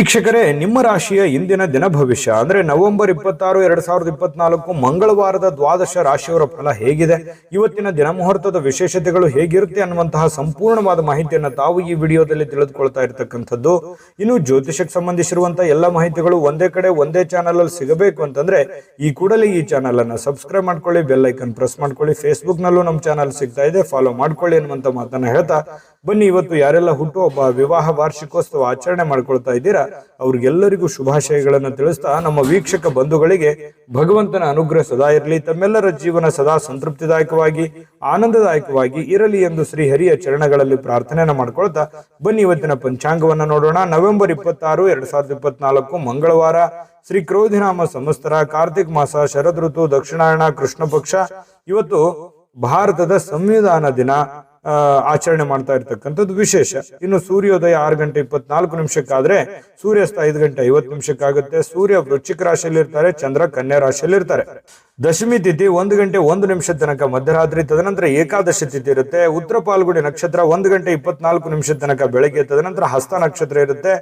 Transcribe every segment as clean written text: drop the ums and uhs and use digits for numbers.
ವೀಕ್ಷಕರೇ, ನಿಮ್ಮ ರಾಶಿಯ ಇಂದಿನ ದಿನ ಭವಿಷ್ಯ ಅಂದ್ರೆ ನವೆಂಬರ್ 26, 2024 ಮಂಗಳವಾರದ ದ್ವಾದಶ ರಾಶಿಯವರ ಫಲ ಹೇಗಿದೆ, ಇವತ್ತಿನ ದಿನ ಮುಹೂರ್ತದ ವಿಶೇಷತೆಗಳು ಹೇಗಿರುತ್ತೆ ಅನ್ನುವಂತಹ ಸಂಪೂರ್ಣವಾದ ಮಾಹಿತಿಯನ್ನು ತಾವು ಈ ವಿಡಿಯೋದಲ್ಲಿ ತಿಳಿದುಕೊಳ್ತಾ ಇರತಕ್ಕಂಥದ್ದು. ಇನ್ನು ಜ್ಯೋತಿಷಕ್ಕೆ ಸಂಬಂಧಿಸಿರುವಂತಹ ಎಲ್ಲ ಮಾಹಿತಿಗಳು ಒಂದೇ ಕಡೆ ಒಂದೇ ಚಾನಲ್ ಅಲ್ಲಿ ಸಿಗಬೇಕು ಅಂತಂದ್ರೆ ಈ ಕೂಡಲೇ ಈ ಚಾನಲ್ ಅನ್ನ ಸಬ್ಸ್ಕ್ರೈಬ್ ಮಾಡ್ಕೊಳ್ಳಿ, ಬೆಲ್ ಐಕನ್ ಪ್ರೆಸ್ ಮಾಡ್ಕೊಳ್ಳಿ. ಫೇಸ್ಬುಕ್ ನಲ್ಲೂ ನಮ್ಮ ಚಾನಲ್ ಸಿಗ್ತಾ ಇದೆ, ಫಾಲೋ ಮಾಡ್ಕೊಳ್ಳಿ ಅನ್ನುವಂತ ಮಾತನ್ನ ಹೇಳ್ತಾ ಬನ್ನಿ, ಇವತ್ತು ಯಾರೆಲ್ಲ ಹುಟ್ಟುಹಬ್ಬ, ವಿವಾಹ ವಾರ್ಷಿಕೋತ್ಸವ ಆಚರಣೆ ಮಾಡ್ಕೊಳ್ತಾ ಇದ್ದೀರಾ ಅವ್ರಿಗೆಲ್ಲರಿಗೂ ಶುಭಾಶಯಗಳನ್ನು ತಿಳಿಸ್ತಾ ನಮ್ಮ ವೀಕ್ಷಕ ಬಂಧುಗಳಿಗೆ ಭಗವಂತನ ಅನುಗ್ರಹ ಸದಾ ಇರಲಿ, ತಮ್ಮೆಲ್ಲರ ಜೀವನ ಸದಾ ಸಂತೃಪ್ತಿದಾಯಕವಾಗಿ ಆನಂದದಾಯಕವಾಗಿ ಇರಲಿ ಎಂದು ಶ್ರೀ ಹರಿಯ ಚರಣಗಳಲ್ಲಿ ಪ್ರಾರ್ಥನೆಯನ್ನ ಮಾಡ್ಕೊಳ್ತಾ ಬನ್ನಿ ಇವತ್ತಿನ ಪಂಚಾಂಗವನ್ನ ನೋಡೋಣ. ನವೆಂಬರ್ 26, 2024 ಮಂಗಳವಾರ, ಶ್ರೀ ಕ್ರೋಧಿನಾಮ ಸಂವತ್ಸರ, ಕಾರ್ತಿಕ್ ಮಾಸ, ಶರದ್ ಋತು, ದಕ್ಷಿಣಾಯಣ, ಕೃಷ್ಣ ಪಕ್ಷ. ಇವತ್ತು ಭಾರತದ ಸಂವಿಧಾನ ದಿನ ಆಚರಣೆ ಮಾಡ್ತಾ ಇರ್ತಕ್ಕಂಥದ್ದು ವಿಶೇಷ. ಇನ್ನು ಸೂರ್ಯೋದಯ 6:24 ಸೂರ್ಯಾಸ್ತ 5:50 ಸೂರ್ಯ ವೃಶ್ಚಿಕ ರಾಶಿಯಲ್ಲಿ ಇರ್ತಾರೆ, ಚಂದ್ರ ಕನ್ಯಾ ರಾಶಿಯಲ್ಲಿ ಇರ್ತಾರೆ. ದಶಮಿ ತಿಥಿ 1:01 ತನಕ ಮಧ್ಯರಾತ್ರಿ, ತದನಂತರ ಏಕಾದಶಿ ತಿಥಿ ಇರುತ್ತೆ. ಉತ್ತರ ಪಾಲ್ಗುಡಿ ನಕ್ಷತ್ರ 1:24 ತನಕ ಬೆಳಗ್ಗೆ, ತದನಂತರ ಹಸ್ತ ನಕ್ಷತ್ರ ಇರುತ್ತೆ.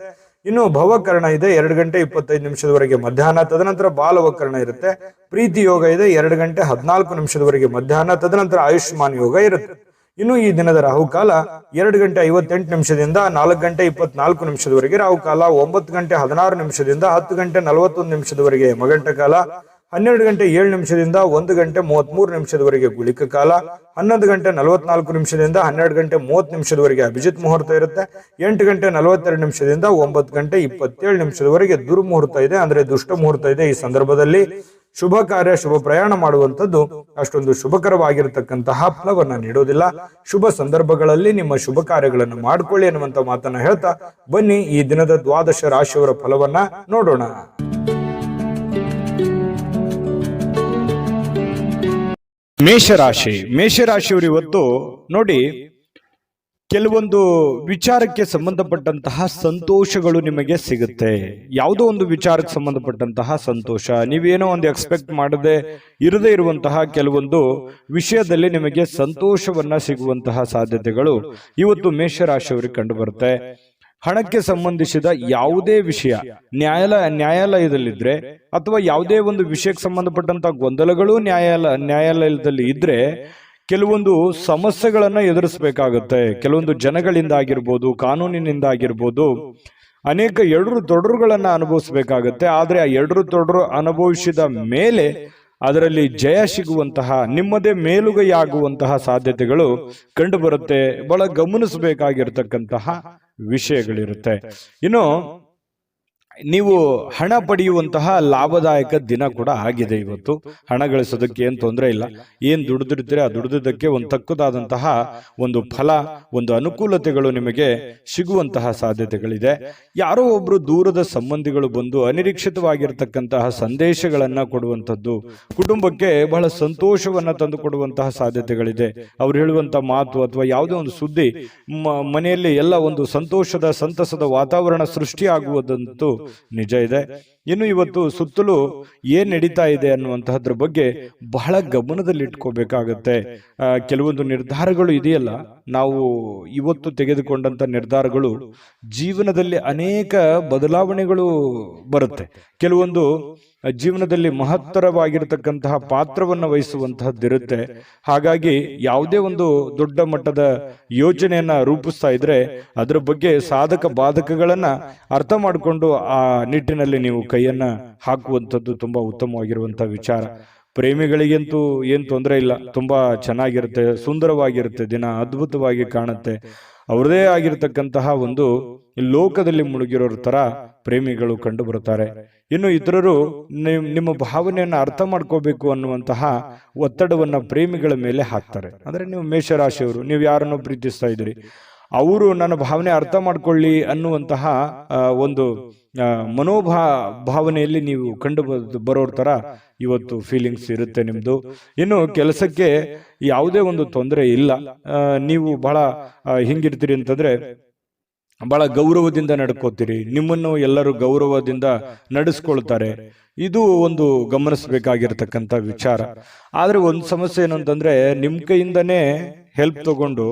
ಇನ್ನು ಭವಕರ್ಣ ಇದೆ 2:25 ಮಧ್ಯಾಹ್ನ, ತದನಂತರ ಬಾಲವಕರ್ಣ ಇರುತ್ತೆ. ಪ್ರೀತಿ ಯೋಗ ಇದೆ 2:14 ಮಧ್ಯಾಹ್ನ, ತದನಂತರ ಆಯುಷ್ಮಾನ್ ಯೋಗ ಇರುತ್ತೆ. ಇನ್ನು ಈ ದಿನದ ರಾಹುಕಾಲ 2:58 4:24 ರಾಹುಕಾಲ, 9:16 10:41 ಯಮಗಂಟ ಕಾಲ, 12:07 1:33 ಗುಳಿಕ ಕಾಲ, 11:44 12:30 ಅಭಿಜಿತ್ ಮುಹೂರ್ತ ಇರುತ್ತೆ. 8:42 9:27 ದುರ್ಮುಹೂರ್ತ ಇದೆ, ಅಂದ್ರೆ ದುಷ್ಟ ಮುಹೂರ್ತ ಇದೆ. ಈ ಸಂದರ್ಭದಲ್ಲಿ ಶುಭ ಕಾರ್ಯ, ಶುಭ ಪ್ರಯಾಣ ಮಾಡುವಂಥದ್ದು ಅಷ್ಟೊಂದು ಶುಭಕರವಾಗಿರತಕ್ಕಂತಹ ಫಲವನ್ನ ನೀಡೋದಿಲ್ಲ. ಶುಭ ಸಂದರ್ಭಗಳಲ್ಲಿ ನಿಮ್ಮ ಶುಭ ಕಾರ್ಯಗಳನ್ನು ಮಾಡಿಕೊಳ್ಳಿ ಅನ್ನುವಂತ ಮಾತನ್ನ ಹೇಳ್ತಾ ಬನ್ನಿ ಈ ದಿನದ ದ್ವಾದಶ ರಾಶಿಯವರ ಫಲವನ್ನ ನೋಡೋಣ. ಮೇಷರಾಶಿಯವರು ಇವತ್ತು ನೋಡಿ, ಕೆಲವೊಂದು ವಿಚಾರಕ್ಕೆ ಸಂಬಂಧಪಟ್ಟಂತಹ ಸಂತೋಷಗಳು ನಿಮಗೆ ಸಿಗುತ್ತೆ. ಯಾವುದೋ ಒಂದು ವಿಚಾರಕ್ಕೆ ಸಂಬಂಧಪಟ್ಟಂತಹ ಸಂತೋಷ, ನೀವೇನೋ ಒಂದು ಎಕ್ಸ್ಪೆಕ್ಟ್ ಮಾಡದೆ ಇರದೇ ಇರುವಂತಹ ಕೆಲವೊಂದು ವಿಷಯದಲ್ಲಿ ನಿಮಗೆ ಸಂತೋಷವನ್ನ ಸಿಗುವಂತಹ ಸಾಧ್ಯತೆಗಳು ಇವತ್ತು ಮೇಷರಾಶಿಯವರಿಗೆ ಕಂಡು ಬರುತ್ತೆ. ಹಣಕ್ಕೆ ಸಂಬಂಧಿಸಿದ ಯಾವುದೇ ವಿಷಯ ನ್ಯಾಯಾಲಯದಲ್ಲಿದ್ರೆ ಅಥವಾ ಯಾವುದೇ ಒಂದು ವಿಷಯಕ್ಕೆ ಸಂಬಂಧಪಟ್ಟಂತಹ ಗೊಂದಲಗಳು ನ್ಯಾಯಾಲಯದಲ್ಲಿ ಇದ್ರೆ ಕೆಲವೊಂದು ಸಮಸ್ಯೆಗಳನ್ನ ಎದುರಿಸಬೇಕಾಗುತ್ತೆ. ಕೆಲವೊಂದು ಜನಗಳಿಂದ ಆಗಿರ್ಬೋದು, ಕಾನೂನಿನಿಂದ ಆಗಿರ್ಬೋದು, ಅನೇಕ ಎಡರು ತೊಡರುಗಳನ್ನ ಅನುಭವಿಸಬೇಕಾಗತ್ತೆ. ಆದ್ರೆ ಆ ಎಡರು ತೊಡರು ಅನುಭವಿಸಿದ ಮೇಲೆ ಅದರಲ್ಲಿ ಜಯ ಸಿಗುವಂತಹ, ನಿಮ್ಮದೇ ಮೇಲುಗೈಯಾಗುವಂತಹ ಸಾಧ್ಯತೆಗಳು ಕಂಡು ಬರುತ್ತೆ. ಬಹಳ ಗಮನಿಸಬೇಕಾಗಿರ್ತಕ್ಕಂತಹ ವಿಷಯಗಳಿರುತ್ತೆ. ಇನ್ನು ನೀವು ಹಣ ಪಡೆಯುವಂತಹ ಲಾಭದಾಯಕ ದಿನ ಕೂಡ ಆಗಿದೆ. ಇವತ್ತು ಹಣ ಗಳಿಸೋದಕ್ಕೆ ಏನ್ ತೊಂದರೆ ಇಲ್ಲ. ಏನ್ ದುಡಿದಿರ್ತೀರಿ ಆ ದುಡಿದಕ್ಕೆ ಒಂದು ತಕ್ಕದಾದಂತಹ ಒಂದು ಫಲ, ಒಂದು ಅನುಕೂಲತೆಗಳು ನಿಮಗೆ ಸಿಗುವಂತಹ ಸಾಧ್ಯತೆಗಳಿದೆ. ಯಾರೋ ಒಬ್ರು ದೂರದ ಸಂಬಂಧಿಗಳು ಬಂದು ಅನಿರೀಕ್ಷಿತವಾಗಿರ್ತಕ್ಕಂತಹ ಸಂದೇಶಗಳನ್ನ ಕೊಡುವಂಥದ್ದು ಕುಟುಂಬಕ್ಕೆ ಬಹಳ ಸಂತೋಷವನ್ನ ತಂದು ಕೊಡುವಂತಹ ಸಾಧ್ಯತೆಗಳಿದೆ. ಅವ್ರು ಹೇಳುವಂತ ಮಾತು ಅಥವಾ ಯಾವುದೇ ಒಂದು ಸುದ್ದಿ ಮನೆಯಲ್ಲಿ ಎಲ್ಲ ಒಂದು ಸಂತೋಷದ ಸಂತಸದ ವಾತಾವರಣ ಸೃಷ್ಟಿಯಾಗುವುದಂತೂ ನಿಜ ಇದೆ. ಇನ್ನು ಇವತ್ತು ಸುತ್ತಲೂ ಏನ್ ನಡೀತಾ ಇದೆ ಅನ್ನುವಂತಹದ್ರ ಬಗ್ಗೆ ಬಹಳ ಗಮನದಲ್ಲಿ ಇಟ್ಕೋಬೇಕಾಗತ್ತೆ. ಕೆಲವೊಂದು ನಿರ್ಧಾರಗಳು ಇದೆಯಲ್ಲ, ನಾವು ಇವತ್ತು ತೆಗೆದುಕೊಂಡಂತ ನಿರ್ಧಾರಗಳು ಜೀವನದಲ್ಲಿ ಅನೇಕ ಬದಲಾವಣೆಗಳು ಬರುತ್ತೆ. ಕೆಲವೊಂದು ಜೀವನದಲ್ಲಿ ಮಹತ್ತರವಾಗಿರತಕ್ಕಂತಹ ಪಾತ್ರವನ್ನು ವಹಿಸುವಂತಹದ್ದಿರುತ್ತೆ. ಹಾಗಾಗಿ ಯಾವುದೇ ಒಂದು ದೊಡ್ಡ ಮಟ್ಟದ ಯೋಜನೆಯನ್ನ ರೂಪಿಸ್ತಾ ಇದ್ರೆ ಅದರ ಬಗ್ಗೆ ಸಾಧಕ ಬಾಧಕಗಳನ್ನ ಅರ್ಥ ಮಾಡಿಕೊಂಡು ಆ ನಿಟ್ಟಿನಲ್ಲಿ ನೀವು ಕೈಯನ್ನ ಹಾಕುವಂಥದ್ದು ತುಂಬಾ ಉತ್ತಮವಾಗಿರುವಂತಹ ವಿಚಾರ. ಪ್ರೇಮಿಗಳಿಗಂತೂ ಏನ್ ತೊಂದರೆ ಇಲ್ಲ, ತುಂಬಾ ಚೆನ್ನಾಗಿರುತ್ತೆ, ಸುಂದರವಾಗಿರುತ್ತೆ, ದಿನ ಅದ್ಭುತವಾಗಿ ಕಾಣುತ್ತೆ. ಅವ್ರದೇ ಆಗಿರ್ತಕ್ಕಂತಹ ಒಂದು ಲೋಕದಲ್ಲಿ ಮುಳುಗಿರೋರ ತರ ಪ್ರೇಮಿಗಳು ಕಂಡು ಬರುತ್ತಾರೆ. ಇನ್ನು ಇತರರು ನಿಮ್ಮ ಭಾವನೆಯನ್ನ ಅರ್ಥ ಮಾಡ್ಕೋಬೇಕು ಅನ್ನುವಂತಹ ಒತ್ತಡವನ್ನ ಪ್ರೇಮಿಗಳ ಮೇಲೆ ಹಾಕ್ತಾರೆ. ಅಂದ್ರೆ ನೀವು ಮೇಷರಾಶಿಯವರು, ನೀವು ಯಾರನ್ನು ಪ್ರೀತಿಸ್ತಾ ಇದ್ದೀರಿ, ಅವರು ನನ್ನ ಭಾವನೆ ಅರ್ಥ ಮಾಡ್ಕೊಳ್ಳಿ ಅನ್ನುವಂತಹ ಒಂದು ಭಾವನೆಯಲ್ಲಿ ನೀವು ಕಂಡು ಬರೋರ್ ತರ ಇವತ್ತು ಫೀಲಿಂಗ್ಸ್ ಇರುತ್ತೆ ನಿಮ್ದು. ಇನ್ನು ಕೆಲಸಕ್ಕೆ ಯಾವುದೇ ಒಂದು ತೊಂದರೆ ಇಲ್ಲ. ನೀವು ಬಹಳ ಹಿಂಗಿರ್ತೀರಿ ಅಂತಂದ್ರೆ ಬಹಳ ಗೌರವದಿಂದ ನಡ್ಕೋತೀರಿ, ನಿಮ್ಮನ್ನು ಎಲ್ಲರೂ ಗೌರವದಿಂದ ನಡೆಸ್ಕೊಳ್ತಾರೆ. ಇದು ಒಂದು ಗಮನಿಸಬೇಕಾಗಿರ್ತಕ್ಕಂಥ ವಿಚಾರ. ಆದ್ರೆ ಒಂದು ಸಮಸ್ಯೆ ಏನು ಅಂತಂದ್ರೆ, ನಿಮ್ ಕೈಯಿಂದನೇ ಹೆಲ್ಪ್ ತಗೊಂಡು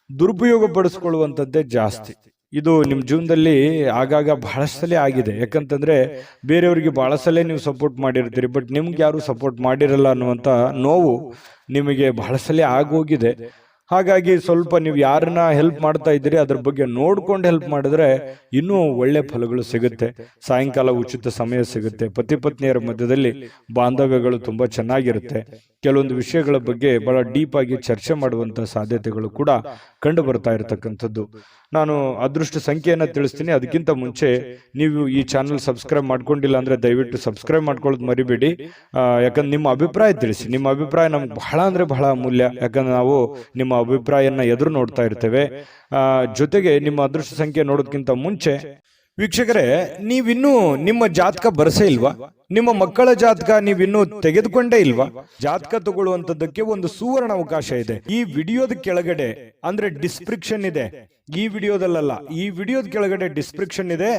ದುರುಪಯೋಗ ಪಡಿಸ್ಕೊಳ್ಳುವಂಥದ್ದೇ ಜಾಸ್ತಿ. ಇದು ನಿಮ್ಮ ಜೀವನದಲ್ಲಿ ಆಗಾಗ ಬಹಳಷ್ಟು ಸಲ ಆಗಿದೆ. ಯಾಕಂತಂದ್ರೆ ಬೇರೆಯವರಿಗೆ ಬಹಳ ಸಲ ನೀವು ಸಪೋರ್ಟ್ ಮಾಡಿರ್ತೀರಿ, ಬಟ್ ನಿಮ್ಗೆ ಯಾರು ಸಪೋರ್ಟ್ ಮಾಡಿರಲ್ಲ ಅನ್ನುವಂಥ ನೋವು ನಿಮಗೆ ಬಹಳ ಸಲ ಆಗೋಗಿದೆ. ಹಾಗಾಗಿ ಸ್ವಲ್ಪ ನೀವು ಯಾರನ್ನ ಹೆಲ್ಪ್ ಮಾಡ್ತಾ ಇದ್ದೀರಿ ಅದ್ರ ಬಗ್ಗೆ ನೋಡ್ಕೊಂಡು ಹೆಲ್ಪ್ ಮಾಡಿದ್ರೆ ಇನ್ನೂ ಒಳ್ಳೆ ಫಲಗಳು ಸಿಗುತ್ತೆ. ಸಾಯಂಕಾಲ ಉಚಿತ ಸಮಯ ಸಿಗುತ್ತೆ. ಪತಿ ಪತ್ನಿಯರ ಮಧ್ಯದಲ್ಲಿ ಬಾಂಧವ್ಯಗಳು ತುಂಬಾ ಚೆನ್ನಾಗಿರುತ್ತೆ. ಕೆಲವೊಂದು ವಿಷಯಗಳ ಬಗ್ಗೆ ಬಹಳ ಡೀಪ್ ಆಗಿ ಚರ್ಚೆ ಮಾಡುವಂತ ಸಾಧ್ಯತೆಗಳು ಕೂಡ ಕಂಡು ಬರ್ತಾ ಇರತಕ್ಕಂಥದ್ದು. ನಾನು ಅದೃಷ್ಟ ಸಂಖ್ಯೆಯನ್ನ ತಿಳಿಸ್ತೀನಿ. ಅದಕ್ಕಿಂತ ಮುಂಚೆ ನೀವು ಈ ಚಾನಲ್ ಸಬ್ಸ್ಕ್ರೈಬ್ ಮಾಡ್ಕೊಂಡಿಲ್ಲ ಅಂದ್ರೆ ದಯವಿಟ್ಟು ಸಬ್ಸ್ಕ್ರೈಬ್ ಮಾಡ್ಕೊಳ್ಳೋದು ಮರಿಬೇಡಿ. ಯಾಕಂದ್ರೆ ನಿಮ್ಮ ಅಭಿಪ್ರಾಯ ತಿಳಿಸಿ. ನಿಮ್ಮ ಅಭಿಪ್ರಾಯ ನಮ್ಗೆ ಬಹಳ ಅಂದ್ರೆ ಬಹಳ ಅಮೂಲ್ಯ. ಯಾಕಂದ್ರೆ ನಾವು ನಿಮ್ಮ ಅಭಿಪ್ರಾಯನ ಎದುರು ನೋಡ್ತಾ ಇರ್ತೇವೆ. ಜೊತೆಗೆ ನಿಮ್ಮ ಅದೃಷ್ಟ ಸಂಖ್ಯೆ ನೋಡೋದಕ್ಕಿಂತ ಮುಂಚೆ ವೀಕ್ಷಕರೇ, ನೀವಿನ್ನೂ ನಿಮ್ಮ ಜಾತಕ ಬರಸೇ ಇಲ್ವಾ? ನಿಮ್ಮ ಮಕ್ಕಳ ಜಾತಕ ನೀವಿನ್ನೂ ತೆಗೆದುಕೊಂಡೇ ಇಲ್ವಾ? ಜಾತಕ ತಗೊಳ್ಳುವಂತದ್ದಕ್ಕೆ ಒಂದು ಸುವರ್ಣ ಅವಕಾಶ ಇದೆ. ಈ ವಿಡಿಯೋದ ಕೆಳಗಡೆ ಅಂದ್ರೆ ಡಿಸ್ಕ್ರಿಪ್ಷನ್ ಇದೆ. ಈ ವಿಡಿಯೋದಲ್ಲ, ಈ ವಿಡಿಯೋದ ಕೆಳಗಡೆ ಡಿಸ್ಕ್ರಿಪ್ಷನ್ ಇದೆ.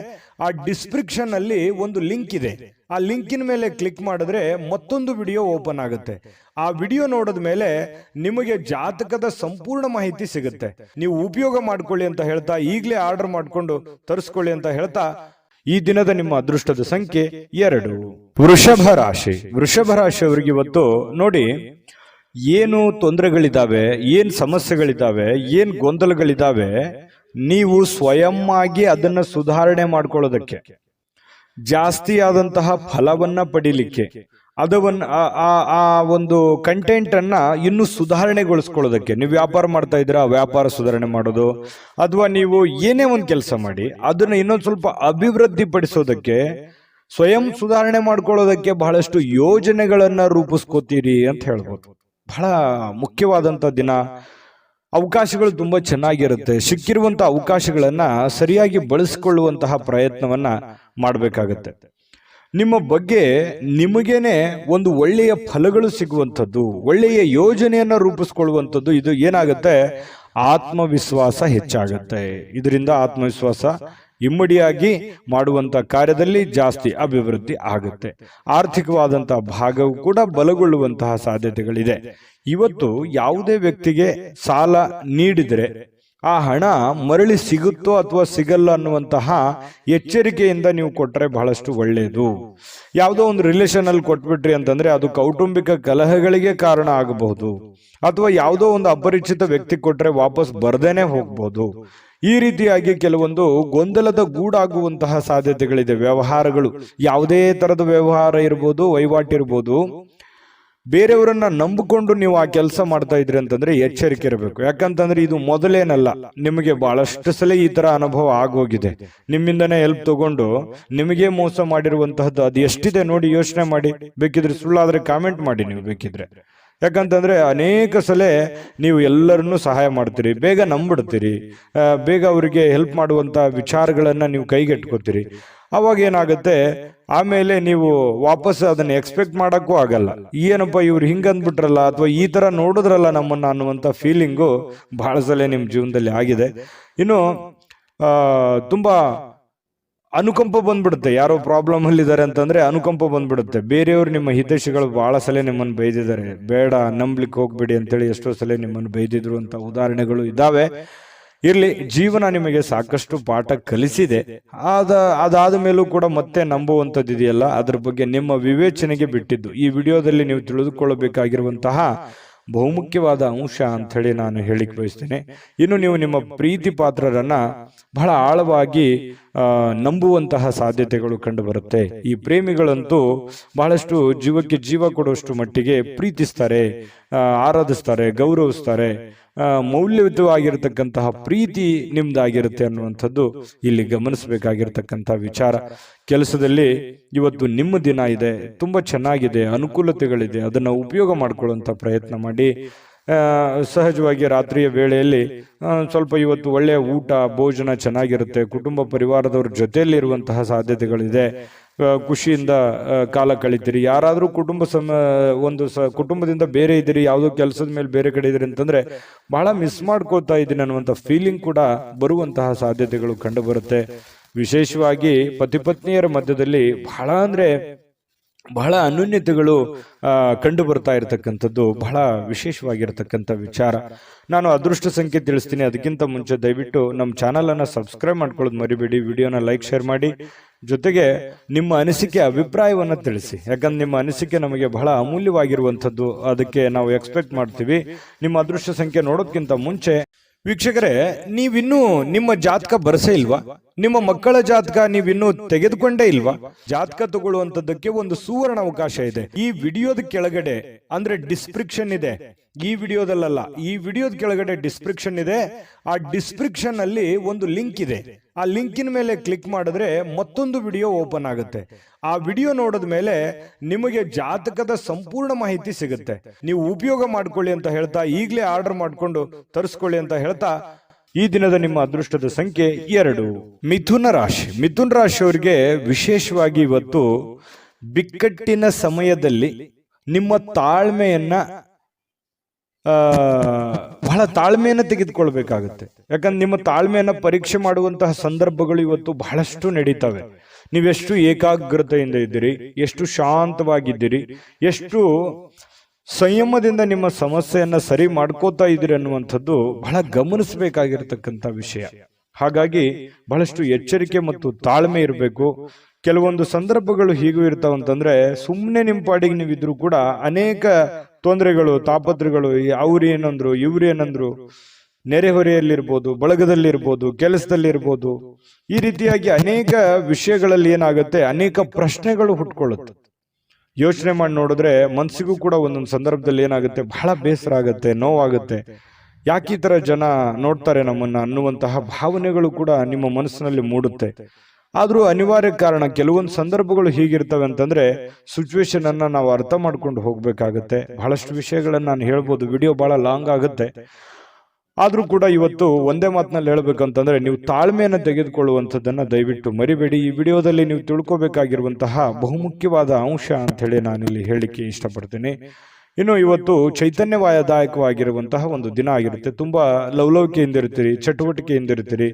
ಆ ಡಿಸ್ಕ್ರಿಪ್ಷನ್ ಅಲ್ಲಿ ಒಂದು ಲಿಂಕ್ ಇದೆ. ಆ ಲಿಂಕಿನ ಮೇಲೆ ಕ್ಲಿಕ್ ಮಾಡಿದ್ರೆ ಮತ್ತೊಂದು ವಿಡಿಯೋ ಓಪನ್ ಆಗುತ್ತೆ. ಆ ವಿಡಿಯೋ ನೋಡಿದ ಮೇಲೆ ನಿಮಗೆ ಜಾತಕದ ಸಂಪೂರ್ಣ ಮಾಹಿತಿ ಸಿಗುತ್ತೆ. ನೀವು ಉಪಯೋಗ ಮಾಡ್ಕೊಳ್ಳಿ ಅಂತ ಹೇಳ್ತಾ, ಈಗಲೇ ಆರ್ಡರ್ ಮಾಡ್ಕೊಂಡು ತರಿಸ್ಕೊಳ್ಳಿ ಅಂತ ಹೇಳ್ತಾ, ಈ ದಿನದ ನಿಮ್ಮ ಅದೃಷ್ಟದ ಸಂಖ್ಯೆ 2. ವೃಷಭ ರಾಶಿ. ವೃಷಭ ರಾಶಿಯವರಿಗೆ ಇವತ್ತು ನೋಡಿ, ಏನು ತೊಂದರೆಗಳಿದ್ದಾವೆ, ಏನ್ ಸಮಸ್ಯೆಗಳಿದ್ದಾವೆ, ಏನ್ ಗೊಂದಲಗಳಿದ್ದಾವೆ, ನೀವು ಸ್ವಯಂ ಆಗಿ ಅದನ್ನ ಸುಧಾರಣೆ ಮಾಡ್ಕೊಳ್ಳೋದಕ್ಕೆ, ಜಾಸ್ತಿ ಆದಂತಹ ಫಲವನ್ನ ಪಡಿಲಿಕ್ಕೆ, ಆ ಒಂದು ಕಂಟೆಂಟ್ ಅನ್ನ ಇನ್ನು ಸುಧಾರಣೆಗೊಳಿಸ್ಕೊಳ್ಳೋದಕ್ಕೆ, ನೀವು ವ್ಯಾಪಾರ ಮಾಡ್ತಾ ಇದ್ದೀರಾ ವ್ಯಾಪಾರ ಸುಧಾರಣೆ ಮಾಡೋದು, ಅಥವಾ ನೀವು ಏನೇ ಒಂದು ಕೆಲಸ ಮಾಡಿ ಅದನ್ನ ಇನ್ನೊಂದು ಸ್ವಲ್ಪ ಅಭಿವೃದ್ಧಿ ಪಡಿಸೋದಕ್ಕೆ, ಸ್ವಯಂ ಸುಧಾರಣೆ ಮಾಡ್ಕೊಳ್ಳೋದಕ್ಕೆ ಬಹಳಷ್ಟು ಯೋಜನೆಗಳನ್ನ ರೂಪಿಸ್ಕೋತೀರಿ ಅಂತ ಹೇಳ್ಬೋದು. ಬಹಳ ಮುಖ್ಯವಾದಂತ ದಿನ. ಅವಕಾಶಗಳು ತುಂಬಾ ಚೆನ್ನಾಗಿರುತ್ತೆ. ಸಿಕ್ಕಿರುವಂತ ಅವಕಾಶಗಳನ್ನ ಸರಿಯಾಗಿ ಬಳಸಿಕೊಳ್ಳುವಂತಹ ಪ್ರಯತ್ನವನ್ನ ಮಾಡಬೇಕಾಗತ್ತೆ. ನಿಮ್ಮ ಬಗ್ಗೆ ನಿಮಗೇನೆ ಒಂದು ಒಳ್ಳೆಯ ಫಲಗಳು ಸಿಗುವಂಥದ್ದು, ಒಳ್ಳೆಯ ಯೋಜನೆಯನ್ನ ರೂಪಿಸ್ಕೊಳ್ಳುವಂಥದ್ದು. ಇದು ಏನಾಗುತ್ತೆ, ಆತ್ಮವಿಶ್ವಾಸ ಹೆಚ್ಚಾಗುತ್ತೆ. ಇದರಿಂದ ಆತ್ಮವಿಶ್ವಾಸ ಇಮ್ಮಡಿಯಾಗಿ ಮಾಡುವಂತ ಕಾರ್ಯದಲ್ಲಿ ಜಾಸ್ತಿ ಅಭಿವೃದ್ಧಿ ಆಗುತ್ತೆ. ಆರ್ಥಿಕವಾದಂತಹ ಭಾಗವು ಕೂಡ ಬಲಗೊಳ್ಳುವಂತಹ ಸಾಧ್ಯತೆಗಳಿದೆ. ಇವತ್ತು ಯಾವುದೇ ವ್ಯಕ್ತಿಗೆ ಸಾಲ ನೀಡಿದರೆ ಆ ಹಣ ಮರಳಿ ಸಿಗುತ್ತೋ ಅಥವಾ ಸಿಗಲ್ಲ ಅನ್ನುವಂತಹ ಎಚ್ಚರಿಕೆಯಿಂದ ನೀವು ಕೊಟ್ಟರೆ ಬಹಳಷ್ಟು ಒಳ್ಳೆಯದು. ಯಾವುದೋ ಒಂದು ರಿಲೇಷನ್ ಅಲ್ಲಿ ಕೊಟ್ಬಿಟ್ರಿ ಅಂತಂದ್ರೆ ಅದು ಕೌಟುಂಬಿಕ ಕಲಹಗಳಿಗೆ ಕಾರಣ ಆಗಬಹುದು, ಅಥವಾ ಯಾವುದೋ ಒಂದು ಅಪರಿಚಿತ ವ್ಯಕ್ತಿ ಕೊಟ್ರೆ ವಾಪಸ್ ಬರ್ದೇನೆ ಹೋಗ್ಬೋದು. ಈ ರೀತಿಯಾಗಿ ಕೆಲವೊಂದು ಗೊಂದಲದ ಗೂಡಾಗುವಂತಹ ಸಾಧ್ಯತೆಗಳಿದೆ. ವ್ಯವಹಾರಗಳು, ಯಾವುದೇ ತರದ ವ್ಯವಹಾರ ಇರ್ಬೋದು, ವಹಿವಾಟಿರ್ಬೋದು, ಬೇರೆಯವರನ್ನ ನಂಬಿಕೊಂಡು ನೀವು ಆ ಕೆಲಸ ಮಾಡ್ತಾ ಇದ್ರಿ ಅಂತಂದ್ರೆ ಎಚ್ಚರಿಕೆ ಇರಬೇಕು. ಯಾಕಂತಂದ್ರೆ ಇದು ಮೊದಲೇನಲ್ಲ, ನಿಮಗೆ ಬಹಳಷ್ಟು ಸಲ ಈ ತರ ಅನುಭವ ಆಗೋಗಿದೆ. ನಿಮ್ಮಿಂದನೇ ಹೆಲ್ಪ್ ತಗೊಂಡು ನಿಮಗೆ ಮೋಸ ಮಾಡಿರುವಂತಹದ್ದು ಅದು ಎಷ್ಟಿದೆ ನೋಡಿ, ಯೋಚನೆ ಮಾಡಿ. ಬೇಕಿದ್ರೆ ಸುಳ್ಳಾದ್ರೆ ಕಾಮೆಂಟ್ ಮಾಡಿ ನೀವು ಬೇಕಿದ್ರೆ. ಯಾಕಂತಂದ್ರೆ ಅನೇಕ ಸಲ ನೀವು ಎಲ್ಲರನ್ನೂ ಸಹಾಯ ಮಾಡ್ತೀರಿ, ಬೇಗ ನಂಬಿಡ್ತೀರಿ, ಬೇಗ ಅವರಿಗೆ ಹೆಲ್ಪ್ ಮಾಡುವಂತ ವಿಚಾರಗಳನ್ನ ನೀವು ಕೈಗೆಟ್ಕೋತೀರಿ. ಅವಾಗ ಏನಾಗುತ್ತೆ, ಆಮೇಲೆ ನೀವು ವಾಪಸ್ ಅದನ್ನ ಎಕ್ಸ್ಪೆಕ್ಟ್ ಮಾಡಕ್ಕೂ ಆಗಲ್ಲ. ಏನಪ್ಪ ಇವ್ರು ಹಿಂಗಂದ್ಬಿಟ್ರಲ್ಲ, ಅಥವಾ ಈ ತರ ನೋಡಿದ್ರಲ್ಲ ನಮ್ಮನ್ನ ಅನ್ನುವಂತ ಫೀಲಿಂಗು ಬಹಳ ಸಲ ನಿಮ್ ಜೀವನದಲ್ಲಿ ಆಗಿದೆ. ಇನ್ನು ತುಂಬಾ ಅನುಕಂಪ ಬಂದ್ಬಿಡುತ್ತೆ. ಯಾರೋ ಪ್ರಾಬ್ಲಮ್ ಅಲ್ಲಿ ಇದ್ದಾರೆ ಅಂತಂದ್ರೆ ಅನುಕಂಪ ಬಂದ್ಬಿಡುತ್ತೆ. ಬೇರೆಯವರು, ನಿಮ್ಮ ಹಿತೈಷಿಗಳು ಬಹಳ ಸಲ ನಿಮ್ಮನ್ನು ಬೈದಿದ್ದಾರೆ, ಬೇಡ ನಂಬ್ಲಿಕ್ಕೆ ಹೋಗ್ಬೇಡಿ ಅಂತೇಳಿ ಎಷ್ಟೋ ಸಲ ನಿಮ್ಮನ್ನು ಬೈದಿದ್ರು ಅಂತ ಉದಾಹರಣೆಗಳು ಇದ್ದಾವೆ. ಇರ್ಲಿ, ಜೀವನ ನಿಮಗೆ ಸಾಕಷ್ಟು ಪಾಠ ಕಲಿಸಿದೆ. ಅದಾದ ಮೇಲೂ ಕೂಡ ಮತ್ತೆ ನಂಬುವಂಥದ್ದು ಇದೆಯಲ್ಲ, ಅದ್ರ ಬಗ್ಗೆ ನಿಮ್ಮ ವಿವೇಚನೆಗೆ ಬಿಟ್ಟಿದ್ದು. ಈ ವಿಡಿಯೋದಲ್ಲಿ ನೀವು ತಿಳಿದುಕೊಳ್ಳಬೇಕಾಗಿರುವಂತಹ ಬಹುಮುಖ್ಯವಾದ ಅಂಶ ಅಂತ ಹೇಳಿ ನಾನು ಹೇಳಿಕ್ ಬಯಸ್ತೇನೆ. ಇನ್ನು ನೀವು ನಿಮ್ಮ ಪ್ರೀತಿ ಪಾತ್ರರನ್ನ ಬಹಳ ಆಳವಾಗಿ ನಂಬುವಂತಹ ಸಾಧ್ಯತೆಗಳು ಕಂಡು ಬರುತ್ತೆ. ಈ ಪ್ರೇಮಿಗಳಂತೂ ಬಹಳಷ್ಟು ಜೀವಕ್ಕೆ ಜೀವ ಕೊಡುವಷ್ಟು ಮಟ್ಟಿಗೆ ಪ್ರೀತಿಸ್ತಾರೆ, ಆರಾಧಿಸ್ತಾರೆ, ಗೌರವಿಸ್ತಾರೆ. ಮೌಲ್ಯಯುತವಾಗಿರತಕ್ಕಂತಹ ಪ್ರೀತಿ ನಿಮ್ದಾಗಿರುತ್ತೆ ಅನ್ನುವಂಥದ್ದು ಇಲ್ಲಿ ಗಮನಿಸಬೇಕಾಗಿರ್ತಕ್ಕಂಥ ವಿಚಾರ. ಕೆಲಸದಲ್ಲಿ ಇವತ್ತು ನಿಮ್ಮ ದಿನ ಇದೆ, ತುಂಬಾ ಚೆನ್ನಾಗಿದೆ, ಅನುಕೂಲತೆಗಳಿದೆ, ಅದನ್ನ ಉಪಯೋಗ ಮಾಡ್ಕೊಳ್ಳುವಂತ ಪ್ರಯತ್ನ ಮಾಡಿ. ಸಹಜವಾಗಿ ರಾತ್ರಿಯ ವೇಳೆಯಲ್ಲಿ ಸ್ವಲ್ಪ ಇವತ್ತು ಒಳ್ಳೆಯ ಊಟ ಭೋಜನ ಚೆನ್ನಾಗಿರುತ್ತೆ. ಕುಟುಂಬ ಪರಿವಾರದವ್ರ ಜೊತೆಯಲ್ಲಿ ಇರುವಂತಹ ಸಾಧ್ಯತೆಗಳಿದೆ. ಖುಷಿಯಿಂದ ಕಾಲ ಕಳಿತೀರಿ. ಯಾರಾದ್ರೂ ಕುಟುಂಬದಿಂದ ಬೇರೆ ಇದ್ದೀರಿ, ಯಾವುದೋ ಕೆಲಸದ ಮೇಲೆ ಬೇರೆ ಕಡೆ ಇದ್ದೀರಿ ಅಂತಂದ್ರೆ ಬಹಳ ಮಿಸ್ ಮಾಡ್ಕೋತಾ ಇದ್ದೀನಿ ಅನ್ನುವಂಥ ಫೀಲಿಂಗ್ ಕೂಡ ಬರುವಂತಹ ಸಾಧ್ಯತೆಗಳು ಕಂಡು ಬರುತ್ತೆ. ವಿಶೇಷವಾಗಿ ಪತಿ ಪತ್ನಿಯರ ಮಧ್ಯದಲ್ಲಿ ಬಹಳ ಅಂದ್ರೆ ಬಹಳ ಅನ್ಯೂನ್ಯತೆಗಳು ಕಂಡು ಬರ್ತಾ ಇರತಕ್ಕಂಥದ್ದು ಬಹಳ ವಿಶೇಷವಾಗಿರ್ತಕ್ಕಂಥ ವಿಚಾರ. ನಾನು ಅದೃಷ್ಟ ಸಂಖ್ಯೆ ತಿಳಿಸ್ತೀನಿ. ಅದಕ್ಕಿಂತ ಮುಂಚೆ ದಯವಿಟ್ಟು ನಮ್ಮ ಚಾನಲ್ ಅನ್ನ ಸಬ್ಸ್ಕ್ರೈಬ್ ಮಾಡ್ಕೊಳ್ಳೋದು ಮರಿಬೇಡಿ. ವಿಡಿಯೋನ ಲೈಕ್ ಶೇರ್ ಮಾಡಿ, ಜೊತೆಗೆ ನಿಮ್ಮ ಅನಿಸಿಕೆ ಅಭಿಪ್ರಾಯವನ್ನ ತಿಳಿಸಿ. ಯಾಕಂದ್ರೆ ನಿಮ್ಮ ಅನಿಸಿಕೆ ನಮಗೆ ಬಹಳ ಅಮೂಲ್ಯವಾಗಿರುವಂಥದ್ದು. ಅದಕ್ಕೆ ನಾವು ಎಕ್ಸ್ಪೆಕ್ಟ್ ಮಾಡ್ತೀವಿ. ನಿಮ್ಮ ಅದೃಷ್ಟ ಸಂಖ್ಯೆ ನೋಡೋದಕ್ಕಿಂತ ಮುಂಚೆ ವೀಕ್ಷಕರೇ, ನೀವಿನ್ನೂ ನಿಮ್ಮ ಜಾತಕ ಬರಸೇ ಇಲ್ವಾ? ನಿಮ್ಮ ಮಕ್ಕಳ ಜಾತಕ ನೀವಿನ್ನೂ ತೆಗೆದುಕೊಂಡೇ ಇಲ್ವಾ? ಜಾತಕ ತಗೊಳ್ಳುವಂತದ್ದಕ್ಕೆ ಒಂದು ಸುವರ್ಣ ಅವಕಾಶ ಇದೆ. ಈ ವಿಡಿಯೋದ ಕೆಳಗಡೆ ಅಂದ್ರೆ ಡಿಸ್ಕ್ರಿಪ್ಷನ್ ಇದೆ. ಈ ವಿಡಿಯೋದಲ್ಲ, ಈ ವಿಡಿಯೋದ ಕೆಳಗಡೆ ಡಿಸ್ಕ್ರಿಪ್ಷನ್ ಇದೆ. ಆ ಡಿಸ್ಕ್ರಿಪ್ಷನ್ ಅಲ್ಲಿ ಒಂದು ಲಿಂಕ್ ಇದೆ. ಆ ಲಿಂಕಿನ ಮೇಲೆ ಕ್ಲಿಕ್ ಮಾಡಿದ್ರೆ ಮತ್ತೊಂದು ವಿಡಿಯೋ ಓಪನ್ ಆಗುತ್ತೆ. ಆ ವಿಡಿಯೋ ನೋಡಿದ ಮೇಲೆ ನಿಮಗೆ ಜಾತಕದ ಸಂಪೂರ್ಣ ಮಾಹಿತಿ ಸಿಗುತ್ತೆ. ನೀವು ಉಪಯೋಗ ಮಾಡ್ಕೊಳ್ಳಿ ಅಂತ ಹೇಳ್ತಾ, ಈಗಲೇ ಆರ್ಡರ್ ಮಾಡ್ಕೊಂಡು ತರಿಸ್ಕೊಳ್ಳಿ ಅಂತ ಹೇಳ್ತಾ, ಈ ದಿನದ ನಿಮ್ಮ ಅದೃಷ್ಟದ ಸಂಖ್ಯೆ 2. ಮಿಥುನ ರಾಶಿ. ಮಿಥುನ ರಾಶಿಯವರಿಗೆ ವಿಶೇಷವಾಗಿ ಇವತ್ತು ಬಿಕ್ಕಟ್ಟಿನ ಸಮಯದಲ್ಲಿ ನಿಮ್ಮ ತಾಳ್ಮೆಯನ್ನ ಬಹಳ ತಾಳ್ಮೆಯನ್ನು ತೆಗೆದುಕೊಳ್ಬೇಕಾಗುತ್ತೆ. ಯಾಕಂದ್ರೆ ನಿಮ್ಮ ತಾಳ್ಮೆಯನ್ನ ಪರೀಕ್ಷೆ ಮಾಡುವಂತಹ ಸಂದರ್ಭಗಳು ಇವತ್ತು ಬಹಳಷ್ಟು ನಡೀತವೆ. ನೀವೆಷ್ಟು ಏಕಾಗ್ರತೆಯಿಂದ ಇದ್ದೀರಿ, ಎಷ್ಟು ಶಾಂತವಾಗಿದ್ದೀರಿ, ಎಷ್ಟು ಸಂಯಮದಿಂದ ನಿಮ್ಮ ಸಮಸ್ಯೆಯನ್ನ ಸರಿ ಮಾಡ್ಕೋತಾ ಇದ್ದೀರಿ ಅನ್ನುವಂಥದ್ದು ಬಹಳ ಗಮನಿಸಬೇಕಾಗಿರ್ತಕ್ಕಂಥ ವಿಷಯ. ಹಾಗಾಗಿ ಬಹಳಷ್ಟು ಎಚ್ಚರಿಕೆ ಮತ್ತು ತಾಳ್ಮೆ ಇರಬೇಕು. ಕೆಲವೊಂದು ಸಂದರ್ಭಗಳು ಹೀಗೂ ಇರ್ತಾವಂತಂದ್ರೆ, ಸುಮ್ಮನೆ ನಿಮ್ಮ ಪಾಡಿಗೆ ನೀವಿದ್ರು ಕೂಡ ಅನೇಕ ತೊಂದರೆಗಳು, ತಾಪತ್ರಗಳು, ಅವ್ರೇನಂದ್ರು ಇವ್ರೇನಂದ್ರು, ನೆರೆಹೊರೆಯಲ್ಲಿರ್ಬೋದು, ಬಳಗದಲ್ಲಿರ್ಬೋದು, ಕೆಲಸದಲ್ಲಿರ್ಬೋದು, ಈ ರೀತಿಯಾಗಿ ಅನೇಕ ವಿಷಯಗಳಲ್ಲಿ ಏನಾಗುತ್ತೆ, ಅನೇಕ ಪ್ರಶ್ನೆಗಳು ಹುಟ್ಕೊಳ್ಳುತ್ತೆ. ಯೋಚನೆ ಮಾಡಿ ನೋಡಿದ್ರೆ ಮನಸ್ಸಿಗೂ ಕೂಡ ಒಂದೊಂದು ಸಂದರ್ಭದಲ್ಲಿ ಏನಾಗುತ್ತೆ, ಬಹಳ ಬೇಸರ ಆಗುತ್ತೆ, ನೋವಾಗುತ್ತೆ. ಯಾಕೆ ಈ ತರ ಜನ ನೋಡ್ತಾರೆ ನಮ್ಮನ್ನ ಅನ್ನುವಂತಹ ಭಾವನೆಗಳು ಕೂಡ ನಿಮ್ಮ ಮನಸ್ಸಿನಲ್ಲಿ ಮೂಡುತ್ತೆ. ಆದ್ರೂ ಅನಿವಾರ್ಯ ಕಾರಣ, ಕೆಲವೊಂದು ಸಂದರ್ಭಗಳು ಹೀಗಿರ್ತವೆ ಅಂತಂದ್ರೆ ಸಿಚುವೇಶನ್ ಅನ್ನ ನಾವು ಅರ್ಥ ಮಾಡ್ಕೊಂಡು ಹೋಗ್ಬೇಕಾಗತ್ತೆ. ಬಹಳಷ್ಟು ವಿಷಯಗಳನ್ನ ನಾನು ಹೇಳ್ಬೋದು, ವಿಡಿಯೋ ಬಹಳ ಲಾಂಗ್ ಆಗುತ್ತೆ. ಆದ್ರೂ ಕೂಡ ಇವತ್ತು ಒಂದೇ ಮಾತಿನಲ್ಲಿ ಹೇಳ್ಬೇಕಂತಂದ್ರೆ, ನೀವು ತಾಳ್ಮೆಯನ್ನು ತೆಗೆದುಕೊಳ್ಳುವಂಥದ್ದನ್ನ ದಯವಿಟ್ಟು ಮರಿಬೇಡಿ. ಈ ವಿಡಿಯೋದಲ್ಲಿ ನೀವು ತಿಳ್ಕೊಬೇಕಾಗಿರುವಂತಹ ಬಹುಮುಖ್ಯವಾದ ಅಂಶ ಅಂತ ಹೇಳಿ ನಾನಿಲ್ಲಿ ಹೇಳಿಕ್ಕೆ ಇಷ್ಟಪಡ್ತೀನಿ. ಇನ್ನು ಇವತ್ತು ಚೈತನ್ಯದಾಯಕವಾಗಿರುವಂತಹ ಒಂದು ದಿನ ಆಗಿರುತ್ತೆ. ತುಂಬಾ ಲವಲವಿಕೆಯಿಂದ ಇರ್ತೀರಿ, ಚಟುವಟಿಕೆಯಿಂದ ಇರ್ತೀರಿ.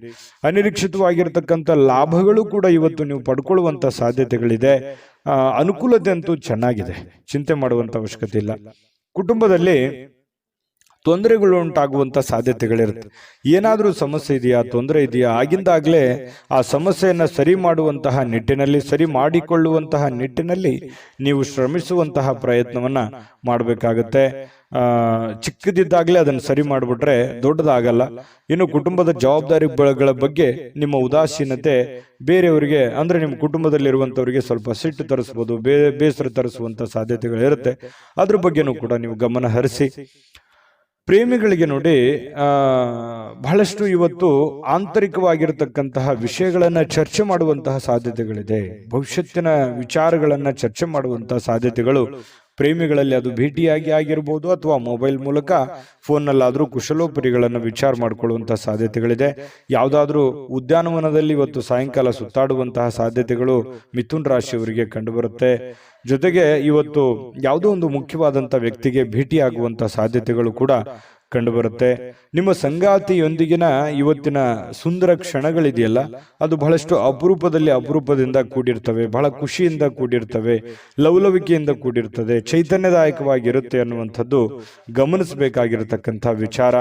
ಅನಿರೀಕ್ಷಿತವಾಗಿರ್ತಕ್ಕಂಥ ಲಾಭಗಳು ಕೂಡ ಇವತ್ತು ನೀವು ಪಡ್ಕೊಳ್ಳುವಂತ ಸಾಧ್ಯತೆಗಳಿದೆ. ಅನುಕೂಲತೆ ಅಂತೂ ಚೆನ್ನಾಗಿದೆ, ಚಿಂತೆ ಮಾಡುವಂತ ಅವಶ್ಯಕತೆ ಇಲ್ಲ. ಕುಟುಂಬದಲ್ಲಿ ತೊಂದರೆಗಳು ಉಂಟಾಗುವಂತ ಸಾಧ್ಯತೆಗಳಿರುತ್ತೆ. ಏನಾದರೂ ಸಮಸ್ಯೆ ಇದೆಯಾ, ತೊಂದರೆ ಇದೆಯಾ, ಆಗಿಂದಾಗ್ಲೇ ಆ ಸಮಸ್ಯೆಯನ್ನ ಸರಿ ಮಾಡುವಂತಹ ನಿಟ್ಟಿನಲ್ಲಿ, ಸರಿ ಮಾಡಿಕೊಳ್ಳುವಂತಹ ನಿಟ್ಟಿನಲ್ಲಿ ನೀವು ಶ್ರಮಿಸುವಂತಹ ಪ್ರಯತ್ನವನ್ನ ಮಾಡಬೇಕಾಗತ್ತೆ. ಚಿಕ್ಕದಿದ್ದಾಗಲೇ ಅದನ್ನು ಸರಿ ಮಾಡಿಬಿಟ್ರೆ ದೊಡ್ಡದಾಗಲ್ಲ. ಇನ್ನು ಕುಟುಂಬದ ಜವಾಬ್ದಾರಿಗಳ ಬಗ್ಗೆ ನಿಮ್ಮ ಉದಾಸೀನತೆ ಬೇರೆಯವರಿಗೆ, ಅಂದ್ರೆ ನಿಮ್ಮ ಕುಟುಂಬದಲ್ಲಿರುವಂತವರಿಗೆ ಸ್ವಲ್ಪ ಸಿಟ್ಟು ತರಿಸ್ಬೋದು, ಬೇಸರ ತರಿಸುವಂತ ಸಾಧ್ಯತೆಗಳಿರುತ್ತೆ. ಅದ್ರ ಬಗ್ಗೆನೂ ಕೂಡ ನೀವು ಗಮನ ಹರಿಸಿ. ಪ್ರೇಮಿಗಳಿಗೆ ನೋಡಿ, ಬಹಳಷ್ಟು ಇವತ್ತು ಆಂತರಿಕವಾಗಿರತಕ್ಕಂತಹ ವಿಷಯಗಳನ್ನ ಚರ್ಚೆ ಮಾಡುವಂತಹ ಸಾಧ್ಯತೆಗಳಿದೆ. ಭವಿಷ್ಯತ್ತಿನ ವಿಚಾರಗಳನ್ನ ಚರ್ಚೆ ಮಾಡುವಂತಹ ಸಾಧ್ಯತೆಗಳು ಪ್ರೇಮಿಗಳಲ್ಲಿ, ಅದು ಭೇಟಿಯಾಗಿ ಆಗಿರ್ಬೋದು ಅಥವಾ ಮೊಬೈಲ್ ಮೂಲಕ ಫೋನ್ನಲ್ಲಾದ್ರೂ ಕುಶಲೋಪರಿಗಳನ್ನು ವಿಚಾರ ಮಾಡಿಕೊಳ್ಳುವಂತಹ ಸಾಧ್ಯತೆಗಳಿದೆ. ಯಾವುದಾದ್ರೂ ಉದ್ಯಾನವನದಲ್ಲಿ ಇವತ್ತು ಸಾಯಂಕಾಲ ಸುತ್ತಾಡುವಂತಹ ಸಾಧ್ಯತೆಗಳು ಮಿಥುನ್ ರಾಶಿಯವರಿಗೆ ಕಂಡುಬರುತ್ತೆ. ಜೊತೆಗೆ ಇವತ್ತು ಯಾವುದೋ ಒಂದು ಮುಖ್ಯವಾದಂಥ ವ್ಯಕ್ತಿಗೆ ಭೇಟಿಯಾಗುವಂತಹ ಸಾಧ್ಯತೆಗಳು ಕೂಡ ಕಂಡುಬರುತ್ತೆ. ನಿಮ್ಮ ಸಂಗಾತಿಯೊಂದಿಗಿನ ಇವತ್ತಿನ ಸುಂದರ ಕ್ಷಣಗಳಿದೆಯಲ್ಲ, ಅದು ಬಹಳಷ್ಟು ಅಪರೂಪದಿಂದ ಕೂಡಿರ್ತವೆ, ಬಹಳ ಖುಷಿಯಿಂದ ಕೂಡಿರ್ತವೆ, ಲವಲವಿಕೆಯಿಂದ ಕೂಡಿರ್ತದೆ, ಚೈತನ್ಯದಾಯಕವಾಗಿರುತ್ತೆ ಅನ್ನುವಂಥದ್ದು ಗಮನಿಸಬೇಕಾಗಿರತಕ್ಕಂಥ ವಿಚಾರ.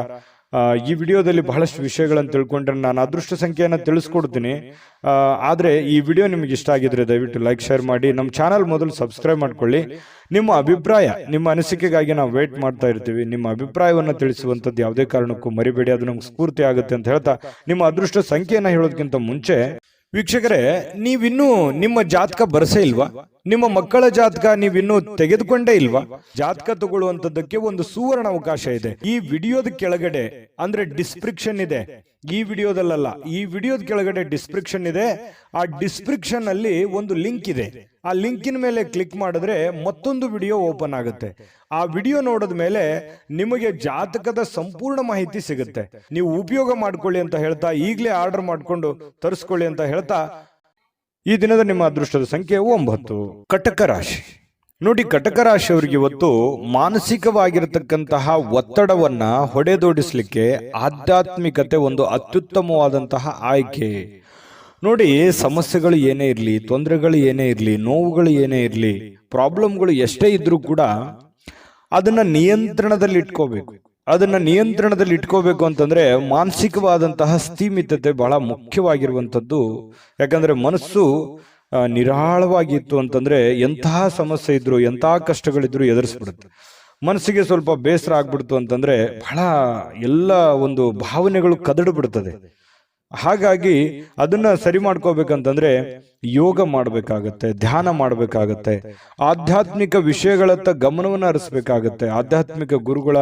ಈ ವಿಡಿಯೋದಲ್ಲಿ ಬಹಳಷ್ಟು ವಿಷಯಗಳನ್ನು ತಿಳ್ಕೊಂಡ್ರೆ ನಾನು ಅದೃಷ್ಟ ಸಂಖ್ಯೆಯನ್ನು ತಿಳಿಸ್ಕೊಡ್ತೀನಿ. ಆದರೆ ಈ ವಿಡಿಯೋ ನಿಮಗೆ ಇಷ್ಟ ಆಗಿದ್ರೆ ದಯವಿಟ್ಟು ಲೈಕ್ ಶೇರ್ ಮಾಡಿ. ನಮ್ಮ ಚಾನಲ್ ಮೊದಲು ಸಬ್ಸ್ಕ್ರೈಬ್ ಮಾಡ್ಕೊಳ್ಳಿ. ನಿಮ್ಮ ಅಭಿಪ್ರಾಯ, ನಿಮ್ಮ ಅನಿಸಿಕೆಗಾಗಿ ನಾವು ವೇಟ್ ಮಾಡ್ತಾ ಇರ್ತೀವಿ. ನಿಮ್ಮ ಅಭಿಪ್ರಾಯವನ್ನು ತಿಳಿಸುವಂಥದ್ದು ಯಾವುದೇ ಕಾರಣಕ್ಕೂ ಮರಿಬೇಡಿ, ಅದು ನಮ್ಗೆ ಸ್ಫೂರ್ತಿ ಆಗುತ್ತೆ ಅಂತ ಹೇಳ್ತಾ, ನಿಮ್ಮ ಅದೃಷ್ಟ ಸಂಖ್ಯೆಯನ್ನು ಹೇಳೋದಕ್ಕಿಂತ ಮುಂಚೆ ವೀಕ್ಷಕರೇ, ನೀವಿನ್ನೂ ನಿಮ್ಮ ಜಾತಕ ಬರಸೇ ಇಲ್ವಾ? ನಿಮ್ಮ ಮಕ್ಕಳ ಜಾತಕ ನೀವಿನ್ನೂ ತೆಗೆದುಕೊಂಡೇ ಇಲ್ವಾ? ಜಾತಕ ತಗೊಳ್ಳುವಂತದ್ದಕ್ಕೆ ಒಂದು ಸುವರ್ಣ ಅವಕಾಶ ಇದೆ. ಈ ವಿಡಿಯೋದ ಕೆಳಗಡೆ ಅಂದ್ರೆ ಡಿಸ್ಕ್ರಿಪ್ಷನ್ ಇದೆ. ಈ ವಿಡಿಯೋದಲ್ಲ, ಈ ವಿಡಿಯೋದ ಕೆಳಗಡೆ ಡಿಸ್ಕ್ರಿಪ್ಷನ್ ಇದೆ. ಆ ಡಿಸ್ಕ್ರಿಪ್ಷನ್ ಅಲ್ಲಿ ಒಂದು ಲಿಂಕ್ ಇದೆ. ಆ ಲಿಂಕಿನ ಮೇಲೆ ಕ್ಲಿಕ್ ಮಾಡಿದ್ರೆ ಮತ್ತೊಂದು ವಿಡಿಯೋ ಓಪನ್ ಆಗುತ್ತೆ. ಆ ವಿಡಿಯೋ ನೋಡಿದ ಮೇಲೆ ನಿಮಗೆ ಜಾತಕದ ಸಂಪೂರ್ಣ ಮಾಹಿತಿ ಸಿಗುತ್ತೆ. ನೀವು ಉಪಯೋಗ ಮಾಡ್ಕೊಳ್ಳಿ ಅಂತ ಹೇಳ್ತಾ, ಈಗಲೇ ಆರ್ಡರ್ ಮಾಡ್ಕೊಂಡು ತರಿಸ್ಕೊಳ್ಳಿ ಅಂತ ಹೇಳ್ತಾ, ಈ ದಿನದ ನಿಮ್ಮ ಅದೃಷ್ಟದ ಸಂಖ್ಯೆ 9. ಕಟಕ ರಾಶಿ. ನೋಡಿ, ಕಟಕ ರಾಶಿಯವರಿಗೆ ಇವತ್ತು ಮಾನಸಿಕವಾಗಿರತಕ್ಕಂತಹ ಒತ್ತಡವನ್ನ ಹೊಡೆದೋಡಿಸ್ಲಿಕ್ಕೆ ಆಧ್ಯಾತ್ಮಿಕತೆ ಒಂದು ಅತ್ಯುತ್ತಮವಾದಂತಹ ಆಯ್ಕೆ. ನೋಡಿ, ಸಮಸ್ಯೆಗಳು ಏನೇ ಇರಲಿ, ತೊಂದರೆಗಳು ಏನೇ ಇರಲಿ, ನೋವುಗಳು ಏನೇ ಇರಲಿ, ಪ್ರಾಬ್ಲಮ್ಗಳು ಎಷ್ಟೇ ಇದ್ರೂ ಕೂಡ ಅದನ್ನ ನಿಯಂತ್ರಣದಲ್ಲಿ ಇಟ್ಕೋಬೇಕು. ಅದನ್ನ ನಿಯಂತ್ರಣದಲ್ಲಿ ಇಟ್ಕೋಬೇಕು ಅಂತಂದ್ರೆ ಮಾನಸಿಕವಾದಂತಹ ಸ್ಥಿಮಿತತೆ ಬಹಳ ಮುಖ್ಯವಾಗಿರುವಂಥದ್ದು. ಯಾಕಂದ್ರೆ ಮನಸ್ಸು ನಿರಾಳವಾಗಿತ್ತು ಅಂತಂದ್ರೆ ಎಂತಹ ಸಮಸ್ಯೆ ಇದ್ರು, ಎಂತಹ ಕಷ್ಟಗಳಿದ್ರು ಎದುರಿಸ್ಬಿಡುತ್ತೆ. ಮನಸ್ಸಿಗೆ ಸ್ವಲ್ಪ ಬೇಸರ ಆಗ್ಬಿಡ್ತು ಅಂತಂದ್ರೆ ಬಹಳ ಎಲ್ಲ ಒಂದು ಭಾವನೆಗಳು ಕದಡು ಬಿಡ್ತದೆ. ಹಾಗಾಗಿ ಅದನ್ನ ಸರಿ ಮಾಡ್ಕೋಬೇಕಂತಂದ್ರೆ ಯೋಗ ಮಾಡಬೇಕಾಗತ್ತೆ, ಧ್ಯಾನ ಮಾಡಬೇಕಾಗತ್ತೆ, ಆಧ್ಯಾತ್ಮಿಕ ವಿಷಯಗಳತ್ತ ಗಮನವನ್ನು ಹರಿಸ್ಬೇಕಾಗತ್ತೆ. ಆಧ್ಯಾತ್ಮಿಕ ಗುರುಗಳ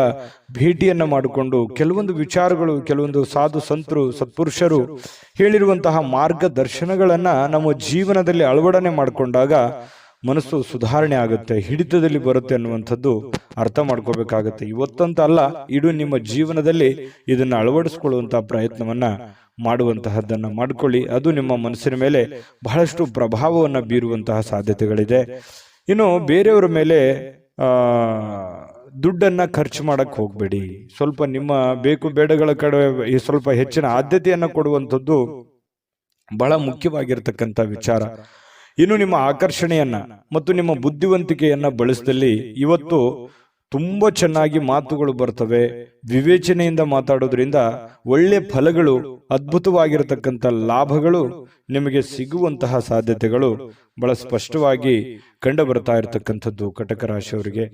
ಭೇಟಿಯನ್ನ ಮಾಡಿಕೊಂಡು ಕೆಲವೊಂದು ವಿಚಾರಗಳು, ಕೆಲವೊಂದು ಸಾಧು ಸಂತರು, ಸತ್ಪುರುಷರು ಹೇಳಿರುವಂತಹ ಮಾರ್ಗದರ್ಶನಗಳನ್ನ ನಮ್ಮ ಜೀವನದಲ್ಲಿ ಅಳವಡನೆ ಮಾಡಿಕೊಂಡಾಗ ಮನಸ್ಸು ಸುಧಾರಣೆ ಆಗುತ್ತೆ, ಹಿಡಿತದಲ್ಲಿ ಬರುತ್ತೆ ಅನ್ನುವಂಥದ್ದು ಅರ್ಥ ಮಾಡ್ಕೋಬೇಕಾಗತ್ತೆ. ಇವತ್ತಂತ ಅಲ್ಲ, ಇಡೀ ನಿಮ್ಮ ಜೀವನದಲ್ಲಿ ಇದನ್ನ ಅಳವಡಿಸ್ಕೊಳ್ಳುವಂತಹ ಪ್ರಯತ್ನವನ್ನ ಮಾಡುವಂತಹದ್ದನ್ನ ಮಾಡ್ಕೊಳ್ಳಿ. ಅದು ನಿಮ್ಮ ಮನಸ್ಸಿನ ಮೇಲೆ ಬಹಳಷ್ಟು ಪ್ರಭಾವವನ್ನು ಬೀರುವಂತಹ ಸಾಧ್ಯತೆಗಳಿದೆ. ಇನ್ನು ಬೇರೆಯವರ ಮೇಲೆ ದುಡ್ಡನ್ನ ಖರ್ಚು ಮಾಡಕ್ ಹೋಗ್ಬೇಡಿ. ಸ್ವಲ್ಪ ನಿಮ್ಮ ಬೇಕು ಬೇಡಗಳ ಕಡೆ ಸ್ವಲ್ಪ ಹೆಚ್ಚಿನ ಆದ್ಯತೆಯನ್ನ ಕೊಡುವಂಥದ್ದು ಬಹಳ ಮುಖ್ಯವಾಗಿರ್ತಕ್ಕಂಥ ವಿಚಾರ. ಇನ್ನು ನಿಮ್ಮ ಆಕರ್ಷಣೆಯನ್ನ ಮತ್ತು ನಿಮ್ಮ ಬುದ್ಧಿವಂತಿಕೆಯನ್ನ ಬಳಸಿದಲ್ಲಿ ಇವತ್ತು ತುಂಬಾ ಚೆನ್ನಾಗಿ ಮಾತುಗಳು ಬರ್ತವೆ. ವಿವೇಚನೆಯಿಂದ ಮಾತಾಡೋದ್ರಿಂದ ಒಳ್ಳೆ ಫಲಗಳು, ಅದ್ಭುತವಾಗಿರತಕ್ಕಂಥ ಲಾಭಗಳು ನಿಮಗೆ ಸಿಗುವಂತಹ ಸಾಧ್ಯತೆಗಳು ಬಹಳ ಸ್ಪಷ್ಟವಾಗಿ ಕಂಡು ಬರ್ತಾ ಇರತಕ್ಕಂಥದ್ದು. ಕಟಕ ರಾಶಿಯವರಿಗೆ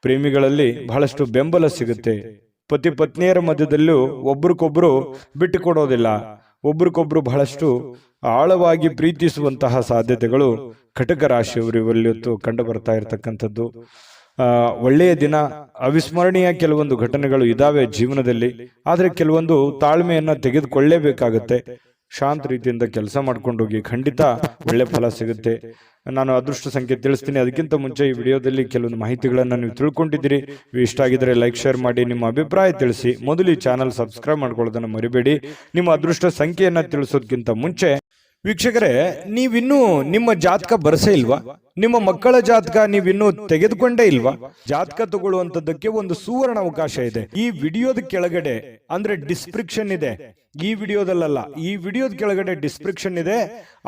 ಪ್ರೇಮಿಗಳಲ್ಲಿ ಬಹಳಷ್ಟು ಬೆಂಬಲ ಸಿಗುತ್ತೆ. ಪತಿ ಪತ್ನಿಯರ ಮಧ್ಯದಲ್ಲೂ ಒಬ್ರಿಗೊಬ್ರು ಬಿಟ್ಟು ಕೊಡೋದಿಲ್ಲ, ಒಬ್ರಿಗೊಬ್ರು ಬಹಳಷ್ಟು ಆಳವಾಗಿ ಪ್ರೀತಿಸುವಂತಹ ಸಾಧ್ಯತೆಗಳು ಕಟಕ ರಾಶಿಯವರಿವತ್ತು ಕಂಡು ಬರ್ತಾ ಇರತಕ್ಕಂಥದ್ದು. ಒಳ್ಳೆಯ ದಿನ, ಅವಿಸ್ಮರಣೀಯ ಕೆಲವೊಂದು ಘಟನೆಗಳು ಇದಾವೆ ಜೀವನದಲ್ಲಿ. ಆದ್ರೆ ಕೆಲವೊಂದು ತಾಳ್ಮೆಯನ್ನ ತೆಗೆದುಕೊಳ್ಳೇಬೇಕಾಗತ್ತೆ. ಶಾಂತ ರೀತಿಯಿಂದ ಕೆಲಸ ಮಾಡ್ಕೊಂಡು ಹೋಗಿ, ಖಂಡಿತ ಒಳ್ಳೆ ಫಲ ಸಿಗುತ್ತೆ. ನಾನು ಅದೃಷ್ಟ ಸಂಖ್ಯೆ ತಿಳಿಸ್ತೀನಿ. ಅದಕ್ಕಿಂತ ಮುಂಚೆ ಈ ವಿಡಿಯೋದಲ್ಲಿ ಕೆಲವೊಂದು ಮಾಹಿತಿಗಳನ್ನ ನೀವು ತಿಳ್ಕೊಂಡಿದ್ದೀರಿ. ಇಷ್ಟ ಆಗಿದ್ರೆ ಲೈಕ್, ಶೇರ್ ಮಾಡಿ, ನಿಮ್ಮ ಅಭಿಪ್ರಾಯ ತಿಳಿಸಿ. ಮೊದಲು ಈ ಚಾನಲ್ ಸಬ್ಸ್ಕ್ರೈಬ್ ಮಾಡ್ಕೊಳ್ಳೋದನ್ನ ಮರಿಬೇಡಿ. ನಿಮ್ಮ ಅದೃಷ್ಟ ಸಂಖ್ಯೆಯನ್ನ ತಿಳಿಸೋದಕ್ಕಿಂತ ಮುಂಚೆ ವೀಕ್ಷಕರೇ, ನೀವಿನ್ನೂ ನಿಮ್ಮ ಜಾತಕ ಬರಸೇ ಇಲ್ವಾ? ನಿಮ್ಮ ಮಕ್ಕಳ ಜಾತಕ ನೀವಿನ್ನೂ ತೆಗೆದುಕೊಂಡೇ ಇಲ್ವಾ? ಜಾತಕ ತಗೊಳ್ಳುವಂತದ್ದಕ್ಕೆ ಒಂದು ಸುವರ್ಣ ಅವಕಾಶ ಇದೆ. ಈ ವಿಡಿಯೋದ ಕೆಳಗಡೆ ಅಂದ್ರೆ ಡಿಸ್ಕ್ರಿಪ್ಷನ್ ಇದೆ. ಈ ವಿಡಿಯೋದಲ್ಲ, ಈ ವಿಡಿಯೋದ ಕೆಳಗಡೆ ಡಿಸ್ಕ್ರಿಪ್ಷನ್ ಇದೆ.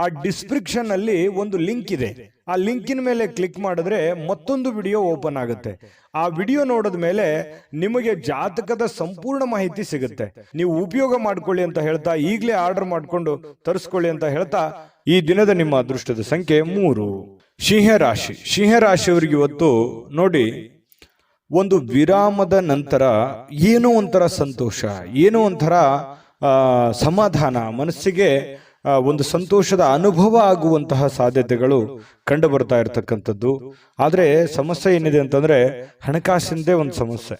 ಆ ಡಿಸ್ಕ್ರಿಪ್ಷನ್ ಅಲ್ಲಿ ಒಂದು ಲಿಂಕ್ ಇದೆ. ಆ ಲಿಂಕಿನ ಮೇಲೆ ಕ್ಲಿಕ್ ಮಾಡಿದ್ರೆ ಮತ್ತೊಂದು ವಿಡಿಯೋ ಓಪನ್ ಆಗುತ್ತೆ. ಆ ವಿಡಿಯೋ ನೋಡಿದ ಮೇಲೆ ನಿಮಗೆ ಜಾತಕದ ಸಂಪೂರ್ಣ ಮಾಹಿತಿ ಸಿಗುತ್ತೆ. ನೀವು ಉಪಯೋಗ ಮಾಡ್ಕೊಳ್ಳಿ ಅಂತ ಹೇಳ್ತಾ, ಈಗಲೇ ಆರ್ಡರ್ ಮಾಡ್ಕೊಂಡು ತರಿಸ್ಕೊಳ್ಳಿ ಅಂತ ಹೇಳ್ತಾ, ಈ ದಿನದ ನಿಮ್ಮ ಅದೃಷ್ಟದ ಸಂಖ್ಯೆ 3. ಸಿಂಹರಾಶಿ. ಸಿಂಹರಾಶಿಯವರಿಗೆ ಇವತ್ತು ನೋಡಿ, ಒಂದು ವಿರಾಮದ ನಂತರ ಏನೋ ಒಂಥರ ಸಂತೋಷ, ಏನೋ ಒಂಥರ ಸಮಾಧಾನ, ಮನಸ್ಸಿಗೆ ಒಂದು ಸಂತೋಷದ ಅನುಭವ ಆಗುವಂತಹ ಸಾಧ್ಯತೆಗಳು ಕಂಡು ಬರ್ತಾ ಇರತಕ್ಕಂಥದ್ದು. ಆದ್ರೆ ಸಮಸ್ಯೆ ಏನಿದೆ ಅಂತಂದ್ರೆ ಹಣಕಾಸಿಂದೇ ಒಂದು ಸಮಸ್ಯೆ.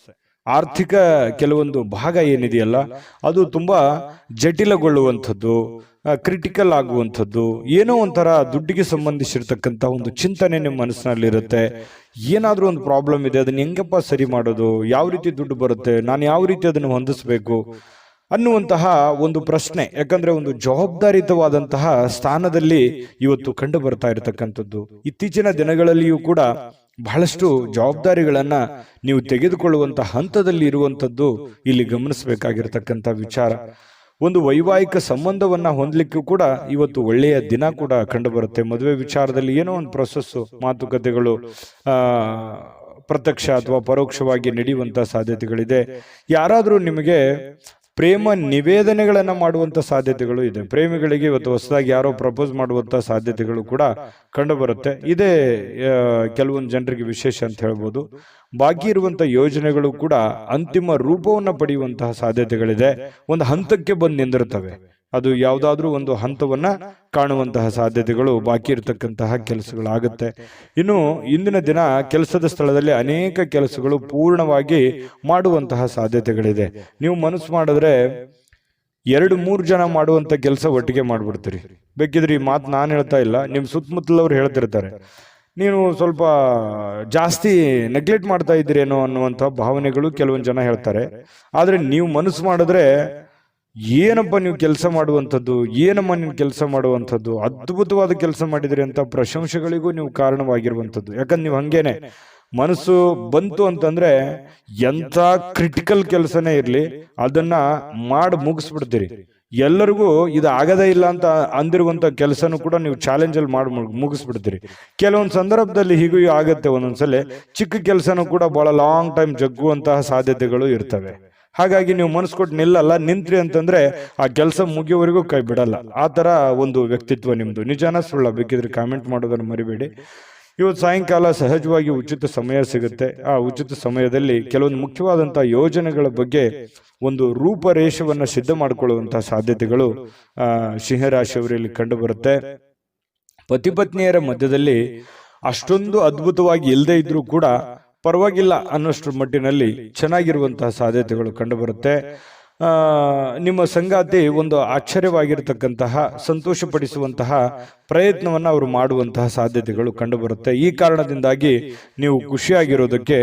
ಆರ್ಥಿಕ ಕೆಲವೊಂದು ಭಾಗ ಏನಿದೆಯಲ್ಲ ಅದು ತುಂಬಾ ಜಟಿಲಗೊಳ್ಳುವಂಥದ್ದು, ಕ್ರಿಟಿಕಲ್ ಆಗುವಂಥದ್ದು, ಏನೋ ಒಂಥರ ದುಡ್ಡಿಗೆ ಸಂಬಂಧಿಸಿರ್ತಕ್ಕಂಥ ಒಂದು ಚಿಂತನೆ ನಿಮ್ಮ ಮನಸ್ಸಿನಲ್ಲಿರುತ್ತೆ. ಏನಾದ್ರೂ ಒಂದು ಪ್ರಾಬ್ಲಮ್ ಇದೆ, ಅದನ್ನ ಹೆಂಗಪ್ಪ ಸರಿ ಮಾಡೋದು, ಯಾವ ರೀತಿ ದುಡ್ಡು ಬರುತ್ತೆ, ನಾನು ಯಾವ ರೀತಿ ಅದನ್ನು ಹೊಂದಿಸ್ಬೇಕು ಅನ್ನುವಂತಹ ಒಂದು ಪ್ರಶ್ನೆ. ಯಾಕಂದ್ರೆ ಒಂದು ಜವಾಬ್ದಾರಿತವಾದಂತಹ ಸ್ಥಾನದಲ್ಲಿ ಇವತ್ತು ಕಂಡು ಬರ್ತಾ ಇರತಕ್ಕಂಥದ್ದು. ಇತ್ತೀಚಿನ ದಿನಗಳಲ್ಲಿಯೂ ಕೂಡ ಬಹಳಷ್ಟು ಜವಾಬ್ದಾರಿಗಳನ್ನ ನೀವು ತೆಗೆದುಕೊಳ್ಳುವಂತಹ ಹಂತದಲ್ಲಿ ಇರುವಂತದ್ದು ಇಲ್ಲಿ ಗಮನಿಸಬೇಕಾಗಿರ್ತಕ್ಕಂಥ ವಿಚಾರ. ಒಂದು ವೈವಾಹಿಕ ಸಂಬಂಧವನ್ನ ಹೊಂದಲಿಕ್ಕೂ ಕೂಡ ಇವತ್ತು ಒಳ್ಳೆಯ ದಿನ ಕೂಡ ಕಂಡು ಬರುತ್ತೆ. ಮದುವೆ ವಿಚಾರದಲ್ಲಿ ಏನೋ ಒಂದು ಪ್ರೊಸೆಸ್, ಮಾತುಕತೆಗಳು ಪ್ರತ್ಯಕ್ಷ ಅಥವಾ ಪರೋಕ್ಷವಾಗಿ ನಡೆಯುವಂತಹ ಸಾಧ್ಯತೆಗಳಿದೆ. ಯಾರಾದ್ರೂ ನಿಮಗೆ ಪ್ರೇಮ ನಿವೇದನೆಗಳನ್ನ ಮಾಡುವಂತ ಸಾಧ್ಯತೆಗಳು ಇದೆ. ಪ್ರೇಮಿಗಳಿಗೆ ಇವತ್ತು ಹೊಸದಾಗಿ ಯಾರೋ ಪ್ರಪೋಸ್ ಮಾಡುವಂತ ಸಾಧ್ಯತೆಗಳು ಕೂಡ ಕಂಡು ಬರುತ್ತೆ. ಇದೇ ಕೆಲವೊಂದು ಜನರಿಗೆ ವಿಶೇಷ ಅಂತ ಹೇಳ್ಬೋದು. ಬಾಕಿ ಇರುವಂತ ಯೋಜನೆಗಳು ಕೂಡ ಅಂತಿಮ ರೂಪವನ್ನ ಪಡೆಯುವಂತಹ ಸಾಧ್ಯತೆಗಳಿದೆ. ಒಂದು ಹಂತಕ್ಕೆ ಬಂದು ನಿಂದಿರುತ್ತವೆ. ಅದು ಯಾವುದಾದ್ರೂ ಒಂದು ಹಂತವನ್ನ ಕಾಣುವಂತಹ ಸಾಧ್ಯತೆಗಳು, ಬಾಕಿ ಇರತಕ್ಕಂತಹ ಕೆಲಸಗಳಾಗುತ್ತೆ. ಇನ್ನು ಇಂದಿನ ದಿನ ಕೆಲಸದ ಸ್ಥಳದಲ್ಲಿ ಅನೇಕ ಕೆಲಸಗಳು ಪೂರ್ಣವಾಗಿ ಮಾಡುವಂತಹ ಸಾಧ್ಯತೆಗಳಿದೆ. ನೀವು ಮನಸ್ಸು ಮಾಡಿದ್ರೆ 2-3 ಜನ ಮಾಡುವಂತ ಕೆಲಸ ಒಟ್ಟಿಗೆ ಮಾಡ್ಬಿಡ್ತೀರಿ. ಬೇಕಿದ್ರೆ ಈ ಮಾತು ನಾನು ಹೇಳ್ತಾ ಇಲ್ಲ, ನಿಮ್ ಸುತ್ತಮುತ್ತಲವ್ರು ಹೇಳ್ತಿರ್ತಾರೆ, ನೀನು ಸ್ವಲ್ಪ ಜಾಸ್ತಿ ನೆಗ್ಲೆಕ್ಟ್ ಮಾಡ್ತಾ ಇದ್ದೀರೇನೋ ಅನ್ನುವಂಥ ಭಾವನೆಗಳು ಕೆಲವೊಂದು ಜನ ಹೇಳ್ತಾರೆ. ಆದ್ರೆ ನೀವು ಮನಸ್ಸು ಮಾಡಿದ್ರೆ ಏನಪ್ಪ ನೀವು ಕೆಲಸ ಮಾಡುವಂಥದ್ದು, ಏನಮ್ಮ ನೀವು ಕೆಲಸ ಮಾಡುವಂಥದ್ದು, ಅದ್ಭುತವಾದ ಕೆಲಸ ಮಾಡಿದ್ರಿ ಅಂತ ಪ್ರಶಂಸೆಗಳಿಗೂ ನೀವು ಕಾರಣವಾಗಿರುವಂಥದ್ದು. ಯಾಕಂದ್ರೆ ನೀವು ಹಂಗೇನೆ ಮನಸ್ಸು ಬಂತು ಅಂತಂದ್ರೆ ಎಂಥ ಕ್ರಿಟಿಕಲ್ ಕೆಲಸನೇ ಇರಲಿ ಅದನ್ನ ಮಾಡಿ ಮುಗಿಸ್ಬಿಡ್ತೀರಿ. ಎಲ್ಲರಿಗೂ ಇದು ಆಗದೇ ಇಲ್ಲ ಅಂತ ಅಂದಿರುವಂತ ಕೆಲಸನೂ ಕೂಡ ನೀವು ಚಾಲೆಂಜ್ ಅಲ್ಲಿ ಮಾಡಿ ಮುಗಿಸ್ಬಿಡ್ತೀರಿ. ಕೆಲವೊಂದು ಸಂದರ್ಭದಲ್ಲಿ ಹೀಗೂ ಆಗತ್ತೆ, ಒಂದೊಂದ್ಸಲ ಚಿಕ್ಕ ಕೆಲಸನೂ ಕೂಡ ಬಹಳ ಲಾಂಗ್ ಟೈಮ್ ಜಗ್ಗುವಂತಹ ಸಾಧ್ಯತೆಗಳು ಇರ್ತವೆ. ಹಾಗಾಗಿ ನೀವು ಮನಸ್ಸು ಕೊಟ್ಟು ನಿಲ್ಲಲ್ಲ, ನಿಂತ್ರಿ ಅಂತಂದ್ರೆ ಆ ಕೆಲಸ ಮುಗಿಯೋವರೆಗೂ ಕೈ ಬಿಡಲ್ಲ. ಆ ತರ ಒಂದು ವ್ಯಕ್ತಿತ್ವ ನಿಮ್ದು. ನಿಜಾನ ಸುಳ್ಳ? ಬೇಕಿದ್ರೆ ಕಾಮೆಂಟ್ ಮಾಡೋದನ್ನು ಮರಿಬೇಡಿ. ಇವತ್ತು ಸಾಯಂಕಾಲ ಸಹಜವಾಗಿ ಉಚಿತ ಸಮಯ ಸಿಗುತ್ತೆ. ಆ ಉಚಿತ ಸಮಯದಲ್ಲಿ ಕೆಲವೊಂದು ಮುಖ್ಯವಾದಂತಹ ಯೋಜನೆಗಳ ಬಗ್ಗೆ ಒಂದು ರೂಪರೇಷವನ್ನ ಸಿದ್ಧ ಮಾಡಿಕೊಳ್ಳುವಂತಹ ಸಾಧ್ಯತೆಗಳು ಸಿಂಹರಾಶಿಯವರಲ್ಲಿ ಕಂಡು ಬರುತ್ತೆ. ಪತಿ ಪತ್ನಿಯರ ಮಧ್ಯದಲ್ಲಿ ಅಷ್ಟೊಂದು ಅದ್ಭುತವಾಗಿ ಇಲ್ಲದೆ ಇದ್ರೂ ಕೂಡ ಪರವಾಗಿಲ್ಲ ಅನ್ನೋಷ್ಟ್ರ ಮಟ್ಟಿನಲ್ಲಿ ಚೆನ್ನಾಗಿರುವಂತಹ ಸಾಧ್ಯತೆಗಳು ಕಂಡು ಬರುತ್ತೆ. ನಿಮ್ಮ ಸಂಗಾತಿ ಒಂದು ಆಶ್ಚರ್ಯವಾಗಿರ್ತಕ್ಕಂತಹ ಸಂತೋಷಪಡಿಸುವಂತಹ ಪ್ರಯತ್ನವನ್ನು ಅವರು ಮಾಡುವಂತಹ ಸಾಧ್ಯತೆಗಳು ಕಂಡು ಬರುತ್ತೆ. ಈ ಕಾರಣದಿಂದಾಗಿ ನೀವು ಖುಷಿಯಾಗಿರೋದಕ್ಕೆ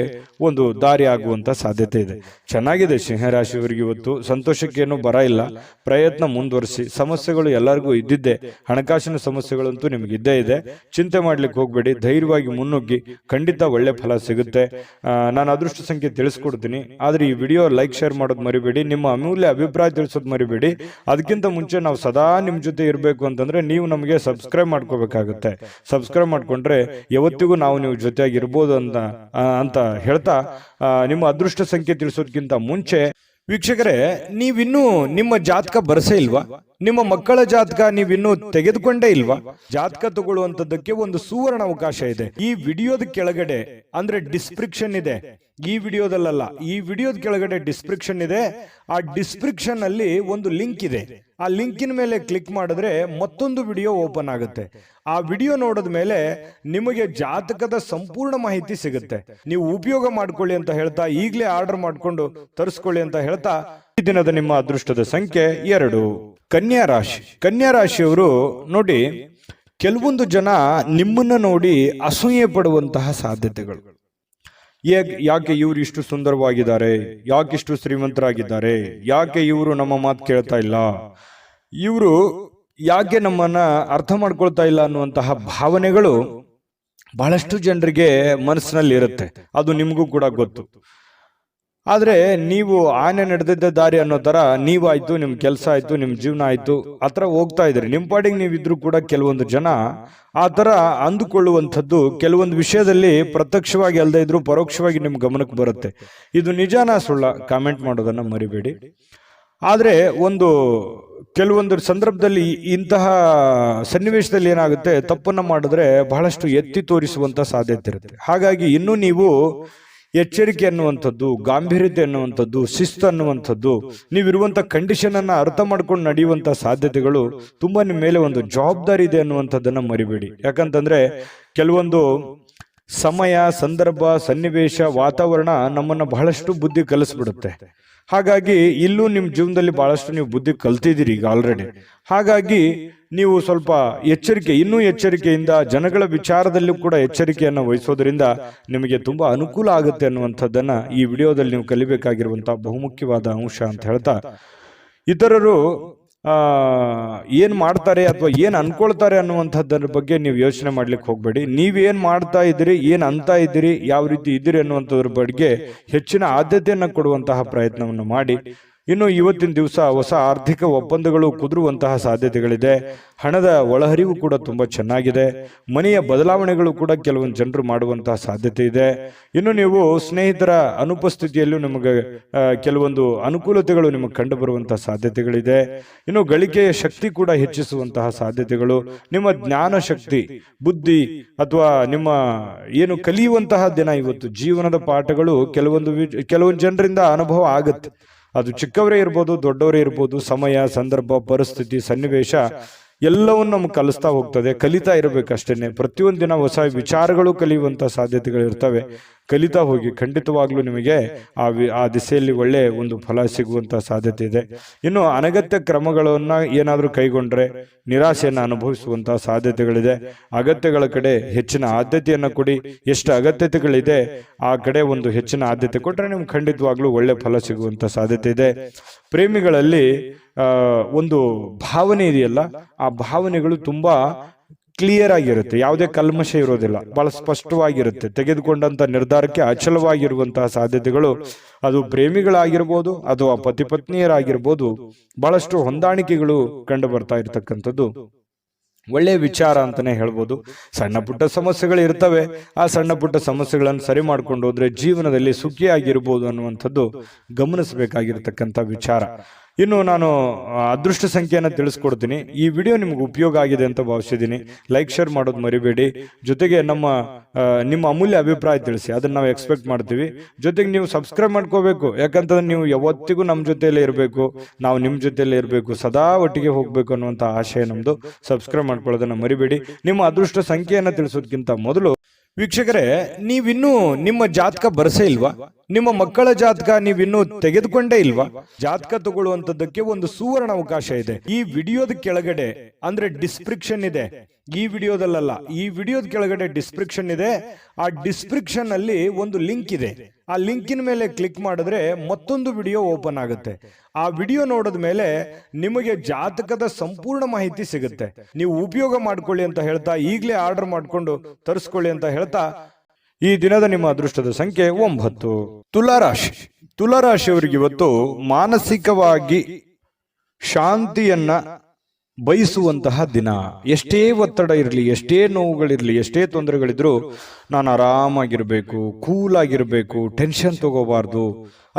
ಒಂದು ದಾರಿ ಆಗುವಂತಹ ಸಾಧ್ಯತೆ ಇದೆ. ಚೆನ್ನಾಗಿದೆ ಸಿಂಹರಾಶಿಯವರಿಗೆ ಇವತ್ತು. ಸಂತೋಷಕ್ಕೇನು ಬರ ಇಲ್ಲ, ಪ್ರಯತ್ನ ಮುಂದುವರಿಸಿ. ಸಮಸ್ಯೆಗಳು ಎಲ್ಲರಿಗೂ ಇದ್ದಿದ್ದೆ, ಹಣಕಾಸಿನ ಸಮಸ್ಯೆಗಳಂತೂ ನಿಮ್ಗೆ ಇದ್ದೇ ಇದೆ. ಚಿಂತೆ ಮಾಡ್ಲಿಕ್ಕೆ ಹೋಗ್ಬೇಡಿ, ಧೈರ್ಯವಾಗಿ ಮುನ್ನುಗ್ಗಿ, ಖಂಡಿತ ಒಳ್ಳೆ ಫಲ ಸಿಗುತ್ತೆ. ನಾನು ಅದೃಷ್ಟ ಸಂಖ್ಯೆ ತಿಳಿಸ್ಕೊಡ್ತೀನಿ, ಆದ್ರೆ ಈ ವಿಡಿಯೋ ಲೈಕ್ ಶೇರ್ ಮಾಡೋದು ಮರಿಬೇಡಿ. ನಿಮ್ಮ ಅಮೂಲ್ಯ ಅಭಿಪ್ರಾಯ ತಿಳಿಸೋದು ಮರಿಬೇಡಿ. ಅದಕ್ಕಿಂತ ಮುಂಚೆ ನಾವು ಸದಾ ನಿಮ್ ಜೊತೆ ಇರಬೇಕು ಅಂತಂದ್ರೆ ನೀವು ನಮಗೆ ಸಬ್ಸ್ಕ್ರೈಬ್ ಮಾಡ್ಕೋಬೇಕಾಗುತ್ತೆ. ಸಬ್ಸ್ಕ್ರೈಬ್ ಮಾಡ್ಕೊಂಡ್ರೆ ಯಾವತ್ತಿಗೂ ನಾವು ನೀವು ಜೊತೆಯಾಗಿ ಇರ್ಬೋದು ಅಂತ ಹೇಳ್ತಾ, ನಿಮ್ಮ ಅದೃಷ್ಟ ಸಂಖ್ಯೆ ತಿಳಿಸೋದಕ್ಕಿಂತ ಮುಂಚೆ ವೀಕ್ಷಕರೇ, ನೀವಿನ್ನೂ ನಿಮ್ಮ ಜಾತಕ ಬರಸೇ ಇಲ್ವಾ? ನಿಮ್ಮ ಮಕ್ಕಳ ಜಾತಕ ನೀವಿನ್ನೂ ತೆಗೆದುಕೊಂಡೇ ಇಲ್ವಾ? ಜಾತಕ ತಗೊಳ್ಳುವಂತದ್ದಕ್ಕೆ ಒಂದು ಸುವರ್ಣ ಅವಕಾಶ ಇದೆ. ಈ ವಿಡಿಯೋದ ಕೆಳಗಡೆ ಅಂದ್ರೆ ಡಿಸ್ಕ್ರಿಪ್ಷನ್ ಇದೆ. ಈ ವಿಡಿಯೋದಲ್ಲ, ಈ ವಿಡಿಯೋದ ಕೆಳಗಡೆ ಡಿಸ್ಕ್ರಿಪ್ಷನ್ ಇದೆ. ಆ ಡಿಸ್ಕ್ರಿಪ್ಷನ್ ಅಲ್ಲಿ ಒಂದು ಲಿಂಕ್ ಇದೆ. ಆ ಲಿಂಕಿನ ಮೇಲೆ ಕ್ಲಿಕ್ ಮಾಡಿದ್ರೆ ಮತ್ತೊಂದು ವಿಡಿಯೋ ಓಪನ್ ಆಗುತ್ತೆ. ಆ ವಿಡಿಯೋ ನೋಡಿದ ಮೇಲೆ ನಿಮಗೆ ಜಾತಕದ ಸಂಪೂರ್ಣ ಮಾಹಿತಿ ಸಿಗುತ್ತೆ. ನೀವು ಉಪಯೋಗ ಮಾಡ್ಕೊಳ್ಳಿ ಅಂತ ಹೇಳ್ತಾ, ಈಗಲೇ ಆರ್ಡರ್ ಮಾಡ್ಕೊಂಡು ತರಿಸ್ಕೊಳ್ಳಿ ಅಂತ ಹೇಳ್ತಾ, ಈ ದಿನದ ನಿಮ್ಮ ಅದೃಷ್ಟದ ಸಂಖ್ಯೆ 2. ಕನ್ಯಾ ರಾಶಿ. ಕನ್ಯಾ ರಾಶಿಯವರು ನೋಡಿ, ಕೆಲವೊಂದು ಜನ ನಿಮ್ಮನ್ನ ನೋಡಿ ಅಸೂಯೆ ಪಡುವಂತಹ ಸಾಧ್ಯತೆಗಳು. ಯಾಕೆ ಇವರು ಇಷ್ಟು ಸುಂದರವಾಗಿದ್ದಾರೆ, ಯಾಕೆ ಇಷ್ಟು ಶ್ರೀಮಂತರಾಗಿದ್ದಾರೆ, ಯಾಕೆ ಇವರು ನಮ್ಮ ಮಾತು ಕೇಳ್ತಾ ಇಲ್ಲ, ಇವರು ಯಾಕೆ ನಮ್ಮನ್ನ ಅರ್ಥ ಮಾಡ್ಕೊಳ್ತಾ ಇಲ್ಲ ಅನ್ನುವಂತಹ ಭಾವನೆಗಳು ಬಹಳಷ್ಟು ಜನರಿಗೆ ಮನಸ್ಸಿನಲ್ಲಿ ಇರುತ್ತೆ. ಅದು ನಿಮಗೂ ಕೂಡ ಗೊತ್ತು. ಆದ್ರೆ ನೀವು ಆನೆ ನಡೆದಿದ್ದ ದಾರಿ ಅನ್ನೋ ತರ ನೀವಾಯ್ತು, ನಿಮ್ ಕೆಲಸ ಆಯ್ತು, ನಿಮ್ ಜೀವನ ಆಯ್ತು, ಆತರ ಹೋಗ್ತಾ ಇದ್ರಿ. ನಿಮ್ ಪಾಡಿಗೆ ನೀವಿದ್ರು ಕೂಡ ಕೆಲವೊಂದು ಜನ ಆ ತರ ಅಂದುಕೊಳ್ಳುವಂಥದ್ದು ಕೆಲವೊಂದು ವಿಷಯದಲ್ಲಿ ಪ್ರತ್ಯಕ್ಷವಾಗಿ ಅಲ್ಲದೆ ಇದ್ರು ಪರೋಕ್ಷವಾಗಿ ನಿಮ್ ಗಮನಕ್ಕೆ ಬರುತ್ತೆ. ಇದು ನಿಜಾನ ಸುಳ್ಳ? ಕಾಮೆಂಟ್ ಮಾಡೋದನ್ನ ಮರಿಬೇಡಿ. ಆದ್ರೆ ಕೆಲವೊಂದು ಸಂದರ್ಭದಲ್ಲಿ ಇಂತಹ ಸನ್ನಿವೇಶದಲ್ಲಿ ಏನಾಗುತ್ತೆ, ತಪ್ಪನ್ನ ಮಾಡಿದ್ರೆ ಬಹಳಷ್ಟು ಎತ್ತಿ ತೋರಿಸುವಂತ ಸಾಧ್ಯತೆ ಇರುತ್ತೆ. ಹಾಗಾಗಿ ಇನ್ನೂ ನೀವು ಎಚ್ಚರಿಕೆ ಅನ್ನುವಂಥದ್ದು, ಗಾಂಭೀರ್ಯತೆ ಅನ್ನುವಂಥದ್ದು, ಶಿಸ್ತು ಅನ್ನುವಂಥದ್ದು, ನೀವಿರುವಂತ ಕಂಡೀಷನ್ ಅನ್ನ ಅರ್ಥ ಮಾಡ್ಕೊಂಡು ನಡೆಯುವಂತ ಸಾಧ್ಯತೆಗಳು ತುಂಬಾ ನಿಮ್ಮ ಮೇಲೆ ಒಂದು ಜವಾಬ್ದಾರಿ ಇದೆ ಅನ್ನುವಂಥದ್ದನ್ನ ಮರಿಬೇಡಿ. ಯಾಕಂತಂದ್ರೆ ಕೆಲವೊಂದು ಸಮಯ, ಸಂದರ್ಭ, ಸನ್ನಿವೇಶ, ವಾತಾವರಣ ನಮ್ಮನ್ನ ಬಹಳಷ್ಟು ಬುದ್ಧಿ ಕಲಿಸ್ಬಿಡುತ್ತೆ. ಹಾಗಾಗಿ ಇಲ್ಲೂ ನಿಮ್ಮ ಜೀವನದಲ್ಲಿ ಬಹಳಷ್ಟು ನೀವು ಬುದ್ಧಿ ಕಲ್ತಿದ್ದೀರಿ ಈಗ ಆಲ್ರೆಡಿ. ಹಾಗಾಗಿ ನೀವು ಸ್ವಲ್ಪ ಇನ್ನೂ ಎಚ್ಚರಿಕೆಯಿಂದ ಜನಗಳ ವಿಚಾರದಲ್ಲೂ ಕೂಡ ಎಚ್ಚರಿಕೆಯನ್ನು ವಹಿಸೋದ್ರಿಂದ ನಿಮಗೆ ತುಂಬಾ ಅನುಕೂಲ ಆಗುತ್ತೆ ಅನ್ನುವಂಥದ್ದನ್ನ ಈ ವಿಡಿಯೋದಲ್ಲಿ ನೀವು ಕಲಿಬೇಕಾಗಿರುವಂತಹ ಬಹುಮುಖ್ಯವಾದ ಅಂಶ ಅಂತ ಹೇಳ್ತಾ, ಇತರರು ಏನ್ ಮಾಡ್ತಾರೆ ಅಥವಾ ಏನ್ ಅನ್ಕೊಳ್ತಾರೆ ಅನ್ನುವಂಥದ್ದರ ಬಗ್ಗೆ ನೀವು ಯೋಚನೆ ಮಾಡ್ಲಿಕ್ಕೆ ಹೋಗ್ಬೇಡಿ. ನೀವೇನ್ ಮಾಡ್ತಾ ಇದ್ದೀರಿ, ಏನ್ ಅಂತ ಇದ್ದೀರಿ, ಯಾವ ರೀತಿ ಇದ್ದೀರಿ ಅನ್ನುವಂಥದ್ರ ಬಗ್ಗೆ ಹೆಚ್ಚಿನ ಆದ್ಯತೆಯನ್ನ ಕೊಡುವಂತಹ ಪ್ರಯತ್ನವನ್ನು ಮಾಡಿ. ಇನ್ನು ಇವತ್ತಿನ ದಿವಸ ಹೊಸ ಆರ್ಥಿಕ ಒಪ್ಪಂದಗಳು ಕುದುರುವಂತಹ ಸಾಧ್ಯತೆಗಳಿದೆ. ಹಣದ ಒಳಹರಿವು ಕೂಡ ತುಂಬಾ ಚೆನ್ನಾಗಿದೆ. ಮನೆಯ ಬದಲಾವಣೆಗಳು ಕೂಡ ಕೆಲವೊಂದು ಜನರು ಮಾಡುವಂತಹ ಸಾಧ್ಯತೆ ಇದೆ. ಇನ್ನು ನೀವು ಸ್ನೇಹಿತರ ಅನುಪಸ್ಥಿತಿಯಲ್ಲೂ ನಿಮಗೆ ಕೆಲವೊಂದು ಅನುಕೂಲತೆಗಳು ನಿಮಗೆ ಕಂಡು ಬರುವಂತಹ ಸಾಧ್ಯತೆಗಳಿದೆ. ಇನ್ನು ಗಳಿಕೆಯ ಶಕ್ತಿ ಕೂಡ ಹೆಚ್ಚಿಸುವಂತಹ ಸಾಧ್ಯತೆಗಳು, ನಿಮ್ಮ ಜ್ಞಾನ ಶಕ್ತಿ, ಬುದ್ಧಿ ಅಥವಾ ನಿಮ್ಮ ಏನು ಕಲಿಯುವಂತಹ ದಿನ ಇವತ್ತು. ಜೀವನದ ಪಾಠಗಳು ಕೆಲವೊಂದು ಜನರಿಂದ ಅನುಭವ ಆಗುತ್ತೆ. ಅದು ಚಿಕ್ಕವರೇ ಇರ್ಬೋದು, ದೊಡ್ಡವರೇ ಇರ್ಬೋದು. ಸಮಯ, ಸಂದರ್ಭ, ಪರಿಸ್ಥಿತಿ, ಸನ್ನಿವೇಶ ಎಲ್ಲವನ್ನು ನಮ್ಗೆ ಕಲಿಸ್ತಾ ಹೋಗ್ತದೆ. ಕಲಿತಾ ಇರಬೇಕಷ್ಟೇನೆ. ಪ್ರತಿಯೊಂದು ದಿನ ಹೊಸ ವಿಚಾರಗಳು ಕಲಿಯುವಂತ ಸಾಧ್ಯತೆಗಳು ಇರ್ತವೆ. ಕಲಿತಾ ಹೋಗಿ, ಖಂಡಿತವಾಗ್ಲೂ ನಿಮಗೆ ಆ ದಿಸೆಯಲ್ಲಿ ಒಳ್ಳೆ ಒಂದು ಫಲ ಸಿಗುವಂತ ಸಾಧ್ಯತೆ ಇದೆ. ಇನ್ನು ಅನಗತ್ಯ ಕ್ರಮಗಳನ್ನ ಏನಾದ್ರೂ ಕೈಗೊಂಡ್ರೆ ನಿರಾಸೆಯನ್ನು ಅನುಭವಿಸುವಂತಹ ಸಾಧ್ಯತೆಗಳಿದೆ. ಅಗತ್ಯಗಳ ಕಡೆ ಹೆಚ್ಚಿನ ಆದ್ಯತೆಯನ್ನ ಕೊಡಿ. ಎಷ್ಟು ಅಗತ್ಯತೆಗಳಿದೆ ಆ ಕಡೆ ಒಂದು ಹೆಚ್ಚಿನ ಆದ್ಯತೆ ಕೊಟ್ರೆ ನಿಮ್ಗೆ ಖಂಡಿತವಾಗ್ಲೂ ಒಳ್ಳೆ ಫಲ ಸಿಗುವಂತ ಸಾಧ್ಯತೆ ಇದೆ. ಪ್ರೇಮಿಗಳಲ್ಲಿ ಒಂದು ಭಾವನೆ ಇದೆಯಲ್ಲ, ಆ ಭಾವನೆಗಳು ತುಂಬಾ ಕ್ಲಿಯರ್ ಆಗಿರುತ್ತೆ, ಯಾವುದೇ ಕಲ್ಮಶ ಇರೋದಿಲ್ಲ, ಬಹಳ ಸ್ಪಷ್ಟವಾಗಿರುತ್ತೆ. ತೆಗೆದುಕೊಂಡಂತ ನಿರ್ಧಾರಕ್ಕೆ ಅಚಲವಾಗಿರುವಂತಹ ಸಾಧ್ಯತೆಗಳು, ಅದು ಪ್ರೇಮಿಗಳಾಗಿರ್ಬೋದು ಅಥವಾ ಪತಿ ಪತ್ನಿಯರಾಗಿರ್ಬೋದು, ಬಹಳಷ್ಟು ಹೊಂದಾಣಿಕೆಗಳು ಕಂಡು ಬರ್ತಾ ಇರತಕ್ಕಂಥದ್ದು ಒಳ್ಳೆಯ ವಿಚಾರ ಅಂತಾನೆ ಹೇಳ್ಬೋದು. ಸಣ್ಣ ಪುಟ್ಟ ಸಮಸ್ಯೆಗಳು ಇರ್ತವೆ, ಆ ಸಣ್ಣ ಪುಟ್ಟ ಸಮಸ್ಯೆಗಳನ್ನು ಸರಿ ಮಾಡ್ಕೊಂಡು ಹೋದ್ರೆ ಜೀವನದಲ್ಲಿ ಸುಖಿಯಾಗಿರ್ಬೋದು ಅನ್ನುವಂಥದ್ದು ಗಮನಿಸಬೇಕಾಗಿರ್ತಕ್ಕಂಥ ವಿಚಾರ. ಇನ್ನು ನಾನು ಅದೃಷ್ಟ ಸಂಖ್ಯೆಯನ್ನು ತಿಳಿಸ್ಕೊಡ್ತೀನಿ. ಈ ವಿಡಿಯೋ ನಿಮ್ಗೆ ಉಪಯೋಗ ಆಗಿದೆ ಅಂತ ಭಾವಿಸಿದ್ದೀನಿ. ಲೈಕ್ ಶೇರ್ ಮಾಡೋದು ಮರಿಬೇಡಿ. ಜೊತೆಗೆ ನಿಮ್ಮ ಅಮೂಲ್ಯ ಅಭಿಪ್ರಾಯ ತಿಳಿಸಿ, ಅದನ್ನ ನಾವು ಎಕ್ಸ್ಪೆಕ್ಟ್ ಮಾಡ್ತೀವಿ. ಜೊತೆಗೆ ನೀವು ಸಬ್ಸ್ಕ್ರೈಬ್ ಮಾಡ್ಕೋಬೇಕು, ಯಾಕಂತಂದ್ರೆ ನೀವು ಯಾವತ್ತಿಗೂ ನಮ್ಮ ಜೊತೆಯಲ್ಲೇ ಇರಬೇಕು, ನಾವು ನಿಮ್ಮ ಜೊತೆಯಲ್ಲೇ ಇರಬೇಕು, ಸದಾ ಒಟ್ಟಿಗೆ ಹೋಗ್ಬೇಕು ಅನ್ನುವಂಥ ಆಶಯ ನಮ್ದು. ಸಬ್ಸ್ಕ್ರೈಬ್ ಮಾಡ್ಕೊಳ್ಳೋದನ್ನ ಮರಿಬೇಡಿ. ನಿಮ್ಮ ಅದೃಷ್ಟ ಸಂಖ್ಯೆಯನ್ನು ತಿಳಿಸೋದಕ್ಕಿಂತ ಮೊದಲು ವೀಕ್ಷಕರೇ, ನೀವಿನ್ನೂ ನಿಮ್ಮ ಜಾತಕ ಬರಸೇ ಇಲ್ವಾ? ನಿಮ್ಮ ಮಕ್ಕಳ ಜಾತಕ ನೀವಿನ್ನೂ ತೆಗೆದುಕೊಂಡೇ ಇಲ್ವಾ? ಜಾತಕ ತಗೊಳ್ಳುವಂತದ್ದಕ್ಕೆ ಒಂದು ಸುವರ್ಣ ಅವಕಾಶ ಇದೆ. ಈ ವಿಡಿಯೋದ ಕೆಳಗಡೆ ಅಂದ್ರೆ ಡಿಸ್ಕ್ರಿಪ್ಷನ್ ಇದೆ, ಈ ವಿಡಿಯೋದಲ್ಲ, ಈ ವಿಡಿಯೋದ ಕೆಳಗಡೆ ಡಿಸ್ಕ್ರಿಪ್ಷನ್ ಇದೆ. ಆ ಡಿಸ್ಕ್ರಿಪ್ಷನ್ ಅಲ್ಲಿ ಒಂದು ಲಿಂಕ್ ಇದೆ. ಆ ಲಿಂಕಿನ ಮೇಲೆ ಕ್ಲಿಕ್ ಮಾಡಿದ್ರೆ ಮತ್ತೊಂದು ವಿಡಿಯೋ ಓಪನ್ ಆಗುತ್ತೆ. ಆ ವಿಡಿಯೋ ನೋಡಿದ ಮೇಲೆ ನಿಮಗೆ ಜಾತಕದ ಸಂಪೂರ್ಣ ಮಾಹಿತಿ ಸಿಗುತ್ತೆ. ನೀವು ಉಪಯೋಗ ಮಾಡ್ಕೊಳ್ಳಿ ಅಂತ ಹೇಳ್ತಾ, ಈಗಲೇ ಆರ್ಡರ್ ಮಾಡ್ಕೊಂಡು ತರಿಸ್ಕೊಳ್ಳಿ ಅಂತ ಹೇಳ್ತಾ, ಈ ದಿನದ ನಿಮ್ಮ ಅದೃಷ್ಟದ ಸಂಖ್ಯೆ 9. ತುಲಾರಾಶಿ. ತುಲಾರಾಶಿಯವರಿಗೆ ಇವತ್ತು ಮಾನಸಿಕವಾಗಿ ಶಾಂತಿಯನ್ನ ಬಯಸುವಂತಹ ದಿನ. ಎಷ್ಟೇ ಒತ್ತಡ ಇರಲಿ, ಎಷ್ಟೇ ನೋವುಗಳಿರಲಿ, ಎಷ್ಟೇ ತೊಂದರೆಗಳಿದ್ರು ನಾನು ಆರಾಮಾಗಿರ್ಬೇಕು, ಕೂಲ್ ಆಗಿರ್ಬೇಕು, ಟೆನ್ಷನ್ ತಗೋಬಾರ್ದು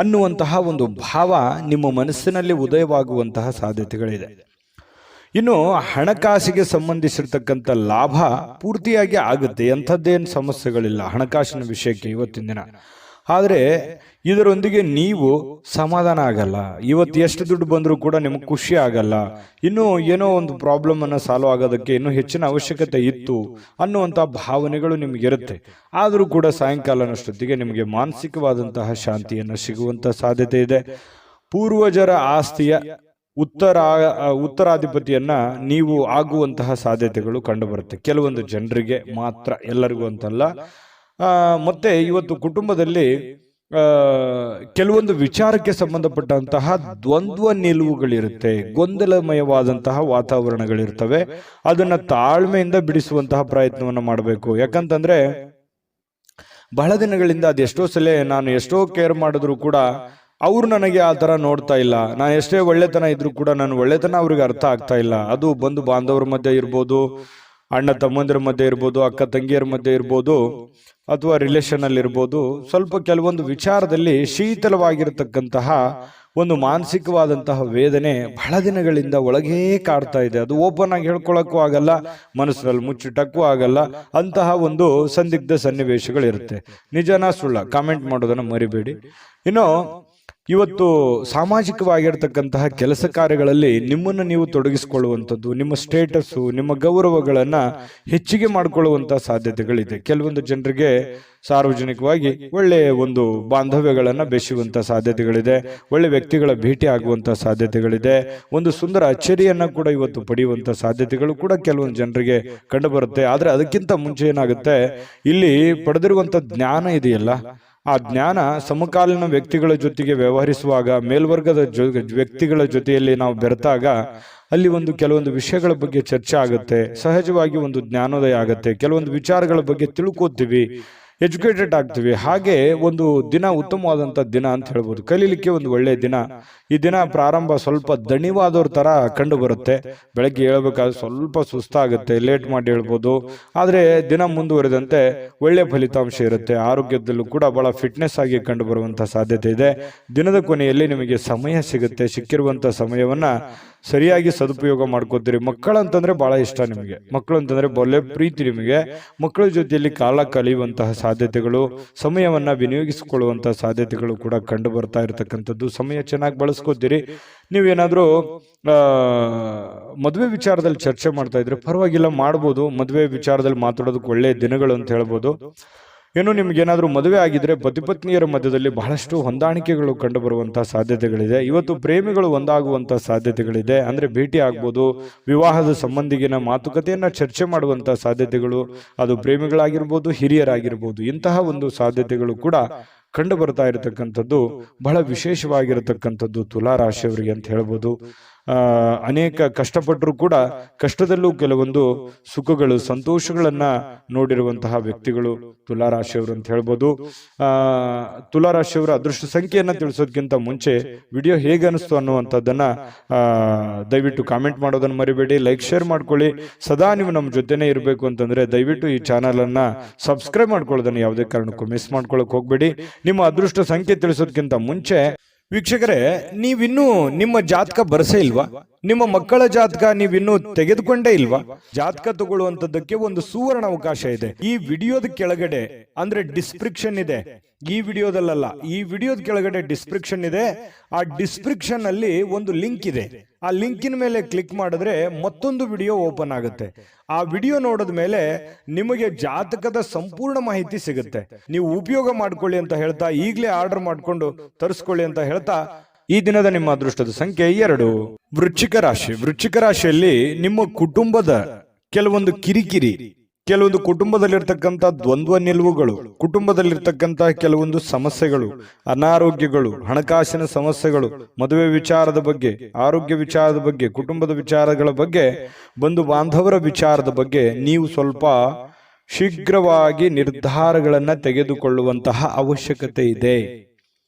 ಅನ್ನುವಂತಹ ಒಂದು ಭಾವ ನಿಮ್ಮ ಮನಸ್ಸಿನಲ್ಲಿ ಉದಯವಾಗುವಂತಹ ಸಾಧ್ಯತೆಗಳಿದೆ. ಇನ್ನು ಹಣಕಾಸಿಗೆ ಸಂಬಂಧಿಸಿರ್ತಕ್ಕಂಥ ಲಾಭ ಪೂರ್ತಿಯಾಗಿ ಆಗುತ್ತೆ, ಎಂಥದ್ದೇನು ಸಮಸ್ಯೆಗಳಿಲ್ಲ ಹಣಕಾಸಿನ ವಿಷಯಕ್ಕೆ ಇವತ್ತಿನ ದಿನ. ಆದರೆ ಇದರೊಂದಿಗೆ ನೀವು ಸಮಾಧಾನ ಆಗಲ್ಲ. ಇವತ್ತು ಎಷ್ಟು ದುಡ್ಡು ಬಂದರೂ ಕೂಡ ನಿಮಗೆ ಖುಷಿ ಆಗಲ್ಲ. ಇನ್ನೂ ಏನೋ ಒಂದು ಪ್ರಾಬ್ಲಮ್ ಅನ್ನು ಸಾಲ್ವ್ ಆಗೋದಕ್ಕೆ ಇನ್ನೂ ಹೆಚ್ಚಿನ ಅವಶ್ಯಕತೆ ಇತ್ತು ಅನ್ನುವಂಥ ಭಾವನೆಗಳು ನಿಮಗಿರುತ್ತೆ. ಆದರೂ ಕೂಡ ಸಾಯಂಕಾಲನಷ್ಟೊತ್ತಿಗೆ ನಿಮಗೆ ಮಾನಸಿಕವಾದಂತಹ ಶಾಂತಿಯನ್ನು ಸಿಗುವಂಥ ಸಾಧ್ಯತೆ ಇದೆ. ಪೂರ್ವಜರ ಆಸ್ತಿಯ ಉತ್ತರಾಧಿಪತಿಯನ್ನ ನೀವು ಆಗುವಂತಹ ಸಾಧ್ಯತೆಗಳು ಕಂಡುಬರುತ್ತೆ, ಕೆಲವೊಂದು ಜನರಿಗೆ ಮಾತ್ರ, ಎಲ್ಲರಿಗೂ ಅಂತಲ್ಲ. ಮತ್ತೆ ಇವತ್ತು ಕುಟುಂಬದಲ್ಲಿ ಕೆಲವೊಂದು ವಿಚಾರಕ್ಕೆ ಸಂಬಂಧಪಟ್ಟಂತಹ ದ್ವಂದ್ವ ನಿಲುವುಗಳಿರುತ್ತೆ, ಗೊಂದಲಮಯವಾದಂತಹ ವಾತಾವರಣಗಳಿರ್ತವೆ. ಅದನ್ನ ತಾಳ್ಮೆಯಿಂದ ಬಿಡಿಸುವಂತಹ ಪ್ರಯತ್ನವನ್ನ ಮಾಡಬೇಕು. ಯಾಕಂತಂದ್ರೆ ಬಹಳ ದಿನಗಳಿಂದ ಅದೆಷ್ಟೋ ಸಲ ನಾನು ಎಷ್ಟೋ ಕೇರ್ ಮಾಡಿದ್ರು ಕೂಡ ಅವ್ರು ನನಗೆ ಆ ತರ ನೋಡ್ತಾ ಇಲ್ಲ. ನಾನು ಎಷ್ಟೇ ಒಳ್ಳೆತನ ಇದ್ರು ಕೂಡ ನನ್ನ ಒಳ್ಳೆತನ ಅವ್ರಿಗೆ ಅರ್ಥ ಆಗ್ತಾ ಇಲ್ಲ. ಅದು ಬಂಧು ಬಾಂಧವರ ಮಧ್ಯೆ ಇರ್ಬೋದು, ಅಣ್ಣ ತಮ್ಮಂದಿರ ಮಧ್ಯೆ ಇರ್ಬೋದು, ಅಕ್ಕ ತಂಗಿಯರ ಮಧ್ಯೆ ಇರ್ಬೋದು, ಅಥವಾ ರಿಲೇಷನ್ ಅಲ್ಲಿ ಇರ್ಬೋದು. ಸ್ವಲ್ಪ ಕೆಲವೊಂದು ವಿಚಾರದಲ್ಲಿ ಶೀತಲವಾಗಿರತಕ್ಕಂತಹ ಒಂದು ಮಾನಸಿಕವಾದಂತಹ ವೇದನೆ ಬಹಳ ದಿನಗಳಿಂದ ಒಳಗೇ ಕಾಡ್ತಾ ಇದೆ. ಅದು ಓಪನ್ ಆಗಿ ಹೇಳ್ಕೊಳಕ್ಕೂ ಆಗಲ್ಲ, ಮನಸ್ಸಿನಲ್ಲಿ ಮುಚ್ಚಿಟ್ಟಕ್ಕೂ ಆಗಲ್ಲ. ಅಂತಹ ಒಂದು ಸಂದಿಗ್ಧ ಸನ್ನಿವೇಶಗಳಿರುತ್ತೆ. ನಿಜನಾ ಸುಳ್ಳ ಕಾಮೆಂಟ್ ಮಾಡೋದನ್ನ ಮರಿಬೇಡಿ. ಇನ್ನು ಇವತ್ತು ಸಾಮಾಜಿಕವಾಗಿರ್ತಕ್ಕಂತಹ ಕೆಲಸ ಕಾರ್ಯಗಳಲ್ಲಿ ನಿಮ್ಮನ್ನು ನೀವು ತೊಡಗಿಸಿಕೊಳ್ಳುವಂಥದ್ದು, ನಿಮ್ಮ ಸ್ಟೇಟಸ್ಸು, ನಿಮ್ಮ ಗೌರವಗಳನ್ನ ಹೆಚ್ಚಿಗೆ ಮಾಡಿಕೊಳ್ಳುವಂತಹ ಸಾಧ್ಯತೆಗಳಿದೆ. ಕೆಲವೊಂದು ಜನರಿಗೆ ಸಾರ್ವಜನಿಕವಾಗಿ ಒಳ್ಳೆಯ ಒಂದು ಬಾಂಧವ್ಯಗಳನ್ನ ಬೆಸೆಯುವಂತಹ ಸಾಧ್ಯತೆಗಳಿದೆ. ಒಳ್ಳೆ ವ್ಯಕ್ತಿಗಳ ಭೇಟಿ ಆಗುವಂತಹ ಸಾಧ್ಯತೆಗಳಿದೆ. ಒಂದು ಸುಂದರ ಅಚ್ಚರಿಯನ್ನ ಕೂಡ ಇವತ್ತು ಪಡೆಯುವಂತಹ ಸಾಧ್ಯತೆಗಳು ಕೂಡ ಕೆಲವೊಂದು ಜನರಿಗೆ ಕಂಡು ಬರುತ್ತೆ. ಆದ್ರೆ ಅದಕ್ಕಿಂತ ಮುಂಚೆ ಏನಾಗುತ್ತೆ, ಇಲ್ಲಿ ಪಡೆದಿರುವಂತ ಜ್ಞಾನ ಇದೆಯಲ್ಲ, ಆ ಜ್ಞಾನ ಸಮಕಾಲೀನ ವ್ಯಕ್ತಿಗಳ ಜೊತೆಗೆ ವ್ಯವಹರಿಸುವಾಗ, ಮೇಲ್ವರ್ಗದ ವ್ಯಕ್ತಿಗಳ ಜೊತೆಯಲ್ಲಿ ನಾವು ಬೆರೆತಾಗ ಅಲ್ಲಿ ಕೆಲವೊಂದು ವಿಷಯಗಳ ಬಗ್ಗೆ ಚರ್ಚೆ ಆಗುತ್ತೆ. ಸಹಜವಾಗಿ ಒಂದು ಜ್ಞಾನೋದಯ ಆಗುತ್ತೆ. ಕೆಲವೊಂದು ವಿಚಾರಗಳ ಬಗ್ಗೆ ತಿಳ್ಕೋತೀವಿ, ಎಜುಕೇಟೆಡ್ ಆಗ್ತೀವಿ. ಹಾಗೆ ಒಂದು ದಿನ ಉತ್ತಮವಾದಂಥ ದಿನ ಅಂತ ಹೇಳ್ಬೋದು. ಕಲೀಲಿಕ್ಕೆ ಒಂದು ಒಳ್ಳೆಯ ದಿನ. ಈ ದಿನ ಪ್ರಾರಂಭ ಸ್ವಲ್ಪ ದಣಿವಾದವ್ರ ತರ ಕಂಡು ಬರುತ್ತೆ. ಬೆಳಗ್ಗೆ ಹೇಳ್ಬೇಕಾದ್ರೆ ಸ್ವಲ್ಪ ಸುಸ್ತಾಗುತ್ತೆ, ಲೇಟ್ ಮಾಡಿ ಹೇಳ್ಬೋದು. ಆದರೆ ದಿನ ಮುಂದುವರೆದಂತೆ ಒಳ್ಳೆ ಫಲಿತಾಂಶ ಇರುತ್ತೆ. ಆರೋಗ್ಯದಲ್ಲೂ ಕೂಡ ಬಹಳ ಫಿಟ್ನೆಸ್ ಆಗಿ ಕಂಡು ಬರುವಂತಹ ಸಾಧ್ಯತೆ ಇದೆ. ದಿನದ ಕೊನೆಯಲ್ಲಿ ನಿಮಗೆ ಸಮಯ ಸಿಗುತ್ತೆ. ಸಿಕ್ಕಿರುವಂತಹ ಸಮಯವನ್ನ ಸರಿಯಾಗಿ ಸದುಪಯೋಗ ಮಾಡ್ಕೋತೀರಿ. ಮಕ್ಕಳಂತಂದ್ರೆ ಬಹಳ ಇಷ್ಟ ನಿಮಗೆ, ಮಕ್ಕಳು ಅಂತಂದ್ರೆ ಒಳ್ಳೆ ಪ್ರೀತಿ ನಿಮಗೆ. ಮಕ್ಕಳ ಜೊತೆಯಲ್ಲಿ ಕಾಲ ಕಳೆಯುವಂತಹ ಸಾಧ್ಯತೆಗಳು, ಸಮಯವನ್ನ ವಿನಿಯೋಗಿಸಿಕೊಳ್ಳುವಂತಹ ಸಾಧ್ಯತೆಗಳು ಕೂಡ ಕಂಡು ಬರ್ತಾ ಇರತಕ್ಕಂಥದ್ದು. ಸಮಯ ಚೆನ್ನಾಗಿ ಬಳಸ್ಕೋತೀರಿ. ನೀವೇನಾದ್ರೂ ಮದುವೆ ವಿಚಾರದಲ್ಲಿ ಚರ್ಚೆ ಮಾಡ್ತಾ ಇದ್ರೆ ಪರವಾಗಿಲ್ಲ, ಮಾಡ್ಬೋದು. ಮದುವೆ ವಿಚಾರದಲ್ಲಿ ಮಾತಾಡೋದಕ್ಕೆ ಒಳ್ಳೆಯ ದಿನಗಳು ಅಂತ ಹೇಳ್ಬೋದು. ಏನು ನಿಮ್ಗೇನಾದ್ರೂ ಮದುವೆ ಆಗಿದ್ರೆ ಪತಿ ಪತ್ನಿಯರ ಮಧ್ಯದಲ್ಲಿ ಬಹಳಷ್ಟು ಹೊಂದಾಣಿಕೆಗಳು ಕಂಡು ಬರುವಂತಹ ಸಾಧ್ಯತೆಗಳಿದೆ. ಇವತ್ತು ಪ್ರೇಮಿಗಳು ಒಂದಾಗುವಂತಹ ಸಾಧ್ಯತೆಗಳಿದೆ. ಅಂದ್ರೆ ಭೇಟಿ ಆಗ್ಬೋದು, ವಿವಾಹದ ಸಂಬಂಧಿಗಿನ ಮಾತುಕತೆಯನ್ನ ಚರ್ಚೆ ಮಾಡುವಂತಹ ಸಾಧ್ಯತೆಗಳು, ಅದು ಪ್ರೇಮಿಗಳಾಗಿರ್ಬೋದು, ಹಿರಿಯರಾಗಿರ್ಬೋದು, ಇಂತಹ ಒಂದು ಸಾಧ್ಯತೆಗಳು ಕೂಡ ಕಂಡು ಬರ್ತಾ ಇರತಕ್ಕಂಥದ್ದು ಬಹಳ ವಿಶೇಷವಾಗಿರತಕ್ಕಂಥದ್ದು ತುಲಾ ರಾಶಿಯವರಿಗೆ ಅಂತ ಹೇಳ್ಬೋದು. ಅನೇಕ ಕಷ್ಟಪಟ್ಟರು ಕೂಡ ಕಷ್ಟದಲ್ಲೂ ಕೆಲವೊಂದು ಸುಖಗಳು ಸಂತೋಷಗಳನ್ನ ನೋಡಿರುವಂತಹ ವ್ಯಕ್ತಿಗಳು ತುಲಾ ರಾಶಿಯವರು ಅಂತ ಹೇಳ್ಬೋದು. ತುಲಾ ರಾಶಿಯವರ ಅದೃಷ್ಟ ಸಂಖ್ಯೆಯನ್ನ ತಿಳಿಸೋದಕ್ಕಿಂತ ಮುಂಚೆ ವಿಡಿಯೋ ಹೇಗೆ ಅನಿಸ್ತು ಅನ್ನುವಂಥದ್ದನ್ನ ದಯವಿಟ್ಟು ಕಾಮೆಂಟ್ ಮಾಡೋದನ್ನ ಮರಿಬೇಡಿ, ಲೈಕ್ ಶೇರ್ ಮಾಡ್ಕೊಳ್ಳಿ. ಸದಾ ನೀವು ನಮ್ಮ ಜೊತೆನೇ ಇರಬೇಕು ಅಂತಂದ್ರೆ ದಯವಿಟ್ಟು ಈ ಚಾನಲ್ ಅನ್ನ ಸಬ್ಸ್ಕ್ರೈಬ್ ಮಾಡ್ಕೊಳ್ಳೋದನ್ನ ಯಾವುದೇ ಕಾರಣಕ್ಕೂ ಮಿಸ್ ಮಾಡ್ಕೊಳ್ಳೋಕೆ ಹೋಗ್ಬೇಡಿ. ನಿಮ್ಮ ಅದೃಷ್ಟ ಸಂಖ್ಯೆ ತಿಳಿಸೋದಕ್ಕಿಂತ ಮುಂಚೆ ವೀಕ್ಷಕರೇ, ನೀವಿನ್ನೂ ನಿಮ್ಮ ಜಾತಕ ಬರಸೇ ಇಲ್ವಾ? ನಿಮ್ಮ ಮಕ್ಕಳ ಜಾತಕ ನೀವಿನ್ನೂ ತೆಗೆದುಕೊಂಡೇ ಇಲ್ವಾ? ಜಾತಕ ತಗೊಳ್ಳುವಂತದ್ದಕ್ಕೆ ಒಂದು ಸುವರ್ಣ ಅವಕಾಶ ಇದೆ. ಈ ವಿಡಿಯೋದ ಕೆಳಗಡೆ ಅಂದ್ರೆ ಡಿಸ್ಕ್ರಿಪ್ಷನ್ ಇದೆ, ಈ ವಿಡಿಯೋದಲ್ಲ, ಈ ವಿಡಿಯೋದ ಕೆಳಗಡೆ ಡಿಸ್ಕ್ರಿಪ್ಷನ್ ಇದೆ. ಆ ಡಿಸ್ಕ್ರಿಪ್ಷನ್ ಅಲ್ಲಿ ಒಂದು ಲಿಂಕ್ ಇದೆ. ಆ ಲಿಂಕಿನ ಮೇಲೆ ಕ್ಲಿಕ್ ಮಾಡಿದ್ರೆ ಮತ್ತೊಂದು ವಿಡಿಯೋ ಓಪನ್ ಆಗುತ್ತೆ. ಆ ವಿಡಿಯೋ ನೋಡಿದ ಮೇಲೆ ನಿಮಗೆ ಜಾತಕದ ಸಂಪೂರ್ಣ ಮಾಹಿತಿ ಸಿಗುತ್ತೆ. ನೀವು ಉಪಯೋಗ ಮಾಡ್ಕೊಳ್ಳಿ ಅಂತ ಹೇಳ್ತಾ, ಈಗಲೇ ಆರ್ಡರ್ ಮಾಡ್ಕೊಂಡು ತರಿಸ್ಕೊಳ್ಳಿ ಅಂತ ಹೇಳ್ತಾ, ಈ ದಿನದ ನಿಮ್ಮ ಅದೃಷ್ಟದ ಸಂಖ್ಯೆ 2. ವೃಶ್ಚಿಕ ರಾಶಿ. ವೃಶ್ಚಿಕ ರಾಶಿಯಲ್ಲಿ ನಿಮ್ಮ ಕುಟುಂಬದ ಕೆಲವೊಂದು ಕಿರಿಕಿರಿ, ಕೆಲವೊಂದು ಕುಟುಂಬದಲ್ಲಿರ್ತಕ್ಕಂಥ ದ್ವಂದ್ವ ನಿಲುವುಗಳು, ಕುಟುಂಬದಲ್ಲಿರ್ತಕ್ಕಂಥ ಕೆಲವೊಂದು ಸಮಸ್ಯೆಗಳು, ಅನಾರೋಗ್ಯಗಳು, ಹಣಕಾಸಿನ ಸಮಸ್ಯೆಗಳು, ಮದುವೆ ವಿಚಾರದ ಬಗ್ಗೆ, ಆರೋಗ್ಯ ವಿಚಾರದ ಬಗ್ಗೆ, ಕುಟುಂಬದ ವಿಚಾರಗಳ ಬಗ್ಗೆ, ಬಂಧು ಬಾಂಧವರ ವಿಚಾರದ ಬಗ್ಗೆ ನೀವು ಸ್ವಲ್ಪ ಶೀಘ್ರವಾಗಿ ನಿರ್ಧಾರಗಳನ್ನ ತೆಗೆದುಕೊಳ್ಳುವಂತಹ ಅವಶ್ಯಕತೆ ಇದೆ.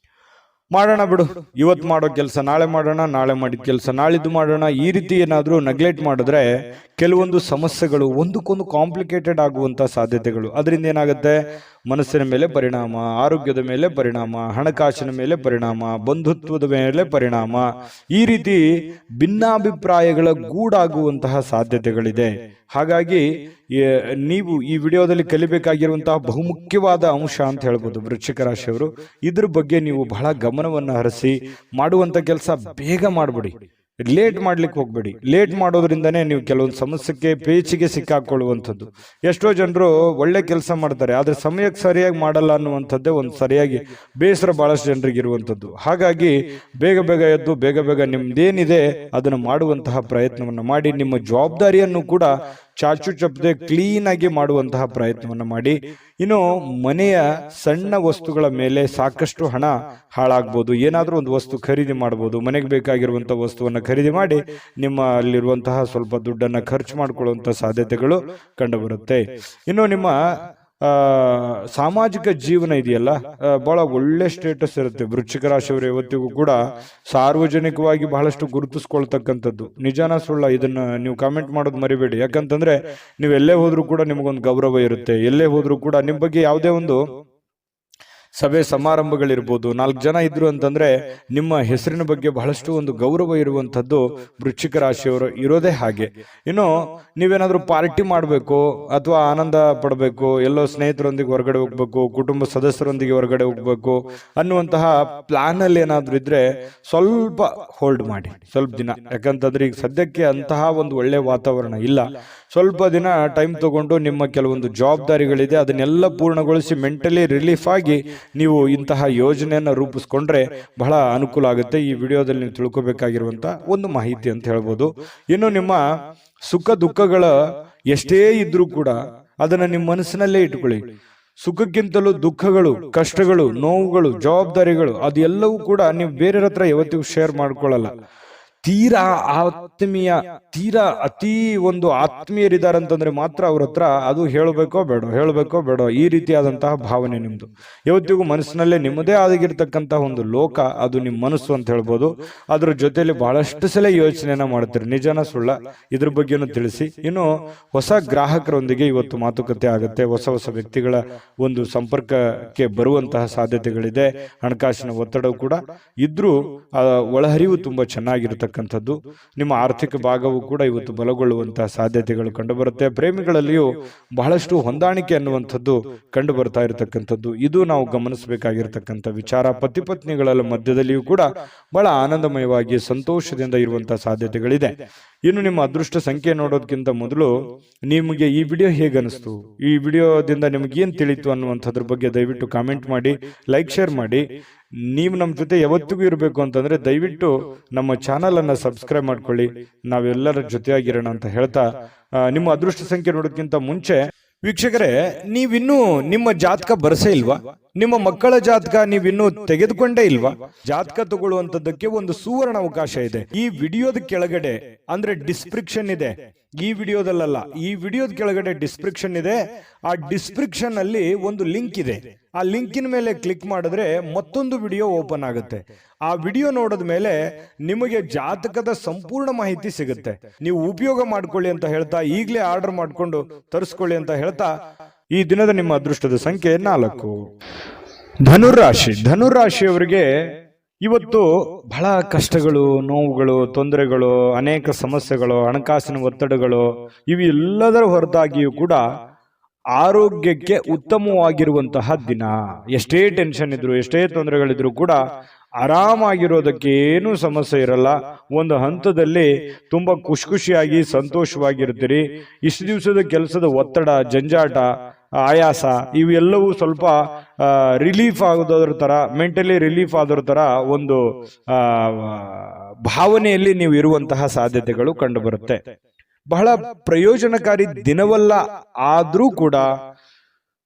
ಮಾಡೋಣ ಬಿಡು, ಇವತ್ತು ಮಾಡೋ ಕೆಲಸ ನಾಳೆ ಮಾಡೋಣ, ನಾಳೆ ಮಾಡಿದ ಕೆಲಸ ನಾಳಿದ್ದು ಮಾಡೋಣ, ಈ ರೀತಿ ಏನಾದರೂ ನೆಗ್ಲೆಕ್ಟ್ ಮಾಡಿದ್ರೆ ಕೆಲವೊಂದು ಸಮಸ್ಯೆಗಳು ಒಂದಕ್ಕೊಂದು ಕಾಂಪ್ಲಿಕೇಟೆಡ್ ಆಗುವಂತ ಸಾಧ್ಯತೆಗಳು. ಅದರಿಂದ ಏನಾಗುತ್ತೆ, ಮನಸ್ಸಿನ ಮೇಲೆ ಪರಿಣಾಮ, ಆರೋಗ್ಯದ ಮೇಲೆ ಪರಿಣಾಮ, ಹಣಕಾಸಿನ ಮೇಲೆ ಪರಿಣಾಮ, ಬಂಧುತ್ವದ ಮೇಲೆ ಪರಿಣಾಮ, ಈ ರೀತಿ ಭಿನ್ನಾಭಿಪ್ರಾಯಗಳ ಗೂಡಾಗುವಂತಹ ಸಾಧ್ಯತೆಗಳಿದೆ. ಹಾಗಾಗಿ ನೀವು ಈ ವಿಡಿಯೋದಲ್ಲಿ ಕಲಿಬೇಕಾಗಿರುವಂತಹ ಬಹುಮುಖ್ಯವಾದ ಅಂಶ ಅಂತ ಹೇಳ್ಬೋದು ವೃಶ್ಚಿಕ ರಾಶಿಯವರು. ಇದ್ರ ಬಗ್ಗೆ ನೀವು ಬಹಳ ಗಮನವನ್ನು ಹರಿಸಿ ಮಾಡುವಂತ ಕೆಲಸ ಬೇಗ ಮಾಡ್ಬಿಡಿ, ಲೇಟ್ ಮಾಡ್ಲಿಕ್ಕೆ ಹೋಗ್ಬೇಡಿ. ಲೇಟ್ ಮಾಡೋದ್ರಿಂದನೇ ನೀವು ಕೆಲವೊಂದು ಸಮಸ್ಯೆಗೆ ಪೇಚಿಗೆ ಸಿಕ್ಕಾಕೊಳ್ಳುವಂಥದ್ದು. ಎಷ್ಟೋ ಜನರು ಒಳ್ಳೆ ಕೆಲಸ ಮಾಡ್ತಾರೆ, ಆದ್ರೆ ಸಮಯಕ್ಕೆ ಸರಿಯಾಗಿ ಮಾಡಲ್ಲ ಅನ್ನುವಂಥದ್ದೇ ಒಂದು ಸರಿಯಾಗಿ ಬೇಸರ ಬಹಳಷ್ಟು ಜನರಿಗೆ ಇರುವಂಥದ್ದು. ಹಾಗಾಗಿ ಬೇಗ ಬೇಗ ಎದ್ದು ಬೇಗ ಬೇಗ ನಿಮ್ದೇನಿದೆ ಅದನ್ನು ಮಾಡುವಂತಹ ಪ್ರಯತ್ನವನ್ನು ಮಾಡಿ, ನಿಮ್ಮ ಜವಾಬ್ದಾರಿಯನ್ನು ಕೂಡ ಚಾಚು ಚಪ್ಪದೆ ಕ್ಲೀನ್ ಆಗಿ ಮಾಡುವಂತಹ ಪ್ರಯತ್ನವನ್ನು ಮಾಡಿ. ಇನ್ನು ಮನೆಯ ಸಣ್ಣ ವಸ್ತುಗಳ ಮೇಲೆ ಸಾಕಷ್ಟು ಹಣ ಹಾಳಾಗ್ಬೋದು. ಏನಾದರೂ ಒಂದು ವಸ್ತು ಖರೀದಿ ಮಾಡ್ಬೋದು, ಮನೆಗೆ ಬೇಕಾಗಿರುವಂತಹ ವಸ್ತುವನ್ನು ಖರೀದಿ ಮಾಡಿ ನಿಮ್ಮಲ್ಲಿರುವಂತಹ ಸ್ವಲ್ಪ ದುಡ್ಡನ್ನು ಖರ್ಚು ಮಾಡಿಕೊಳ್ಳುವಂತಹ ಸಾಧ್ಯತೆಗಳು ಕಂಡುಬರುತ್ತೆ. ಇನ್ನು ನಿಮ್ಮ ಸಾಮಾಜಿಕ ಜೀವನ ಇದೆಯಲ್ಲ, ಬಹಳ ಒಳ್ಳೆ ಸ್ಟೇಟಸ್ ಇರುತ್ತೆ. ವೃಶ್ಚಿಕ ರಾಶಿಯವರು ಯಾವತ್ತಿಗೂ ಕೂಡ ಸಾರ್ವಜನಿಕವಾಗಿ ಬಹಳಷ್ಟು ಗುರುತಿಸ್ಕೊಳ್ತಕ್ಕಂಥದ್ದು. ನಿಜಾನ ಸುಳ್ಳ ಇದನ್ನ ನೀವು ಕಾಮೆಂಟ್ ಮಾಡೋದು ಮರಿಬೇಡಿ. ಯಾಕಂತಂದ್ರೆ ನೀವು ಎಲ್ಲೇ ಹೋದ್ರೂ ಕೂಡ ನಿಮಗೊಂದು ಗೌರವ ಇರುತ್ತೆ. ಎಲ್ಲೇ ಹೋದ್ರೂ ಕೂಡ ನಿಮ್ಮ ಬಗ್ಗೆ ಯಾವುದೇ ಒಂದು ಸಭೆ ಸಮಾರಂಭಗಳಿರ್ಬೋದು, 4 ಜನ ಇದ್ರು ಅಂತಂದ್ರೆ ನಿಮ್ಮ ಹೆಸರಿನ ಬಗ್ಗೆ ಬಹಳಷ್ಟು ಒಂದು ಗೌರವ ಇರುವಂತದ್ದು ವೃಶ್ಚಿಕ ರಾಶಿಯವರು ಇರೋದೇ ಹಾಗೆ. ಇನ್ನು ನೀವೇನಾದ್ರೂ ಪಾರ್ಟಿ ಮಾಡಬೇಕು ಅಥವಾ ಆನಂದ ಪಡಬೇಕು, ಎಲ್ಲೋ ಸ್ನೇಹಿತರೊಂದಿಗೆ ಹೊರಗಡೆ ಹೋಗ್ಬೇಕು, ಕುಟುಂಬ ಸದಸ್ಯರೊಂದಿಗೆ ಹೊರಗಡೆ ಹೋಗ್ಬೇಕು ಅನ್ನುವಂತಹ ಪ್ಲಾನ್ ಅಲ್ಲಿ ಏನಾದ್ರೂ ಇದ್ರೆ ಸ್ವಲ್ಪ ಹೋಲ್ಡ್ ಮಾಡಿ, ಸ್ವಲ್ಪ ದಿನ. ಯಾಕಂತಂದ್ರೆ ಈಗ ಸದ್ಯಕ್ಕೆ ಅಂತಹ ಒಂದು ಒಳ್ಳೆ ವಾತಾವರಣ ಇಲ್ಲ. ಸ್ವಲ್ಪ ದಿನ ಟೈಮ್ ತಗೊಂಡು ನಿಮ್ಮ ಕೆಲವೊಂದು ಜವಾಬ್ದಾರಿಗಳಿದೆ ಅದನ್ನೆಲ್ಲ ಪೂರ್ಣಗೊಳಿಸಿ ಮೆಂಟಲಿ ರಿಲೀಫ್ ಆಗಿ ನೀವು ಇಂತಹ ಯೋಜನೆಯನ್ನು ರೂಪಿಸ್ಕೊಂಡ್ರೆ ಬಹಳ ಅನುಕೂಲ ಆಗುತ್ತೆ. ಈ ವಿಡಿಯೋದಲ್ಲಿ ನೀವು ತಿಳ್ಕೊಬೇಕಾಗಿರುವಂತ ಒಂದು ಮಾಹಿತಿ ಅಂತ ಹೇಳ್ಬೋದು. ಇನ್ನು ನಿಮ್ಮ ಸುಖ ದುಃಖಗಳ ಎಷ್ಟೇ ಇದ್ರೂ ಕೂಡ ಅದನ್ನ ನಿಮ್ಮ ಮನಸ್ಸಿನಲ್ಲೇ ಇಟ್ಕೊಳ್ಳಿ. ಸುಖಕ್ಕಿಂತಲೂ ದುಃಖಗಳು, ಕಷ್ಟಗಳು, ನೋವುಗಳು, ಜವಾಬ್ದಾರಿಗಳು ಅದೆಲ್ಲವೂ ಕೂಡ ನೀವು ಬೇರೆಯವ್ರ ಹತ್ರ ಯಾವತ್ತಿಗೂ ಶೇರ್ ಮಾಡ್ಕೊಳ್ಳಲ್ಲ. ತೀರಾ ಆತ್ಮೀಯ, ತೀರಾ ಅತಿ ಒಂದು ಆತ್ಮೀಯರಿದ್ದಾರಂತಂದ್ರೆ ಮಾತ್ರ ಅವ್ರ ಹತ್ರ ಅದು ಹೇಳಬೇಕೋ ಬೇಡೋ ಈ ರೀತಿಯಾದಂತಹ ಭಾವನೆ ನಿಮ್ದು. ಯಾವತ್ತಿಗೂ ಮನಸ್ಸಿನಲ್ಲೇ ನಿಮ್ಮದೇ ಆಗಿರ್ತಕ್ಕಂತಹ ಒಂದು ಲೋಕ, ಅದು ನಿಮ್ಮ ಮನಸ್ಸು ಅಂತ ಹೇಳ್ಬೋದು. ಅದ್ರ ಜೊತೆಯಲ್ಲಿ ಬಹಳಷ್ಟು ಸಲ ಯೋಚನೆಯನ್ನ ಮಾಡ್ತೀರಿ. ನಿಜಾನ ಸುಳ್ಳ ಇದ್ರ ಬಗ್ಗೆನೂ ತಿಳಿಸಿ. ಇನ್ನು ಹೊಸ ಗ್ರಾಹಕರೊಂದಿಗೆ ಇವತ್ತು ಮಾತುಕತೆ ಆಗುತ್ತೆ. ಹೊಸ ಹೊಸ ವ್ಯಕ್ತಿಗಳ ಒಂದು ಸಂಪರ್ಕಕ್ಕೆ ಬರುವಂತಹ ಸಾಧ್ಯತೆಗಳಿದೆ. ಹಣಕಾಸಿನ ಒತ್ತಡ ಕೂಡ ಇದ್ರೂ ಒಳಹರಿವು ತುಂಬಾ ಚೆನ್ನಾಗಿರ್ತಕ್ಕಂಥದ್ದು. ನಿಮ್ಮ ಆರ್ಥಿಕ ಭಾಗವು ಕೂಡ ಇವತ್ತು ಬಲಗೊಳ್ಳುವಂತಹ ಸಾಧ್ಯತೆಗಳು ಕಂಡುಬರುತ್ತೆ. ಪ್ರೇಮಿಗಳಲ್ಲಿಯೂ ಬಹಳಷ್ಟು ಹೊಂದಾಣಿಕೆ ಅನ್ನುವಂಥದ್ದು ಕಂಡು ಬರ್ತಾ ಇರತಕ್ಕಂಥದ್ದು. ಇದು ನಾವು ಗಮನಿಸಬೇಕಾಗಿರ್ತಕ್ಕಂಥ ವಿಚಾರ. ಪತಿ ಪತ್ನಿಗಳ ಮಧ್ಯದಲ್ಲಿಯೂ ಕೂಡ ಬಹಳ ಆನಂದಮಯವಾಗಿ ಸಂತೋಷದಿಂದ ಇರುವಂತಹ ಸಾಧ್ಯತೆಗಳಿದೆ. ಇನ್ನು ನಿಮ್ಮ ಅದೃಷ್ಟ ಸಂಖ್ಯೆ ನೋಡೋದಕ್ಕಿಂತ ಮೊದಲು ನಿಮಗೆ ಈ ವಿಡಿಯೋ ಹೇಗೆ ಅನಿಸ್ತು, ಈ ವಿಡಿಯೋದಿಂದ ನಿಮ್ಗೆ ಏನ್ ತಿಳಿತು ಅನ್ನುವಂಥದ್ರ ಬಗ್ಗೆ ದಯವಿಟ್ಟು ಕಾಮೆಂಟ್ ಮಾಡಿ, ಲೈಕ್ ಶೇರ್ ಮಾಡಿ. ನೀವು ನಮ್ಮ ಜೊತೆ ಯಾವತ್ತಿಗೂ ಇರಬೇಕು ಅಂತಂದ್ರೆ ದಯವಿಟ್ಟು ನಮ್ಮ ಚಾನಲ್ ಅನ್ನ ಸಬ್ಸ್ಕ್ರೈಬ್ ಮಾಡ್ಕೊಳ್ಳಿ. ನಾವೆಲ್ಲರ ಜೊತೆಯಾಗಿರೋಣ ಅಂತ ಹೇಳ್ತಾ, ನಿಮ್ಮ ಅದೃಷ್ಟ ಸಂಖ್ಯೆ ನೋಡೋದಕ್ಕಿಂತ ಮುಂಚೆ ವೀಕ್ಷಕರೇ, ನೀವಿನ್ನೂ ನಿಮ್ಮ ಜಾತಕ ಬರಸೇ ಇಲ್ವಾ? ನಿಮ್ಮ ಮಕ್ಕಳ ಜಾತಕ ನೀವಿನ್ನೂ ತೆಗೆದುಕೊಂಡೇ ಇಲ್ವಾ? ಜಾತಕ ತಗೊಳ್ಳುವಂತದ್ದಕ್ಕೆ ಒಂದು ಸುವರ್ಣ ಅವಕಾಶ ಇದೆ. ಈ ವಿಡಿಯೋದ ಕೆಳಗಡೆ ಅಂದ್ರೆ ಡಿಸ್ಕ್ರಿಪ್ಷನ್ ಇದೆ, ಈ ವಿಡಿಯೋದಲ್ಲ, ಈ ವಿಡಿಯೋದ ಕೆಳಗಡೆ ಡಿಸ್ಕ್ರಿಪ್ಷನ್ ಇದೆ. ಆ ಡಿಸ್ಕ್ರಿಪ್ಷನ್ ಅಲ್ಲಿ ಒಂದು ಲಿಂಕ್ ಇದೆ. ಆ ಲಿಂಕಿನ ಮೇಲೆ ಕ್ಲಿಕ್ ಮಾಡಿದ್ರೆ ಮತ್ತೊಂದು ವಿಡಿಯೋ ಓಪನ್ ಆಗುತ್ತೆ. ಆ ವಿಡಿಯೋ ನೋಡಿದ ಮೇಲೆ ನಿಮಗೆ ಜಾತಕದ ಸಂಪೂರ್ಣ ಮಾಹಿತಿ ಸಿಗುತ್ತೆ. ನೀವು ಉಪಯೋಗ ಮಾಡ್ಕೊಳ್ಳಿ ಅಂತ ಹೇಳ್ತಾ, ಈಗಲೇ ಆರ್ಡರ್ ಮಾಡ್ಕೊಂಡು ತರಿಸ್ಕೊಳ್ಳಿ ಅಂತ ಹೇಳ್ತಾ, ಈ ದಿನದ ನಿಮ್ಮ ಅದೃಷ್ಟದ ಸಂಖ್ಯೆ 4. ಧನುರಾಶಿ. ಧನುರಾಶಿಯವರಿಗೆ ಇವತ್ತು ಬಹಳ ಕಷ್ಟಗಳು, ನೋವುಗಳು, ತೊಂದರೆಗಳು, ಅನೇಕ ಸಮಸ್ಯೆಗಳು, ಹಣಕಾಸಿನ ಒತ್ತಡಗಳು ಇವೆಲ್ಲದರ ಹೊರತಾಗಿಯೂ ಕೂಡ ಆರೋಗ್ಯಕ್ಕೆ ಉತ್ತಮವಾಗಿರುವಂತಹ ದಿನ. ಎಷ್ಟೇ ಟೆನ್ಷನ್ ಇದ್ರು, ಎಷ್ಟೇ ತೊಂದರೆಗಳಿದ್ರು ಕೂಡ ಆರಾಮಾಗಿರೋದಕ್ಕೆ ಏನೂ ಸಮಸ್ಯೆ ಇರಲ್ಲ. ಒಂದು ಹಂತದಲ್ಲಿ ತುಂಬಾ ಖುಷಿಯಾಗಿ ಸಂತೋಷವಾಗಿರ್ತೀರಿ. ಇಷ್ಟು ದಿವಸದ ಕೆಲಸದ ಒತ್ತಡ, ಜಂಜಾಟ, ಆಯಾಸ ಇವೆಲ್ಲವೂ ಸ್ವಲ್ಪ ರಿಲೀಫ್ ಆಗೋದ್ರ ತರ, ಮೆಂಟಲಿ ರಿಲೀಫ್ ಆದರ ತರ ಒಂದು ಭಾವನೆಯಲ್ಲಿ ನೀವು ಇರುವಂತಹ ಸಾಧ್ಯತೆಗಳು ಕಂಡು ಬರುತ್ತೆ. ಬಹಳ ಪ್ರಯೋಜನಕಾರಿ ದಿನವಲ್ಲ, ಆದ್ರೂ ಕೂಡ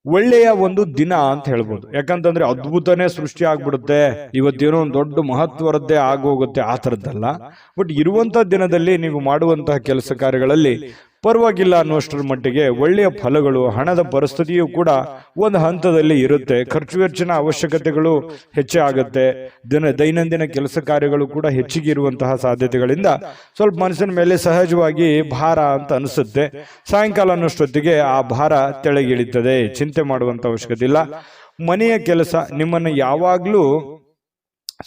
ಒಳ್ಳೆಯ ಒಂದು ದಿನ ಅಂತ ಹೇಳ್ಬೋದು. ಯಾಕಂತಂದ್ರೆ ಅದ್ಭುತನೇ ಸೃಷ್ಟಿ ಆಗ್ಬಿಡುತ್ತೆ, ಇವತ್ತೇನೋ ಒಂದು ದೊಡ್ಡ ಮಹತ್ವರದ್ದೇ ಆಗೋಗುತ್ತೆ, ಆ ತರದ್ದಲ್ಲ. ಬಟ್ ಇರುವಂತಹ ದಿನದಲ್ಲಿ ನೀವು ಮಾಡುವಂತಹ ಕೆಲಸ ಕಾರ್ಯಗಳಲ್ಲಿ ಪರವಾಗಿಲ್ಲ ಅನ್ನುವಷ್ಟರ ಮಟ್ಟಿಗೆ ಒಳ್ಳೆಯ ಫಲಗಳು, ಹಣದ ಪರಿಸ್ಥಿತಿಯೂ ಕೂಡ ಒಂದು ಹಂತದಲ್ಲಿ ಇರುತ್ತೆ. ಖರ್ಚು ವೆಚ್ಚಿನ ಅವಶ್ಯಕತೆಗಳು ಹೆಚ್ಚಾಗುತ್ತೆ. ದೈನಂದಿನ ಕೆಲಸ ಕಾರ್ಯಗಳು ಕೂಡ ಹೆಚ್ಚಿಗೆ ಇರುವಂತಹ ಸಾಧ್ಯತೆಗಳಿಂದ ಸ್ವಲ್ಪ ಮನಸ್ಸಿನ ಮೇಲೆ ಸಹಜವಾಗಿ ಭಾರ ಅಂತ ಅನಿಸುತ್ತೆ. ಸಾಯಂಕಾಲ ಅನ್ನೋಷ್ಟೊತ್ತಿಗೆ ಆ ಭಾರ ತೆಳಗಿಳಿತದೆ, ಚಿಂತೆ ಮಾಡುವಂತ ಅವಶ್ಯಕತೆ ಇಲ್ಲ. ಮನೆಯ ಕೆಲಸ ನಿಮ್ಮನ್ನು ಯಾವಾಗ್ಲೂ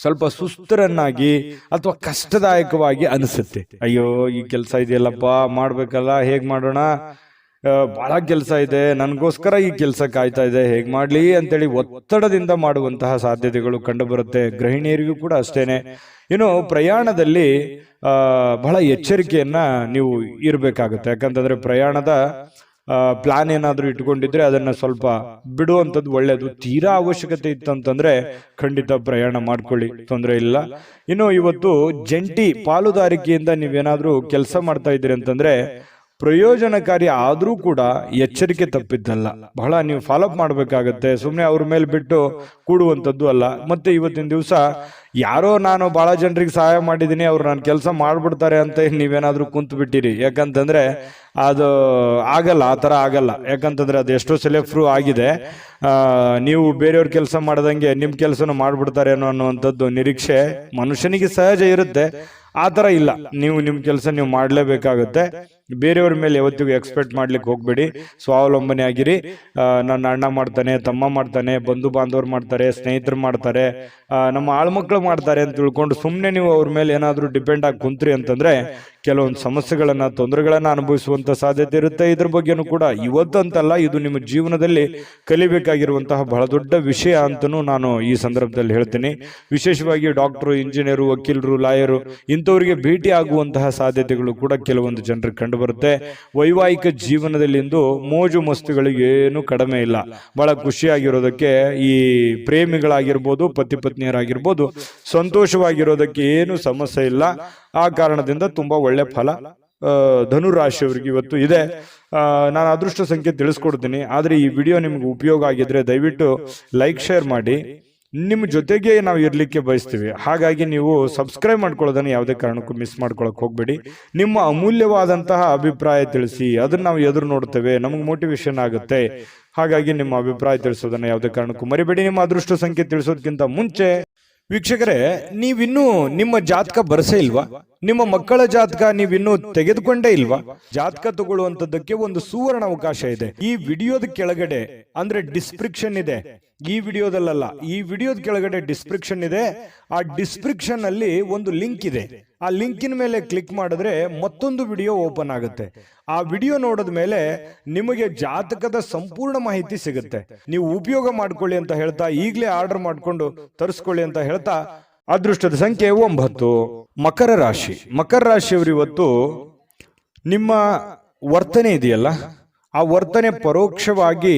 ಸ್ವಲ್ಪ ಸುಸ್ತರನ್ನಾಗಿ ಅಥವಾ ಕಷ್ಟದಾಯಕವಾಗಿ ಅನಿಸುತ್ತೆ. ಅಯ್ಯೋ, ಈ ಕೆಲಸ ಇದೆಯಲ್ಲಪ್ಪ, ಮಾಡ್ಬೇಕಲ್ಲ, ಹೇಗ್ ಮಾಡೋಣ, ಬಹಳ ಕೆಲಸ ಇದೆ, ನನಗೋಸ್ಕರ ಈ ಕೆಲಸ ಕಾಯ್ತಾ ಇದೆ, ಹೇಗ್ ಮಾಡ್ಲಿ ಅಂತೇಳಿ ಒತ್ತಡದಿಂದ ಮಾಡುವಂತಹ ಸಾಧ್ಯತೆಗಳು ಕಂಡು ಬರುತ್ತೆ. ಗೃಹಿಣಿಯರಿಗೂ ಕೂಡ ಅಷ್ಟೇನೆ. ಇನ್ನು ಪ್ರಯಾಣದಲ್ಲಿ ಬಹಳ ಎಚ್ಚರಿಕೆಯನ್ನ ನೀವು ಇರಬೇಕಾಗುತ್ತೆ. ಯಾಕಂತಂದ್ರೆ ಪ್ರಯಾಣದ ಪ್ಲಾನ್ ಏನಾದ್ರೂ ಇಟ್ಕೊಂಡಿದ್ರೆ ಅದನ್ನ ಸ್ವಲ್ಪ ಬಿಡುವಂಥದ್ದು ಒಳ್ಳೇದು. ತೀರಾ ಅವಶ್ಯಕತೆ ಇತ್ತಂತಂದ್ರೆ ಖಂಡಿತ ಪ್ರಯಾಣ ಮಾಡ್ಕೊಳ್ಳಿ, ತೊಂದರೆ ಇಲ್ಲ. ಇನ್ನು ಇವತ್ತು ಜಂಟಿ ಪಾಲುದಾರಿಕೆಯಿಂದ ನೀವೇನಾದ್ರೂ ಕೆಲಸ ಮಾಡ್ತಾ ಇದ್ದೀರಿ ಅಂತಂದ್ರೆ ಪ್ರಯೋಜನಕಾರಿ ಆದ್ರೂ ಕೂಡ ಎಚ್ಚರಿಕೆ ತಪ್ಪಿದ್ದಲ್ಲ. ಬಹಳ ನೀವು ಫಾಲೋಅಪ್ ಮಾಡ್ಬೇಕಾಗತ್ತೆ. ಸುಮ್ಮನೆ ಅವ್ರ ಮೇಲೆ ಬಿಟ್ಟು ಕೂಡುವಂಥದ್ದು ಅಲ್ಲ. ಮತ್ತೆ ಇವತ್ತಿನ ದಿವಸ ಯಾರೋ ನಾನು ಬಹಳ ಜನರಿಗೆ ಸಹಾಯ ಮಾಡಿದ್ದೀನಿ, ಅವ್ರು ನಾನು ಕೆಲಸ ಮಾಡ್ಬಿಡ್ತಾರೆ ಅಂತ ನೀವೇನಾದ್ರೂ ಕುಂತು ಬಿಟ್ಟಿರಿ. ಯಾಕಂತಂದ್ರೆ ಅದು ಆಗಲ್ಲ, ಆ ಥರ ಆಗಲ್ಲ. ಯಾಕಂತಂದ್ರೆ ಅದು ಎಷ್ಟೋ ಸಲ ಪ್ರೂವ್ ಆಗಿದೆ. ನೀವು ಬೇರೆಯವ್ರ ಕೆಲಸ ಮಾಡ್ದಂಗೆ ನಿಮ್ಮ ಕೆಲಸನ ಮಾಡ್ಬಿಡ್ತಾರೆ ಅನ್ನುವಂಥದ್ದು ನಿರೀಕ್ಷೆ ಮನುಷ್ಯನಿಗೆ ಸಹಜ ಇರುತ್ತೆ. ಆ ಥರ ಇಲ್ಲ. ನೀವು ನಿಮ್ಮ ಕೆಲಸ ನೀವು ಮಾಡಲೇಬೇಕಾಗುತ್ತೆ. ಬೇರೆಯವ್ರ ಮೇಲೆ ಯಾವತ್ತಿಗೂ ಎಕ್ಸ್ಪೆಕ್ಟ್ ಮಾಡ್ಲಿಕ್ಕೆ ಹೋಗ್ಬೇಡಿ. ಸ್ವಾವಲಂಬನೆ ಆಗಿರಿ. ನನ್ನ ಅಣ್ಣ ಮಾಡ್ತಾನೆ, ತಮ್ಮ ಮಾಡ್ತಾನೆ, ಬಂಧು ಬಾಂಧವರು ಮಾಡ್ತಾರೆ, ಸ್ನೇಹಿತರು ಮಾಡ್ತಾರೆ, ನಮ್ಮ ಆಳ್ಮಕ್ಳು ಮಾಡ್ತಾರೆ ಅಂತ ತಿಳ್ಕೊಂಡು ಸುಮ್ಮನೆ ನೀವು ಅವ್ರ ಮೇಲೆ ಏನಾದರೂ ಡಿಪೆಂಡ್ ಆಗಿ ಕುಂತ್ರಿ ಅಂತಂದ್ರೆ ಕೆಲವೊಂದು ಸಮಸ್ಯೆಗಳನ್ನ, ತೊಂದರೆಗಳನ್ನ ಅನುಭವಿಸುವಂತ ಸಾಧ್ಯತೆ ಇರುತ್ತೆ. ಇದ್ರ ಬಗ್ಗೆನೂ ಕೂಡ ಇವತ್ತಂತಲ್ಲ, ಇದು ನಿಮ್ಮ ಜೀವನದಲ್ಲಿ ಕಲಿಬೇಕಾಗಿರುವಂತಹ ಬಹಳ ದೊಡ್ಡ ವಿಷಯ ಅಂತನೂ ನಾನು ಈ ಸಂದರ್ಭದಲ್ಲಿ ಹೇಳ್ತೀನಿ. ವಿಶೇಷವಾಗಿ ಡಾಕ್ಟರು, ಇಂಜಿನಿಯರು, ವಕೀಲರು, ಲಾಯರು ಇಂಥವರಿಗೆ ಭೇಟಿ ಆಗುವಂತಹ ಸಾಧ್ಯತೆಗಳು ಕೂಡ ಕೆಲವೊಂದು ಜನರಿಗೆ ಕಂಡು ಬರುತ್ತೆ. ವೈವಾಹಿಕ ಜೀವನದಲ್ಲಿ ಇಂದು ಮೋಜು ಮಸ್ತುಗಳಿಗೆ ಏನು ಕಡಿಮೆ ಇಲ್ಲ. ಬಹಳ ಖುಷಿಯಾಗಿರೋದಕ್ಕೆ ಈ ಪ್ರೇಮಿಗಳಾಗಿರ್ಬೋದು, ಪತಿ ಪತ್ನಿಯರಾಗಿರ್ಬೋದು, ಸಂತೋಷವಾಗಿರೋದಕ್ಕೆ ಏನು ಸಮಸ್ಯೆ ಇಲ್ಲ. ಆ ಕಾರಣದಿಂದ ತುಂಬಾ ಒಳ್ಳೆ ಫಲ ಧನುರಾಶಿಯವರಿಗೆ ಇವತ್ತು ಇದೆ. ನಾನು ಅದೃಷ್ಟ ಸಂಖ್ಯೆ ತಿಳಿಸ್ಕೊಡ್ತೀನಿ. ಆದ್ರೆ ಈ ವಿಡಿಯೋ ನಿಮ್ಗೆ ಉಪಯೋಗ ಆಗಿದ್ರೆ ದಯವಿಟ್ಟು ಲೈಕ್, ಶೇರ್ ಮಾಡಿ. ನಿಮ್ಮ ಜೊತೆಗೆ ನಾವು ಇರ್ಲಿಕ್ಕೆ ಬಯಸ್ತೀವಿ. ಹಾಗಾಗಿ ನೀವು ಸಬ್ಸ್ಕ್ರೈಬ್ ಮಾಡ್ಕೊಳ್ಳೋದನ್ನ ಯಾವುದೇ ಕಾರಣಕ್ಕೂ ಮಿಸ್ ಮಾಡ್ಕೊಳಕ್ ಹೋಗ್ಬೇಡಿ. ನಿಮ್ಮ ಅಮೂಲ್ಯವಾದಂತಹ ಅಭಿಪ್ರಾಯ ತಿಳಿಸಿ, ಅದನ್ನ ನಾವು ಎದುರು ನೋಡ್ತೇವೆ, ನಮಗೆ ಮೋಟಿವೇಶನ್ ಆಗುತ್ತೆ. ಹಾಗಾಗಿ ನಿಮ್ಮ ಅಭಿಪ್ರಾಯ ತಿಳಿಸೋದನ್ನ ಯಾವುದೇ ಕಾರಣಕ್ಕೂ ಮರಿಬೇಡಿ. ನಿಮ್ಮ ಅದೃಷ್ಟ ಸಂಖ್ಯೆ ತಿಳಿಸೋದಕ್ಕಿಂತ ಮುಂಚೆ ವೀಕ್ಷಕರೇ, ನೀವಿನ್ನೂ ನಿಮ್ಮ ಜಾತಕ ಬರಸೇ ಇಲ್ವಾ? ನಿಮ್ಮ ಮಕ್ಕಳ ಜಾತಕ ನೀವಿನ್ನೂ ತೆಗೆದುಕೊಂಡೇ ಇಲ್ವಾ? ಜಾತಕ ತಗೊಳ್ಳುವಂತದ್ದಕ್ಕೆ ಒಂದು ಸುವರ್ಣ ಅವಕಾಶ ಇದೆ. ಈ ವಿಡಿಯೋದ ಕೆಳಗಡೆ ಅಂದ್ರೆ ಡಿಸ್ಕ್ರಿಪ್ಷನ್ ಇದೆ, ಈ ವಿಡಿಯೋದಲ್ಲ, ಈ ವಿಡಿಯೋದ ಕೆಳಗಡೆ ಡಿಸ್ಕ್ರಿಪ್ಷನ್ ಇದೆ. ಆ ಡಿಸ್ಕ್ರಿಪ್ಷನ್ ಅಲ್ಲಿ ಒಂದು ಲಿಂಕ್ ಇದೆ. ಆ ಲಿಂಕಿನ ಮೇಲೆ ಕ್ಲಿಕ್ ಮಾಡಿದ್ರೆ ಮತ್ತೊಂದು ವಿಡಿಯೋ ಓಪನ್ ಆಗುತ್ತೆ. ಆ ವಿಡಿಯೋ ನೋಡಿದ ಮೇಲೆ ನಿಮಗೆ ಜಾತಕದ ಸಂಪೂರ್ಣ ಮಾಹಿತಿ ಸಿಗುತ್ತೆ. ನೀವು ಉಪಯೋಗ ಮಾಡ್ಕೊಳ್ಳಿ ಅಂತ ಹೇಳ್ತಾ, ಈಗಲೇ ಆರ್ಡರ್ ಮಾಡ್ಕೊಂಡು ತರಿಸ್ಕೊಳ್ಳಿ ಅಂತ ಹೇಳ್ತಾ, ಅದೃಷ್ಟದ ಸಂಖ್ಯೆ 9. ಮಕರ ರಾಶಿ. ಮಕರ ರಾಶಿಯವರು ಇವತ್ತು ನಿಮ್ಮ ವರ್ತನೆ ಇದೆಯಲ್ಲ, ಆ ವರ್ತನೆ ಪರೋಕ್ಷವಾಗಿ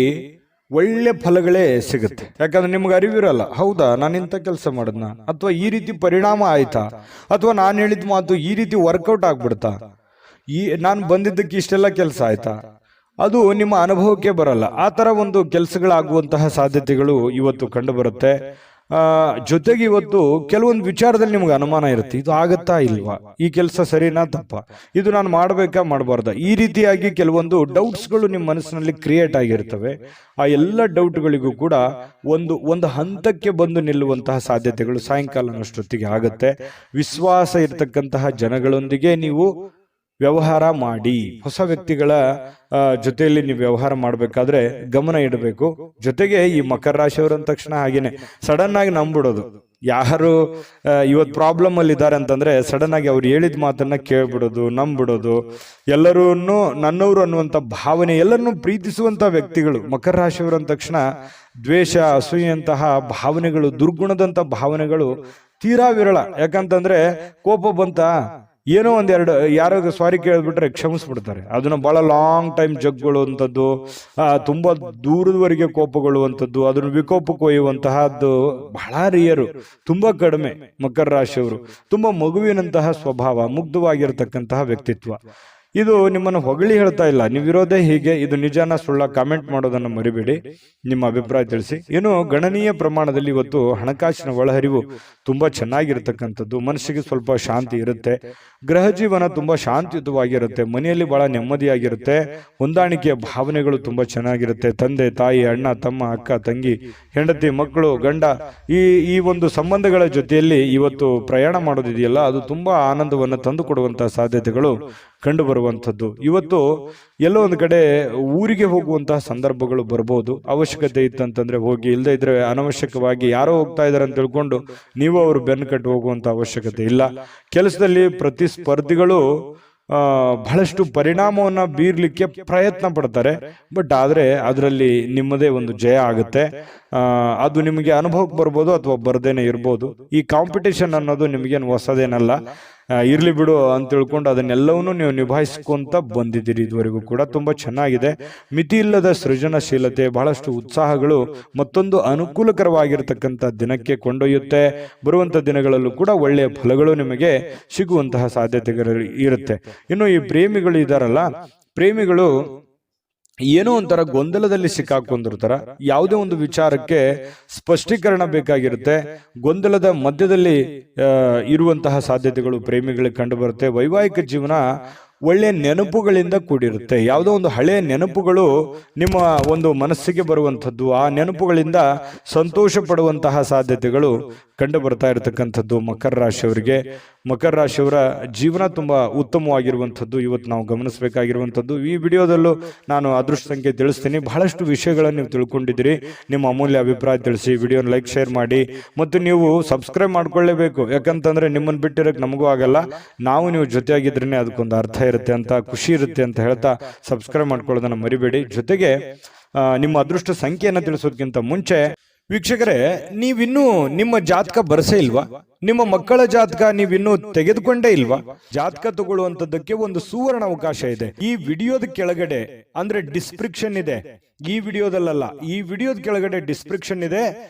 ಒಳ್ಳೆ ಫಲಗಳೇ ಸಿಗುತ್ತೆ. ಯಾಕಂದ್ರೆ ನಿಮ್ಗೆ ಅರಿವಿರಲ್ಲ, ಹೌದಾ ನಾನು ಇಂಥ ಕೆಲಸ ಮಾಡದ್ನ, ಅಥವಾ ಈ ರೀತಿ ಪರಿಣಾಮ ಆಯ್ತಾ, ಅಥವಾ ನಾನು ಹೇಳಿದ ಮಾತು ಈ ರೀತಿ ವರ್ಕೌಟ್ ಆಗ್ಬಿಡ್ತಾ, ನಾನು ಬಂದಿದ್ದಕ್ಕೆ ಇಷ್ಟೆಲ್ಲ ಕೆಲಸ ಆಯ್ತಾ, ಅದು ನಿಮ್ಮ ಅನುಭವಕ್ಕೆ ಬರಲ್ಲ. ಆ ತರ ಒಂದು ಕೆಲಸಗಳಾಗುವಂತಹ ಸಾಧ್ಯತೆಗಳು ಇವತ್ತು ಕಂಡು ಬರುತ್ತೆ. ಜೊತೆಗೆ ಇವತ್ತು ಕೆಲವೊಂದು ವಿಚಾರದಲ್ಲಿ ನಿಮ್ಗೆ ಅನುಮಾನ ಇರುತ್ತೆ, ಇದು ಆಗತ್ತಾ ಇಲ್ವಾ, ಈ ಕೆಲಸ ಸರಿನಾ ತಪ್ಪ, ಇದು ನಾನು ಮಾಡ್ಬೇಕಾ ಮಾಡಬಾರ್ದ, ಈ ರೀತಿಯಾಗಿ ಕೆಲವೊಂದು ಡೌಟ್ಸ್ಗಳು ನಿಮ್ಮ ಮನಸ್ಸಿನಲ್ಲಿ ಕ್ರಿಯೇಟ್ ಆಗಿರ್ತವೆ. ಆ ಎಲ್ಲ ಡೌಟ್ಗಳಿಗೂ ಕೂಡ ಒಂದು ಹಂತಕ್ಕೆ ಬಂದು ನಿಲ್ಲುವಂತಹ ಸಾಧ್ಯತೆಗಳು ಸಾಯಂಕಾಲನಷ್ಟೊತ್ತಿಗೆ ಆಗತ್ತೆ. ವಿಶ್ವಾಸ ಇರತಕ್ಕಂತಹ ಜನಗಳೊಂದಿಗೆ ನೀವು ವ್ಯವಹಾರ ಮಾಡಿ. ಹೊಸ ವ್ಯಕ್ತಿಗಳ ಜೊತೆಯಲ್ಲಿ ನೀವು ವ್ಯವಹಾರ ಮಾಡಬೇಕಾದ್ರೆ ಗಮನ ಇಡಬೇಕು. ಜೊತೆಗೆ ಈ ಮಕರ ರಾಶಿಯವರು ಅಂದ ತಕ್ಷಣ ಹಾಗೇನೆ ಸಡನ್ ಆಗಿ ನಂಬಿಡೋದು. ಯಾರು ಇವತ್ತು ಪ್ರಾಬ್ಲಮ್ ಅಲ್ಲಿ ಇದ್ದಾರೆ ಅಂತಂದ್ರೆ ಸಡನ್ ಆಗಿ ಅವ್ರು ಹೇಳಿದ ಮಾತನ್ನ ಕೇಳ್ಬಿಡೋದು, ನಂಬಿಡೋದು, ಎಲ್ಲರೂ ನನ್ನವರು ಅನ್ನುವಂಥ ಭಾವನೆ, ಎಲ್ಲರನ್ನೂ ಪ್ರೀತಿಸುವಂತ ವ್ಯಕ್ತಿಗಳು ಮಕರ ರಾಶಿಯವರು ಅಂದ ತಕ್ಷಣ ದ್ವೇಷ, ಅಸೂಯೆಯಂತಹ ಭಾವನೆಗಳು, ದುರ್ಗುಣದಂತ ಭಾವನೆಗಳು ತೀರಾ ವಿರಳ. ಯಾಕಂತಂದ್ರೆ ಕೋಪ ಬಂತ ಏನೋ ಒಂದೆರಡು ಯಾರೋ ಸಾರಿ ಕೇಳಿಬಿಟ್ರೆ ಕ್ಷಮಿಸ್ಬಿಡ್ತಾರೆ. ಅದನ್ನ ಬಹಳ ಲಾಂಗ್ ಟೈಮ್ ಜಗ್ಗೊಳ್ಳುವಂಥದ್ದು, ತುಂಬಾ ದೂರದವರೆಗೆ ಕೋಪಗೊಳ್ಳುವಂಥದ್ದು, ಅದನ್ನು ವಿಕೋಪಕ್ಕೆ ಒಯ್ಯುವಂತಹದ್ದು ಬಹಳ ರಿಯರು, ತುಂಬಾ ಕಡಿಮೆ. ಮಕರ ರಾಶಿಯವರು ತುಂಬಾ ಮಗುವಿನಂತಹ ಸ್ವಭಾವ, ಮುಗ್ಧವಾಗಿರತಕ್ಕಂತಹ ವ್ಯಕ್ತಿತ್ವ. ಇದು ನಿಮ್ಮನ್ನು ಹೊಗಳಿ ಹೇಳ್ತಾ ಇಲ್ಲ, ನೀವಿರೋದೇ ಹೀಗೆ, ಇದು ನಿಜಾನ ಸುಳ್ಳ ಕಾಮೆಂಟ್ ಮಾಡೋದನ್ನು ಮರಿಬೇಡಿ, ನಿಮ್ಮ ಅಭಿಪ್ರಾಯ ತಿಳಿಸಿ. ಏನು ಗಣನೀಯ ಪ್ರಮಾಣದಲ್ಲಿ ಇವತ್ತು ಹಣಕಾಸಿನ ಒಳಹರಿವು ತುಂಬಾ ಚೆನ್ನಾಗಿರ್ತಕ್ಕಂಥದ್ದು, ಮನಸ್ಸಿಗೆ ಸ್ವಲ್ಪ ಶಾಂತಿ ಇರುತ್ತೆ, ಗೃಹ ಜೀವನ ತುಂಬಾ ಶಾಂತಿಯುತವಾಗಿರುತ್ತೆ, ಮನೆಯಲ್ಲಿ ಬಹಳ ನೆಮ್ಮದಿಯಾಗಿರುತ್ತೆ, ಹೊಂದಾಣಿಕೆಯ ಭಾವನೆಗಳು ತುಂಬಾ ಚೆನ್ನಾಗಿರುತ್ತೆ. ತಂದೆ ತಾಯಿ, ಅಣ್ಣ ತಮ್ಮ, ಅಕ್ಕ ತಂಗಿ, ಹೆಂಡತಿ ಮಕ್ಕಳು, ಗಂಡ, ಈ ಒಂದು ಸಂಬಂಧಗಳ ಜೊತೆಯಲ್ಲಿ ಇವತ್ತು ಪ್ರಯಾಣ ಮಾಡೋದಿದೆಯಲ್ಲ, ಅದು ತುಂಬಾ ಆನಂದವನ್ನು ತಂದು ಕೊಡುವಂತಹ ಸಾಧ್ಯತೆಗಳು ಕಂಡು ಬರುವಂಥದ್ದು. ಇವತ್ತು ಎಲ್ಲೋ ಒಂದು ಕಡೆ ಊರಿಗೆ ಹೋಗುವಂತಹ ಸಂದರ್ಭಗಳು ಬರ್ಬೋದು. ಅವಶ್ಯಕತೆ ಇತ್ತಂತಂದ್ರೆ ಹೋಗಿ, ಇಲ್ಲದೆ ಇದ್ರೆ ಅನವಶ್ಯಕವಾಗಿ ಯಾರೋ ಹೋಗ್ತಾ ಇದಾರೆ ಅಂತ ತಿಳ್ಕೊಂಡು ನೀವು ಅವರು ಬೆನ್ನು ಕಟ್ಟು ಹೋಗುವಂತ ಅವಶ್ಯಕತೆ ಇಲ್ಲ. ಕೆಲಸದಲ್ಲಿ ಪ್ರತಿಸ್ಪರ್ಧಿಗಳು ಬಹಳಷ್ಟು ಪರಿಣಾಮವನ್ನ ಬೀರ್ಲಿಕ್ಕೆ ಪ್ರಯತ್ನ ಪಡ್ತಾರೆ, ಬಟ್ ಆದ್ರೆ ಅದರಲ್ಲಿ ನಿಮ್ಮದೇ ಒಂದು ಜಯ ಆಗುತ್ತೆ. ಅದು ನಿಮಗೆ ಅನುಭವಕ್ಕೆ ಬರ್ಬೋದು ಅಥವಾ ಬರ್ದೇನೆ ಇರ್ಬೋದು. ಈ ಕಾಂಪಿಟೇಷನ್ ಅನ್ನೋದು ನಿಮಗೇನು ಹೊಸದೇನಲ್ಲ, ಇರ್ಲಿ ಬಿಡು ಅಂತ ತಿಳ್ಕೊಂಡು ಅದನ್ನೆಲ್ಲವನ್ನೂ ನೀವು ನಿಭಾಯಿಸ್ಕೊಂತ ಬಂದಿದ್ದೀರಿ ಇದುವರೆಗೂ ಕೂಡ. ತುಂಬಾ ಚೆನ್ನಾಗಿದೆ. ಮಿತಿ ಇಲ್ಲದ ಸೃಜನಶೀಲತೆ, ಬಹಳಷ್ಟು ಉತ್ಸಾಹಗಳು ಮತ್ತೊಂದು ಅನುಕೂಲಕರವಾಗಿರ್ತಕ್ಕಂಥ ದಿನಕ್ಕೆ ಕೊಂಡೊಯ್ಯುತ್ತೆ. ಬರುವಂತ ದಿನಗಳಲ್ಲೂ ಕೂಡ ಒಳ್ಳೆಯ ಫಲಗಳು ನಿಮಗೆ ಸಿಗುವಂತಹ ಸಾಧ್ಯತೆಗಳು ಇರುತ್ತೆ. ಇನ್ನು ಈ ಪ್ರೇಮಿಗಳು ಇದಾರಲ್ಲ, ಪ್ರೇಮಿಗಳು ಏನೋ ಒಂಥರ ಗೊಂದಲದಲ್ಲಿ ಸಿಕ್ಕಾಕೊಂಡಿರ್ತಾರ. ಯಾವುದೇ ಒಂದು ವಿಚಾರಕ್ಕೆ ಸ್ಪಷ್ಟೀಕರಣ ಬೇಕಾಗಿರುತ್ತೆ. ಗೊಂದಲದ ಮಧ್ಯದಲ್ಲಿ ಇರುವಂತಹ ಸಾಧ್ಯತೆಗಳು ಪ್ರೇಮಿಗಳಿಗೆ ಕಂಡು ಬರುತ್ತೆ. ವೈವಾಹಿಕ ಜೀವನ ಒಳ್ಳೆಯ ನೆನಪುಗಳಿಂದ ಕೂಡಿರುತ್ತೆ. ಯಾವುದೋ ಒಂದು ಹಳೆಯ ನೆನಪುಗಳು ನಿಮ್ಮ ಒಂದು ಮನಸ್ಸಿಗೆ ಬರುವಂಥದ್ದು, ಆ ನೆನಪುಗಳಿಂದ ಸಂತೋಷ ಪಡುವಂತಹ ಸಾಧ್ಯತೆಗಳು ಕಂಡು ಬರ್ತಾ ಇರತಕ್ಕಂಥದ್ದು ಮಕರ ರಾಶಿಯವರಿಗೆ. ಮಕರ ರಾಶಿಯವರ ಜೀವನ ತುಂಬಾ ಉತ್ತಮವಾಗಿರುವಂಥದ್ದು ಇವತ್ತು ನಾವು ಗಮನಿಸಬೇಕಾಗಿರುವಂಥದ್ದು. ಈ ವಿಡಿಯೋದಲ್ಲೂ ನಾನು ಅದೃಷ್ಟ ಸಂಖ್ಯೆ ತಿಳಿಸ್ತೀನಿ. ಬಹಳಷ್ಟು ವಿಷಯಗಳನ್ನು ನೀವು ತಿಳ್ಕೊಂಡಿದ್ದೀರಿ. ನಿಮ್ಮ ಅಮೂಲ್ಯ ಅಭಿಪ್ರಾಯ ತಿಳಿಸಿ, ವಿಡಿಯೋನ ಲೈಕ್ ಶೇರ್ ಮಾಡಿ, ಮತ್ತು ನೀವು ಸಬ್ಸ್ಕ್ರೈಬ್ ಮಾಡ್ಕೊಳ್ಳೇಬೇಕು. ಯಾಕಂತಂದ್ರೆ ನಿಮ್ಮನ್ನು ಬಿಟ್ಟಿರೋಕೆ ನಮಗೂ ಆಗಲ್ಲ, ನಾವು ನೀವು ಜೊತೆಯಾಗಿದ್ರೇನೆ ಅದಕ್ಕೊಂದು ಅರ್ಥ ಇರುತ್ತೆ ಅಂತ, ಖುಷಿ ಇರುತ್ತೆ ಅಂತ ಹೇಳ್ತಾ ಸಬ್ಸ್ಕ್ರೈಬ್ ಮಾಡ್ಕೊಳ್ಳೋದನ್ನ ಮರಿಬೇಡಿ. ಜೊತೆಗೆ ನಿಮ್ಮ ಅದೃಷ್ಟ ಸಂಖ್ಯೆಯನ್ನು ತಿಳಿಸೋದಕ್ಕಿಂತ ಮುಂಚೆ ವೀಕ್ಷಕರೇ, ನೀವಿನ್ನೂ ನಿಮ್ಮ ಜಾತಕ ಬರಸೇ ಇಲ್ವಾ? ನಿಮ್ಮ ಮಕ್ಕಳ ಜಾತಕ ನೀವಿನ್ನೂ ತೆಗೆದುಕೊಂಡೇ ಇಲ್ವಾ? ಜಾತಕ ತಗೊಳ್ಳುವಂತದ್ದಕ್ಕೆ ಒಂದು ಸುವರ್ಣ ಅವಕಾಶ ಇದೆ. ಈ ವಿಡಿಯೋದ ಕೆಳಗಡೆ ಅಂದ್ರೆ ಡಿಸ್ಕ್ರಿಪ್ಷನ್ ಇದೆ, ಈ ವಿಡಿಯೋದಲ್ಲ, ಈ ವಿಡಿಯೋದ ಕೆಳಗಡೆ ಡಿಸ್ಕ್ರಿಪ್ಷನ್ ಇದೆ.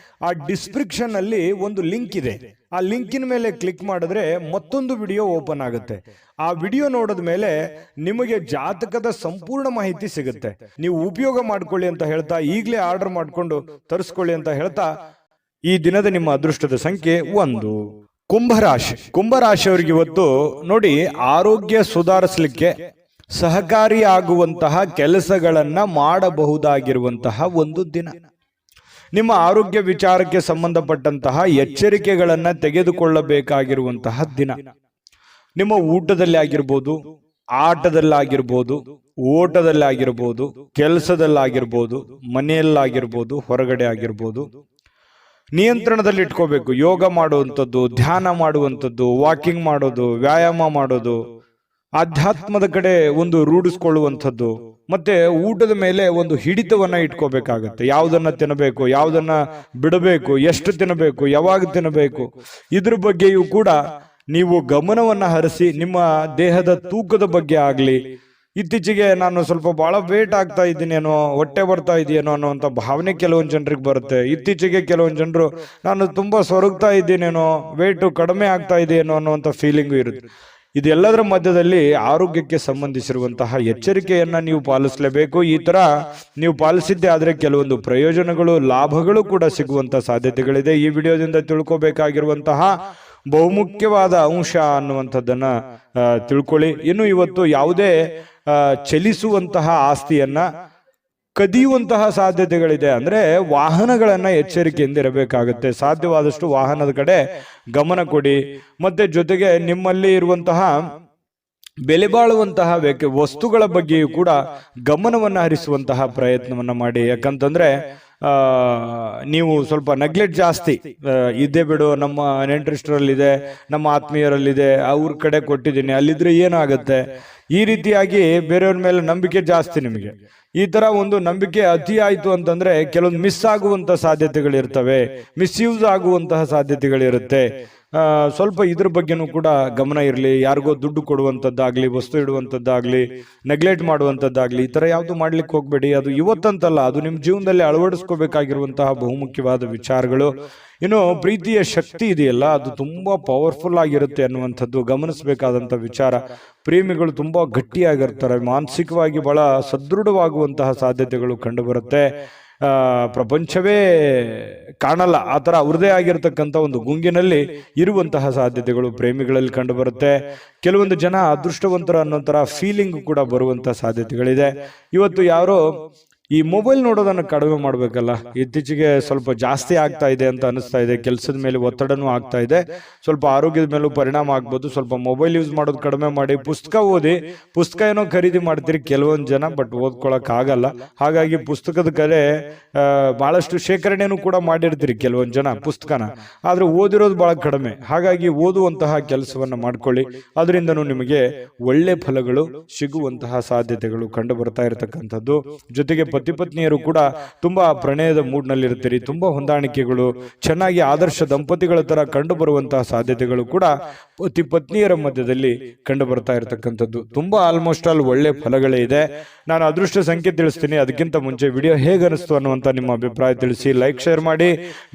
ಆ ಡಿಸ್ಕ್ರಿಪ್ಷನ್ ಅಲ್ಲಿ ಒಂದು ಲಿಂಕ್ ಇದೆ. ಆ ಲಿಂಕಿನ ಮೇಲೆ ಕ್ಲಿಕ್ ಮಾಡಿದ್ರೆ ಮತ್ತೊಂದು ವಿಡಿಯೋ ಓಪನ್ ಆಗುತ್ತೆ. ಆ ವಿಡಿಯೋ ನೋಡಿದ ಮೇಲೆ ನಿಮಗೆ ಜಾತಕದ ಸಂಪೂರ್ಣ ಮಾಹಿತಿ ಸಿಗುತ್ತೆ. ನೀವು ಉಪಯೋಗ ಮಾಡ್ಕೊಳ್ಳಿ ಅಂತ ಹೇಳ್ತಾ, ಈಗಲೇ ಆರ್ಡರ್ ಮಾಡ್ಕೊಂಡು ತರಿಸ್ಕೊಳ್ಳಿ ಅಂತ ಹೇಳ್ತಾ, ಈ ದಿನದ ನಿಮ್ಮ ಅದೃಷ್ಟದ ಸಂಖ್ಯೆ 1. ಕುಂಭರಾಶಿ. ಕುಂಭರಾಶಿಯವರಿಗೆ ಇವತ್ತು ನೋಡಿ, ಆರೋಗ್ಯ ಸುಧಾರಿಸಲಿಕ್ಕೆ ಸಹಕಾರಿಯಾಗುವಂತಹ ಕೆಲಸಗಳನ್ನ ಮಾಡಬಹುದಾಗಿರುವಂತಹ ಒಂದು ದಿನ. ನಿಮ್ಮ ಆರೋಗ್ಯ ವಿಚಾರಕ್ಕೆ ಸಂಬಂಧಪಟ್ಟಂತಹ ಎಚ್ಚರಿಕೆಗಳನ್ನ ತೆಗೆದುಕೊಳ್ಳಬೇಕಾಗಿರುವಂತಹ ದಿನ. ನಿಮ್ಮ ಊಟದಲ್ಲಿ ಆಗಿರ್ಬೋದು, ಆಟದಲ್ಲಾಗಿರ್ಬೋದು, ಓಟದಲ್ಲಾಗಿರ್ಬೋದು, ಕೆಲಸದಲ್ಲಾಗಿರ್ಬೋದು, ಮನೆಯಲ್ಲಾಗಿರ್ಬೋದು, ಹೊರಗಡೆ ಆಗಿರ್ಬೋದು, ನಿಯಂತ್ರಣದಲ್ಲಿ ಇಟ್ಕೋಬೇಕು. ಯೋಗ ಮಾಡುವಂಥದ್ದು, ಧ್ಯಾನ ಮಾಡುವಂಥದ್ದು, ವಾಕಿಂಗ್ ಮಾಡೋದು, ವ್ಯಾಯಾಮ ಮಾಡೋದು, ಆಧ್ಯಾತ್ಮದ ಕಡೆ ಒಂದು ರೂಢಿಸ್ಕೊಳ್ಳುವಂಥದ್ದು, ಮತ್ತೆ ಊಟದ ಮೇಲೆ ಒಂದು ಹಿಡಿತವನ್ನ ಇಟ್ಕೋಬೇಕಾಗತ್ತೆ. ಯಾವುದನ್ನ ತಿನ್ನಬೇಕು, ಯಾವುದನ್ನ ಬಿಡಬೇಕು, ಎಷ್ಟು ತಿನ್ನಬೇಕು, ಯಾವಾಗ ತಿನ್ನಬೇಕು, ಇದ್ರ ಬಗ್ಗೆಯೂ ಕೂಡ ನೀವು ಗಮನವನ್ನ ಹರಿಸಿ, ನಿಮ್ಮ ದೇಹದ ತೂಕದ ಬಗ್ಗೆ ಆಗ್ಲಿ, ಇತ್ತೀಚೆಗೆ ನಾನು ಸ್ವಲ್ಪ ಬಹಳ ವೇಟ್ ಆಗ್ತಾ ಇದ್ದೀನೇನೋ, ಹೊಟ್ಟೆ ಬರ್ತಾ ಇದೆಯೇನೋ ಅನ್ನೋಂಥ ಭಾವನೆ ಕೆಲವೊಂದು ಜನರಿಗೆ ಬರುತ್ತೆ. ಇತ್ತೀಚೆಗೆ ಕೆಲವೊಂದು ಜನರು ನಾನು ತುಂಬಾ ಸೊರಗ್ತಾ ಇದ್ದೀನೇನೋ, ವೇಟು ಕಡಿಮೆ ಆಗ್ತಾ ಇದೆಯೇನೋ ಅನ್ನೋಂಥ ಫೀಲಿಂಗು ಇರುತ್ತೆ. ಇದೆಲ್ಲದರ ಮಧ್ಯದಲ್ಲಿ ಆರೋಗ್ಯಕ್ಕೆ ಸಂಬಂಧಿಸಿರುವಂತಹ ಎಚ್ಚರಿಕೆಯನ್ನ ನೀವು ಪಾಲಿಸಲೇಬೇಕು. ಈ ತರ ನೀವು ಪಾಲಿಸಿದ್ದೆ ಆದ್ರೆ ಕೆಲವೊಂದು ಪ್ರಯೋಜನಗಳು, ಲಾಭಗಳು ಕೂಡ ಸಿಗುವಂತ ಸಾಧ್ಯತೆಗಳಿದೆ. ಈ ವಿಡಿಯೋದಿಂದ ತಿಳ್ಕೋಬೇಕಾಗಿರುವಂತಹ ಬಹುಮುಖ್ಯವಾದ ಅಂಶ ಅನ್ನುವಂಥದ್ದನ್ನ ತಿಳ್ಕೊಳ್ಳಿ. ಇನ್ನು ಇವತ್ತು ಯಾವುದೇ ಚಲಿಸುವಂತಹ ಆಸ್ತಿಯನ್ನ ಕದಿಯುವಂತಹ ಸಾಧ್ಯತೆಗಳಿದೆ. ಅಂದ್ರೆ ವಾಹನಗಳನ್ನ ಎಚ್ಚರಿಕೆಯಿಂದ ಇರಬೇಕಾಗುತ್ತೆ. ಸಾಧ್ಯವಾದಷ್ಟು ವಾಹನದ ಕಡೆ ಗಮನ ಕೊಡಿ. ಮತ್ತೆ ಜೊತೆಗೆ ನಿಮ್ಮಲ್ಲಿ ಇರುವಂತಹ ಬೆಲೆ ಬಾಳುವಂತಹ ವಸ್ತುಗಳ ಬಗ್ಗೆಯೂ ಕೂಡ ಗಮನವನ್ನು ಹರಿಸುವಂತಹ ಪ್ರಯತ್ನವನ್ನ ಮಾಡಿ. ಯಾಕಂತಂದ್ರೆ ನೀವು ಸ್ವಲ್ಪ ನೆಗ್ಲೆಕ್ಟ್ ಜಾಸ್ತಿ ಇದೇ ಬಿಡು, ನಮ್ಮ ನೆಂಟರಿಷ್ಟರಲ್ಲಿದೆ, ನಮ್ಮ ಆತ್ಮೀಯರಲ್ಲಿದೆ, ಅವ್ರ ಕಡೆ ಕೊಟ್ಟಿದ್ದೀನಿ, ಅಲ್ಲಿದ್ರೆ ಏನಾಗುತ್ತೆ, ಈ ರೀತಿಯಾಗಿ ಬೇರೆಯವ್ರ ಮೇಲೆ ನಂಬಿಕೆ ಜಾಸ್ತಿ ನಿಮಗೆ. ಈ ತರ ಒಂದು ನಂಬಿಕೆ ಅತಿ ಆಯ್ತು ಅಂತಂದ್ರೆ ಕೆಲವೊಂದು ಮಿಸ್ ಆಗುವಂತ ಸಾಧ್ಯತೆಗಳಿರ್ತವೆ, ಮಿಸ್ಯೂಸ್ ಆಗುವಂತಹ ಸಾಧ್ಯತೆಗಳಿರುತ್ತೆ. ಸ್ವಲ್ಪ ಇದ್ರ ಬಗ್ಗೆನೂ ಕೂಡ ಗಮನ ಇರಲಿ. ಯಾರಿಗೋ ದುಡ್ಡು ಕೊಡುವಂಥದ್ದಾಗ್ಲಿ, ವಸ್ತು ಇಡುವಂಥದ್ದಾಗ್ಲಿ, ನೆಗ್ಲೆಕ್ಟ್ ಮಾಡುವಂಥದ್ದಾಗ್ಲಿ, ಈ ತರ ಯಾವುದು ಮಾಡ್ಲಿಕ್ಕೆ ಹೋಗ್ಬೇಡಿ. ಅದು ಇವತ್ತಂತಲ್ಲ, ಅದು ನಿಮ್ಮ ಜೀವನದಲ್ಲಿ ಅಳವಡಿಸ್ಕೋಬೇಕಾಗಿರುವಂತಹ ಬಹುಮುಖ್ಯವಾದ ವಿಚಾರಗಳು. ಇನ್ನು ಪ್ರೀತಿಯ ಶಕ್ತಿ ಇದೆಯಲ್ಲ, ಅದು ತುಂಬಾ ಪವರ್ಫುಲ್ ಆಗಿರುತ್ತೆ ಅನ್ನುವಂಥದ್ದು ಗಮನಿಸಬೇಕಾದಂಥ ವಿಚಾರ. ಪ್ರೇಮಿಗಳು ತುಂಬಾ ಗಟ್ಟಿಯಾಗಿರ್ತಾರೆ, ಮಾನಸಿಕವಾಗಿ ಬಹಳ ಸದೃಢವಾಗುವಂತಹ ಸಾಧ್ಯತೆಗಳು ಕಂಡುಬರುತ್ತೆ. ಪ್ರಪಂಚವೇ ಕಾಣಲ್ಲ ಆ ತರ ಅವ್ರದೇ ಆಗಿರ್ತಕ್ಕಂಥ ಒಂದು ಗುಂಗಿನಲ್ಲಿ ಇರುವಂತಹ ಸಾಧ್ಯತೆಗಳು ಪ್ರೇಮಿಗಳಲ್ಲಿ ಕಂಡು ಬರುತ್ತೆ. ಕೆಲವೊಂದು ಜನ ಅದೃಷ್ಟವಂತರ ಅನ್ನೋ ತರ ಫೀಲಿಂಗ್ ಕೂಡ ಬರುವಂತಹ ಸಾಧ್ಯತೆಗಳಿದೆ. ಇವತ್ತು ಯಾರೋ ಈ ಮೊಬೈಲ್ ನೋಡೋದನ್ನು ಕಡಿಮೆ ಮಾಡ್ಬೇಕಲ್ಲ, ಇತ್ತೀಚೆಗೆ ಸ್ವಲ್ಪ ಜಾಸ್ತಿ ಆಗ್ತಾ ಇದೆ ಅಂತ ಅನಿಸ್ತಾ ಇದೆ. ಕೆಲಸದ ಮೇಲೆ ಒತ್ತಡನೂ ಆಗ್ತಾ ಇದೆ, ಸ್ವಲ್ಪ ಆರೋಗ್ಯದ ಮೇಲೂ ಪರಿಣಾಮ ಆಗ್ಬೋದು. ಸ್ವಲ್ಪ ಮೊಬೈಲ್ ಯೂಸ್ ಮಾಡೋದು ಕಡಿಮೆ ಮಾಡಿ, ಪುಸ್ತಕ ಓದಿ. ಪುಸ್ತಕ ಏನೋ ಖರೀದಿ ಮಾಡ್ತೀರಿ ಕೆಲವೊಂದು ಜನ, ಬಟ್ ಓದ್ಕೊಳಕ್ ಆಗಲ್ಲ. ಹಾಗಾಗಿ ಪುಸ್ತಕದ ಕಡೆ ಬಹಳಷ್ಟು ಶೇಖರಣೆನೂ ಕೂಡ ಮಾಡಿರ್ತೀರಿ ಕೆಲವೊಂದು ಜನ ಪುಸ್ತಕನ, ಆದ್ರೆ ಓದಿರೋದು ಬಹಳ ಕಡಿಮೆ. ಹಾಗಾಗಿ ಓದುವಂತಹ ಕೆಲಸವನ್ನ ಮಾಡ್ಕೊಳ್ಳಿ, ಅದರಿಂದನೂ ನಿಮಗೆ ಒಳ್ಳೆ ಫಲಗಳು ಸಿಗುವಂತಹ ಸಾಧ್ಯತೆಗಳು ಕಂಡು ಬರ್ತಾ ಇರತಕ್ಕಂಥದ್ದು. ಜೊತೆಗೆ ಪತಿ ಪತ್ನಿಯರು ಕೂಡ ತುಂಬಾ ಪ್ರಣಯದ ಮೂಡ್ ನಲ್ಲಿ ಇರ್ತೀರಿ, ತುಂಬಾ ಹೊಂದಾಣಿಕೆಗಳು, ಚೆನ್ನಾಗಿ ಆದರ್ಶ ದಂಪತಿಗಳ ತರ ಕಂಡು ಬರುವಂತಹ ಸಾಧ್ಯತೆಗಳು ಕೂಡ ಪತಿ ಪತ್ನಿಯರ ಮಧ್ಯದಲ್ಲಿ ಕಂಡು ಬರ್ತಾ ಇರತಕ್ಕಂಥದ್ದು. ತುಂಬಾ ಆಲ್ಮೋಸ್ಟ್ ಆಲ್ ಒಳ್ಳೆ ಫಲಗಳೇ ಇದೆ. ನಾನು ಅದೃಷ್ಟ ಸಂಖ್ಯೆ ತಿಳಿಸ್ತೀನಿ. ಅದಕ್ಕಿಂತ ಮುಂಚೆ ವಿಡಿಯೋ ಹೇಗೆ ಅನಿಸ್ತು ಅನ್ನುವಂತ ನಿಮ್ಮ ಅಭಿಪ್ರಾಯ ತಿಳಿಸಿ, ಲೈಕ್ ಶೇರ್ ಮಾಡಿ.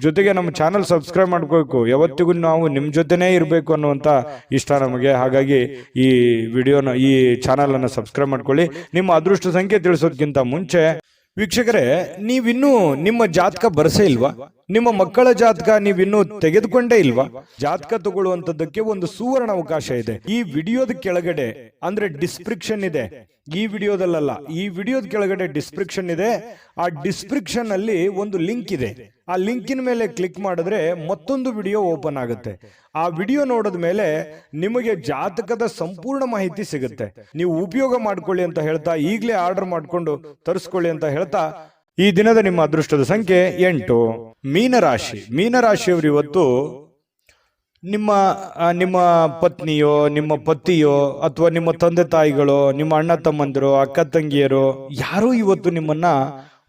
ಜೊತೆಗೆ ನಮ್ಮ ಚಾನಲ್ ಸಬ್ಸ್ಕ್ರೈಬ್ ಮಾಡ್ಕೋಬೇಕು. ಯಾವತ್ತಿಗೂ ನಾವು ನಿಮ್ ಜೊತೆನೇ ಇರಬೇಕು ಅನ್ನುವಂತ ಇಷ್ಟ ನಮಗೆ. ಹಾಗಾಗಿ ಈ ವಿಡಿಯೋನ, ಈ ಚಾನಲ್ ಅನ್ನ ಸಬ್ಸ್ಕ್ರೈಬ್ ಮಾಡ್ಕೊಳ್ಳಿ. ನಿಮ್ಮ ಅದೃಷ್ಟ ಸಂಖ್ಯೆ ತಿಳಿಸೋದಕ್ಕಿಂತ ಮುಂಚೆ ವೀಕ್ಷಕರೇ, ನೀವಿನ್ನೂ ನಿಮ್ಮ ಜಾತಕ ಬರಸೇ ಇಲ್ವಾ? ನಿಮ್ಮ ಮಕ್ಕಳ ಜಾತಕ ನೀವಿನ್ನೂ ತೆಗೆದುಕೊಂಡೇ ಇಲ್ವಾ? ಜಾತಕ ತಗೊಳ್ಳುವಂತದ್ದಕ್ಕೆ ಒಂದು ಸುವರ್ಣ ಅವಕಾಶ ಇದೆ. ಈ ವಿಡಿಯೋದ ಕೆಳಗಡೆ, ಅಂದ್ರೆ ಡಿಸ್ಕ್ರಿಪ್ಷನ್ ಇದೆ, ಈ ವಿಡಿಯೋದಲ್ಲ, ಈ ವಿಡಿಯೋದ ಕೆಳಗಡೆ ಡಿಸ್ಕ್ರಿಪ್ಷನ್ ಇದೆ. ಆ ಡಿಸ್ಕ್ರಿಪ್ಷನ್ ಅಲ್ಲಿ ಒಂದು ಲಿಂಕ್ ಇದೆ. ಆ ಲಿಂಕಿನ ಮೇಲೆ ಕ್ಲಿಕ್ ಮಾಡಿದ್ರೆ ಮತ್ತೊಂದು ವಿಡಿಯೋ ಓಪನ್ ಆಗುತ್ತೆ. ಆ ವಿಡಿಯೋ ನೋಡಿದ ಮೇಲೆ ನಿಮಗೆ ಜಾತಕದ ಸಂಪೂರ್ಣ ಮಾಹಿತಿ ಸಿಗುತ್ತೆ. ನೀವು ಉಪಯೋಗ ಮಾಡ್ಕೊಳ್ಳಿ ಅಂತ ಹೇಳ್ತಾ, ಈಗಲೇ ಆರ್ಡರ್ ಮಾಡ್ಕೊಂಡು ತರಿಸ್ಕೊಳ್ಳಿ ಅಂತ ಹೇಳ್ತಾ, ಈ ದಿನದ ನಿಮ್ಮ ಅದೃಷ್ಟದ ಸಂಖ್ಯೆ 8. ಮೀನರಾಶಿ. ಮೀನರಾಶಿಯವರು ಇವತ್ತು ನಿಮ್ಮ ಪತ್ನಿಯೋ, ನಿಮ್ಮ ಪತಿಯೋ, ಅಥವಾ ನಿಮ್ಮ ತಂದೆ ತಾಯಿಗಳೋ, ನಿಮ್ಮ ಅಣ್ಣ ತಮ್ಮಂದಿರೋ, ಅಕ್ಕ ತಂಗಿಯರೋ ಯಾರೋ ಇವತ್ತು ನಿಮ್ಮನ್ನ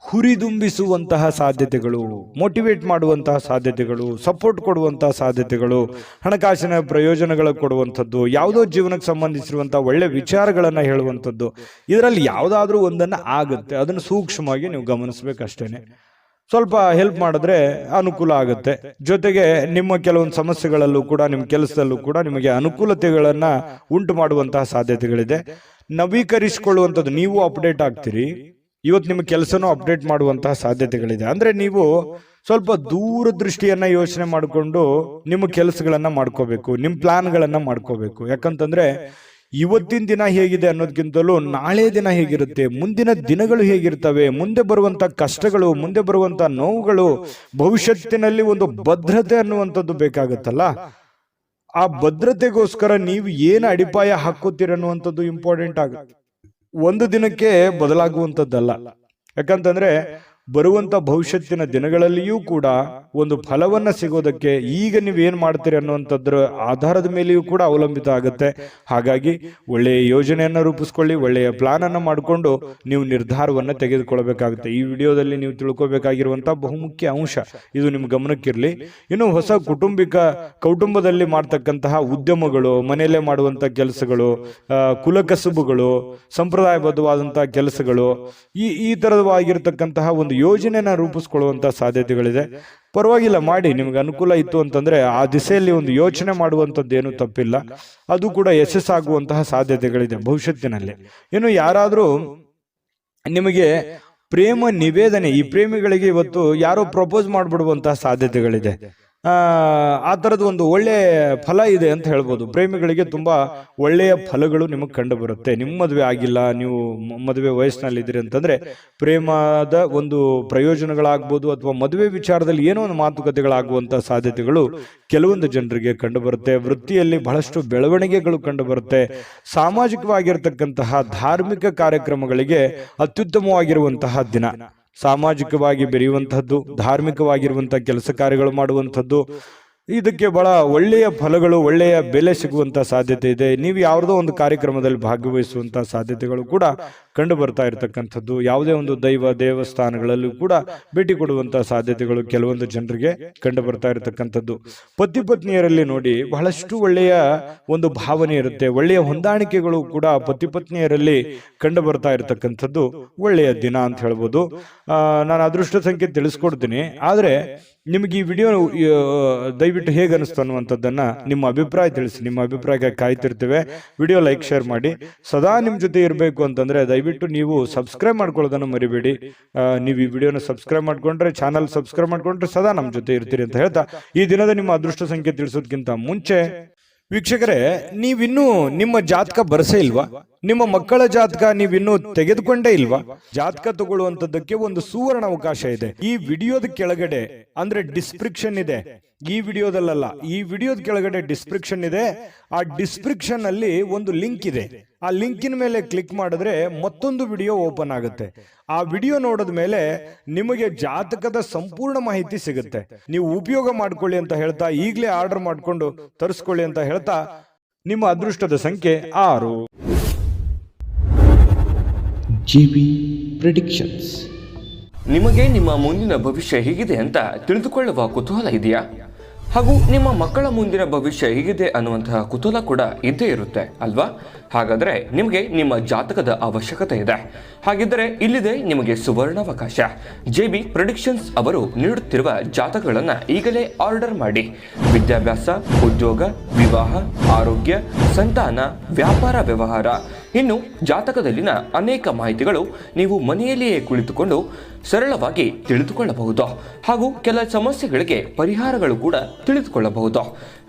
ಹುರಿದುಂಬಿಸುವಂತಹ ಸಾಧ್ಯತೆಗಳು, ಮೋಟಿವೇಟ್ ಮಾಡುವಂತಹ ಸಾಧ್ಯತೆಗಳು, ಸಪೋರ್ಟ್ ಕೊಡುವಂತಹ ಸಾಧ್ಯತೆಗಳು, ಹಣಕಾಸಿನ ಪ್ರಯೋಜನಗಳು ಕೊಡುವಂಥದ್ದು, ಯಾವುದೋ ಜೀವನಕ್ಕೆ ಸಂಬಂಧಿಸಿರುವಂತಹ ಒಳ್ಳೆ ವಿಚಾರಗಳನ್ನ ಹೇಳುವಂಥದ್ದು, ಇದರಲ್ಲಿ ಯಾವುದಾದ್ರೂ ಒಂದನ್ನು ಆಗುತ್ತೆ. ಅದನ್ನು ಸೂಕ್ಷ್ಮವಾಗಿ ನೀವು ಗಮನಿಸ್ಬೇಕಷ್ಟೇನೆ. ಸ್ವಲ್ಪ ಹೆಲ್ಪ್ ಮಾಡಿದ್ರೆ ಅನುಕೂಲ ಆಗುತ್ತೆ. ಜೊತೆಗೆ ನಿಮ್ಮ ಕೆಲವೊಂದು ಸಮಸ್ಯೆಗಳಲ್ಲೂ ಕೂಡ, ನಿಮ್ಮ ಕೆಲಸದಲ್ಲೂ ಕೂಡ ನಿಮಗೆ ಅನುಕೂಲತೆಗಳನ್ನ ಉಂಟು ಮಾಡುವಂತಹ ಸಾಧ್ಯತೆಗಳಿದೆ. ನವೀಕರಿಸಿಕೊಳ್ಳುವಂಥದ್ದು, ನೀವು ಅಪ್ಡೇಟ್ ಆಗ್ತೀರಿ. ಇವತ್ತು ನಿಮ್ಮ ಕೆಲಸನೂ ಅಪ್ಡೇಟ್ ಮಾಡುವಂತಹ ಸಾಧ್ಯತೆಗಳಿದೆ. ಅಂದ್ರೆ ನೀವು ಸ್ವಲ್ಪ ದೂರದೃಷ್ಟಿಯನ್ನ ಯೋಚನೆ ಮಾಡಿಕೊಂಡು ನಿಮ್ಮ ಕೆಲಸಗಳನ್ನ ಮಾಡ್ಕೋಬೇಕು, ನಿಮ್ಮ ಪ್ಲಾನ್ಗಳನ್ನ ಮಾಡ್ಕೋಬೇಕು. ಯಾಕಂತಂದ್ರೆ ಇವತ್ತಿನ ದಿನ ಹೇಗಿದೆ ಅನ್ನೋದಕ್ಕಿಂತಲೂ ನಾಳೆ ದಿನ ಹೇಗಿರುತ್ತೆ, ಮುಂದಿನ ದಿನಗಳು ಹೇಗಿರ್ತವೆ, ಮುಂದೆ ಬರುವಂತ ಕಷ್ಟಗಳು, ಮುಂದೆ ಬರುವಂತ ನೋವುಗಳು, ಭವಿಷ್ಯತ್ತಿನಲ್ಲಿ ಒಂದು ಭದ್ರತೆ ಅನ್ನುವಂಥದ್ದು ಬೇಕಾಗತ್ತಲ್ಲ. ಆ ಭದ್ರತೆಗೋಸ್ಕರ ನೀವು ಏನು ಅಡಿಪಾಯ ಹಾಕೋತೀರನ್ನುವಂಥದ್ದು ಇಂಪಾರ್ಟೆಂಟ್ ಆಗುತ್ತೆ. ಒಂದು ದಿನಕ್ಕೆ ಬದಲಾಗುವಂಥದ್ದಲ್ಲ. ಯಾಕಂತಂದ್ರೆ ಬರುವಂತ ಭವಿಷ್ಯತ್ತಿನ ದಿನಗಳಲ್ಲಿಯೂ ಕೂಡ ಒಂದು ಫಲವನ್ನ ಸಿಗೋದಕ್ಕೆ ಈಗ ನೀವು ಏನ್ ಮಾಡ್ತೀರಿ ಅನ್ನುವಂಥದ್ರ ಆಧಾರದ ಮೇಲೆಯೂ ಕೂಡ ಅವಲಂಬಿತ ಆಗುತ್ತೆ. ಹಾಗಾಗಿ ಒಳ್ಳೆಯ ಯೋಜನೆಯನ್ನ ರೂಪಿಸ್ಕೊಳ್ಳಿ, ಒಳ್ಳೆಯ ಪ್ಲಾನ್ ಅನ್ನ ಮಾಡಿಕೊಂಡು ನೀವು ನಿರ್ಧಾರವನ್ನ ತೆಗೆದುಕೊಳ್ಬೇಕಾಗುತ್ತೆ. ಈ ವಿಡಿಯೋದಲ್ಲಿ ನೀವು ತಿಳ್ಕೊಬೇಕಾಗಿರುವಂತಹ ಬಹುಮುಖ್ಯ ಅಂಶ ಇದು ನಿಮ್ಮ ಗಮನಕ್ಕಿರಲಿ. ಇನ್ನು ಹೊಸ ಕೌಟುಂಬದಲ್ಲಿ ಮಾಡ್ತಕ್ಕಂತಹ ಉದ್ಯಮಗಳು, ಮನೆಯಲ್ಲೇ ಮಾಡುವಂತ ಕೆಲಸಗಳು, ಕುಲಕಸುಬುಗಳು, ಸಂಪ್ರದಾಯಬದ್ಧವಾದಂತಹ ಕೆಲಸಗಳು, ಈ ತರವಾಗಿರ್ತಕ್ಕಂತಹ ಒಂದು ಒಂದು ಯೋಜನೆನ ರೂಪಿಸ್ಕೊಳ್ಳುವಂಥ ಸಾಧ್ಯತೆಗಳಿದೆ. ಪರವಾಗಿಲ್ಲ, ಮಾಡಿ. ನಿಮ್ಗೆ ಅನುಕೂಲ ಇತ್ತು ಅಂತಂದರೆ ಆ ದಿಸೆಯಲ್ಲಿ ಒಂದು ಯೋಚನೆ ಮಾಡುವಂಥದ್ದೇನು ತಪ್ಪಿಲ್ಲ. ಅದು ಕೂಡ ಯಶಸ್ಸಾಗುವಂತಹ ಸಾಧ್ಯತೆಗಳಿದೆ ಭವಿಷ್ಯತ್ತಿನಲ್ಲಿ. ಇನ್ನು ಯಾರಾದರೂ ನಿಮಗೆ ಪ್ರೇಮ ನಿವೇದನೆ, ಈ ಪ್ರೇಮಿಗಳಿಗೆ ಇವತ್ತು ಯಾರೋ ಪ್ರಪೋಸ್ ಮಾಡಿಬಿಡುವಂತಹ ಸಾಧ್ಯತೆಗಳಿದೆ. ಆ ಥರದ್ದು ಒಂದು ಒಳ್ಳೆಯ ಫಲ ಇದೆ ಅಂತ ಹೇಳ್ಬೋದು. ಪ್ರೇಮಿಗಳಿಗೆ ತುಂಬ ಒಳ್ಳೆಯ ಫಲಗಳು ನಿಮಗೆ ಕಂಡು ಬರುತ್ತೆ. ನಿಮ್ಮ ಮದುವೆ ಆಗಿಲ್ಲ, ನೀವು ಮದುವೆ ವಯಸ್ಸಿನಲ್ಲಿದ್ದೀರಿ ಅಂತಂದರೆ ಪ್ರೇಮದ ಒಂದು ಪ್ರಯೋಜನಗಳಾಗ್ಬೋದು, ಅಥವಾ ಮದುವೆ ವಿಚಾರದಲ್ಲಿ ಏನೋ ಒಂದು ಮಾತುಕತೆಗಳಾಗುವಂಥ ಸಾಧ್ಯತೆಗಳು ಕೆಲವೊಂದು ಜನರಿಗೆ ಕಂಡು ಬರುತ್ತೆ. ವೃತ್ತಿಯಲ್ಲಿ ಬಹಳಷ್ಟು ಬೆಳವಣಿಗೆಗಳು ಕಂಡು ಬರುತ್ತೆ. ಸಾಮಾಜಿಕವಾಗಿರ್ತಕ್ಕಂತಹ ಧಾರ್ಮಿಕ ಕಾರ್ಯಕ್ರಮಗಳಿಗೆ ಅತ್ಯುತ್ತಮವಾಗಿರುವಂತಹ ದಿನ. ಸಾಮಾಜಿಕವಾಗಿ ಬೆರೆಯುವಂಥದ್ದು, ಧಾರ್ಮಿಕವಾಗಿರುವಂಥ ಕೆಲಸ ಕಾರ್ಯಗಳು ಮಾಡುವಂಥದ್ದು, ಇದಕ್ಕೆ ಬಹಳ ಒಳ್ಳೆಯ ಫಲಗಳು, ಒಳ್ಳೆಯ ಬೆಲೆ ಸಿಗುವಂಥ ಸಾಧ್ಯತೆ ಇದೆ. ನೀವು ಯಾವುದೋ ಒಂದು ಕಾರ್ಯಕ್ರಮದಲ್ಲಿ ಭಾಗವಹಿಸುವಂಥ ಸಾಧ್ಯತೆಗಳು ಕೂಡ ಕಂಡು ಬರ್ತಾ ಇರತಕ್ಕಂಥದ್ದು. ಯಾವುದೇ ಒಂದು ದೇವಸ್ಥಾನಗಳಲ್ಲೂ ಕೂಡ ಭೇಟಿ ಕೊಡುವಂಥ ಸಾಧ್ಯತೆಗಳು ಕೆಲವೊಂದು ಜನರಿಗೆ ಕಂಡು ಬರ್ತಾ ಇರತಕ್ಕಂಥದ್ದು. ಪತಿ ಪತ್ನಿಯರಲ್ಲಿ ನೋಡಿ ಬಹಳಷ್ಟು ಒಳ್ಳೆಯ ಒಂದು ಭಾವನೆ ಇರುತ್ತೆ. ಒಳ್ಳೆಯ ಹೊಂದಾಣಿಕೆಗಳು ಕೂಡ ಪತಿ ಪತ್ನಿಯರಲ್ಲಿ ಕಂಡು ಬರ್ತಾ ಇರತಕ್ಕಂಥದ್ದು ಒಳ್ಳೆಯ ದಿನ ಅಂತ ಹೇಳ್ಬೋದು. ನಾನು ಅದೃಷ್ಟ ಸಂಖ್ಯೆ ತಿಳಿಸ್ಕೊಡ್ತೀನಿ. ಆದರೆ ನಿಮಗೆ ಈ ವಿಡಿಯೋ ದಯವಿಟ್ಟು ಹೇಗೆ ಅನಿಸ್ತು ಅನ್ನುವಂಥದ್ದನ್ನು ನಿಮ್ಮ ಅಭಿಪ್ರಾಯ ತಿಳಿಸಿ. ನಿಮ್ಮ ಅಭಿಪ್ರಾಯಕ್ಕೆ ಕಾಯ್ತಿರ್ತೇವೆ. ವಿಡಿಯೋ ಲೈಕ್, ಶೇರ್ ಮಾಡಿ. ಸದಾ ನಿಮ್ಮ ಜೊತೆ ಇರಬೇಕು ಅಂತಂದರೆ ದಯವಿಟ್ಟು ನೀವು ಸಬ್ಸ್ಕ್ರೈಬ್ ಮಾಡ್ಕೊಳ್ಳೋದನ್ನು ಮರಿಬೇಡಿ. ನೀವು ಈ ವಿಡಿಯೋನ ಸಬ್ಸ್ಕ್ರೈಬ್ ಮಾಡ್ಕೊಂಡ್ರೆ, ಚಾನಲ್ ಸಬ್ಸ್ಕ್ರೈಬ್ ಮಾಡ್ಕೊಂಡ್ರೆ ಸದಾ ನಮ್ಮ ಜೊತೆ ಇರ್ತೀರಿ ಅಂತ ಹೇಳ್ತಾ, ಈ ದಿನದ ನಿಮ್ಮ ಅದೃಷ್ಟ ಸಂಖ್ಯೆ ತಿಳಿಸೋದಕ್ಕಿಂತ ಮುಂಚೆ ವೀಕ್ಷಕರೇ, ನೀವಿನ್ನೂ ನಿಮ್ಮ ಜಾತಕ ಬರಸೇ ಇಲ್ವಾ? ನಿಮ್ಮ ಮಕ್ಕಳ ಜಾತಕ ನೀವಿನ್ನೂ ತೆಗೆದುಕೊಂಡೇ ಇಲ್ವಾ? ಜಾತಕ ತಗೊಳ್ಳುವಂತದ್ದಕ್ಕೆ ಒಂದು ಸುವರ್ಣ ಅವಕಾಶ ಇದೆ. ಈ ವಿಡಿಯೋದ ಕೆಳಗಡೆ, ಅಂದ್ರೆ ಡಿಸ್ಕ್ರಿಪ್ಷನ್ ಇದೆ, ಈ ವಿಡಿಯೋದಲ್ಲ, ಈ ವಿಡಿಯೋದ ಕೆಳಗಡೆ ಡಿಸ್ಕ್ರಿಪ್ಷನ್ ಇದೆ. ಆ ಡಿಸ್ಕ್ರಿಪ್ಷನ್ ಅಲ್ಲಿ ಒಂದು ಲಿಂಕ್ ಇದೆ. ಆ ಲಿಂಕಿನ ಮೇಲೆ ಕ್ಲಿಕ್ ಮಾಡಿದ್ರೆ ಮತ್ತೊಂದು ವಿಡಿಯೋ ಓಪನ್ ಆಗುತ್ತೆ. ಆ ವಿಡಿಯೋ ನೋಡಿದ ಮೇಲೆ ನಿಮಗೆ ಜಾತಕದ ಸಂಪೂರ್ಣ ಮಾಹಿತಿ ಸಿಗುತ್ತೆ. ನೀವು ಉಪಯೋಗ ಮಾಡ್ಕೊಳ್ಳಿ ಅಂತ ಹೇಳ್ತಾ, ಈಗಲೇ ಆರ್ಡರ್ ಮಾಡಿಕೊಂಡು ತರಿಸ್ಕೊಳ್ಳಿ ಅಂತ ಹೇಳ್ತಾ, ನಿಮ್ಮ ಅದೃಷ್ಟದ ಸಂಖ್ಯೆ 6. JB predictions. ನಿಮಗೆ ನಿಮ್ಮ ಮುಂದಿನ ಭವಿಷ್ಯ ಹೇಗಿದೆ ಅಂತ ತಿಳಿದುಕೊಳ್ಳುವ ಕುತೂಹಲ ಇದೆಯಾ? ಹಾಗೂ ನಿಮ್ಮ ಮಕ್ಕಳ ಮುಂದಿನ ಭವಿಷ್ಯ ಹೇಗಿದೆ ಅನ್ನುವಂತಹ ಕುತೂಹಲ ಕೂಡ ಇದ್ದೇ ಇರುತ್ತೆ ಅಲ್ವಾ? ಹಾಗಾದರೆ ನಿಮಗೆ ನಿಮ್ಮ ಜಾತಕದ ಅವಶ್ಯಕತೆ ಇದೆ. ಹಾಗಿದ್ದರೆ ಇಲ್ಲಿದೆ ನಿಮಗೆ ಸುವರ್ಣಾವಕಾಶ. JB ಪ್ರೆಡಿಕ್ಷನ್ಸ್ ಅವರು ನೀಡುತ್ತಿರುವ ಜಾತಕಗಳನ್ನು ಈಗಲೇ ಆರ್ಡರ್ ಮಾಡಿ. ವಿದ್ಯಾಭ್ಯಾಸ, ಉದ್ಯೋಗ, ವಿವಾಹ, ಆರೋಗ್ಯ, ಸಂತಾನ, ವ್ಯಾಪಾರ ವ್ಯವಹಾರ, ಇನ್ನು ಜಾತಕದಲ್ಲಿನ ಅನೇಕ ಮಾಹಿತಿಗಳು ನೀವು ಮನೆಯಲ್ಲಿಯೇ ಕುಳಿತುಕೊಂಡು ಸರಳವಾಗಿ ತಿಳಿದುಕೊಳ್ಳಬಹುದು. ಹಾಗೂ ಕೆಲ ಸಮಸ್ಯೆಗಳಿಗೆ ಪರಿಹಾರಗಳು ಕೂಡ ತಿಳಿದುಕೊಳ್ಳಬಹುದು.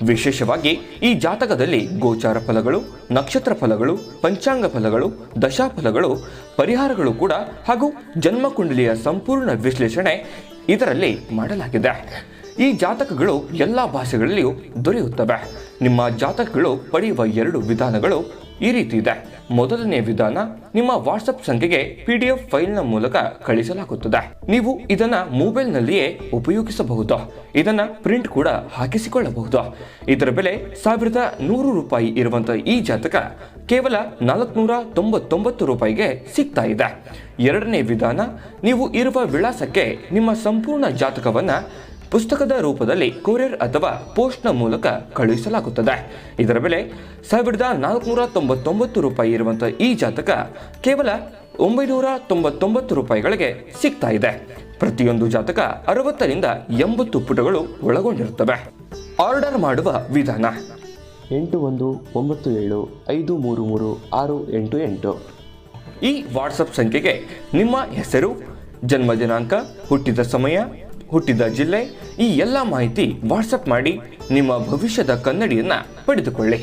ವಿಶೇಷವಾಗಿ ಈ ಜಾತಕದಲ್ಲಿ ಗೋಚಾರ ಫಲಗಳು, ನಕ್ಷತ್ರ ಫಲಗಳು, ಪಂಚಾಂಗ ಫಲಗಳು, ದಶಾಫಲಗಳು, ಪರಿಹಾರಗಳು ಕೂಡ ಹಾಗೂ ಜನ್ಮಕುಂಡಲಿಯ ಸಂಪೂರ್ಣ ವಿಶ್ಲೇಷಣೆ ಇದರಲ್ಲಿ ಮಾಡಲಾಗಿದೆ. ಈ ಜಾತಕಗಳು ಎಲ್ಲ ಭಾಷೆಗಳಲ್ಲಿಯೂ ದೊರೆಯುತ್ತವೆ. ನಿಮ್ಮ ಜಾತಕಗಳು ಪಡೆಯುವ 2 ವಿಧಾನಗಳು ಈ ರೀತಿ ಇದೆ. ಮೊದಲನೇ ವಿಧಾನ, ನಿಮ್ಮ ವಾಟ್ಸಪ್ ಸಂಖ್ಯೆಗೆ PDF ಫೈಲ್ನ ಮೂಲಕ ಕಳಿಸಲಾಗುತ್ತದೆ. ನೀವು ಇದನ್ನ ಮೊಬೈಲ್ನಲ್ಲಿಯೇ ಉಪಯೋಗಿಸಬಹುದು. ಇದನ್ನ ಪ್ರಿಂಟ್ ಕೂಡ ಹಾಕಿಸಿಕೊಳ್ಳಬಹುದು. ಇದರ ಬೆಲೆ 1100 ರೂಪಾಯಿ ಇರುವಂತಹ ಈ ಜಾತಕ ಕೇವಲ 499 ರೂಪಾಯಿಗೆ ಸಿಗ್ತಾ ಇದೆ. ಎರಡನೇ ವಿಧಾನ, ನೀವು ಇರುವ ವಿಳಾಸಕ್ಕೆ ನಿಮ್ಮ ಸಂಪೂರ್ಣ ಜಾತಕವನ್ನ ಪುಸ್ತಕದ ರೂಪದಲ್ಲಿ ಕೊರಿಯರ್ ಅಥವಾ ಪೋಸ್ಟ್ನ ಮೂಲಕ ಕಳುಹಿಸಲಾಗುತ್ತದೆ. ಇದರ ಬೆಲೆ 1499 ರೂಪಾಯಿ ಇರುವಂತಹ ಈ ಜಾತಕ ಕೇವಲ 999 ರೂಪಾಯಿಗಳಿಗೆ ಸಿಗ್ತಾ ಇದೆ. ಪ್ರತಿಯೊಂದು ಜಾತಕ 60 ರಿಂದ 80 ಪುಟಗಳು ಒಳಗೊಂಡಿರುತ್ತವೆ. ಆರ್ಡರ್ ಮಾಡುವ ವಿಧಾನ: 8197533688. ಈ ವಾಟ್ಸಪ್ ಸಂಖ್ಯೆಗೆ ನಿಮ್ಮ ಹೆಸರು, ಜನ್ಮ ದಿನಾಂಕ, ಹುಟ್ಟಿದ ಸಮಯ, ಹುಟ್ಟಿದ ಜಿಲ್ಲೆ, ಈ ಎಲ್ಲ ಮಾಹಿತಿ ವಾಟ್ಸಪ್ ಮಾಡಿ ನಿಮ್ಮ ಭವಿಷ್ಯದ ಕನ್ನಡಿಯನ್ನು ಪಡೆದುಕೊಳ್ಳಿ.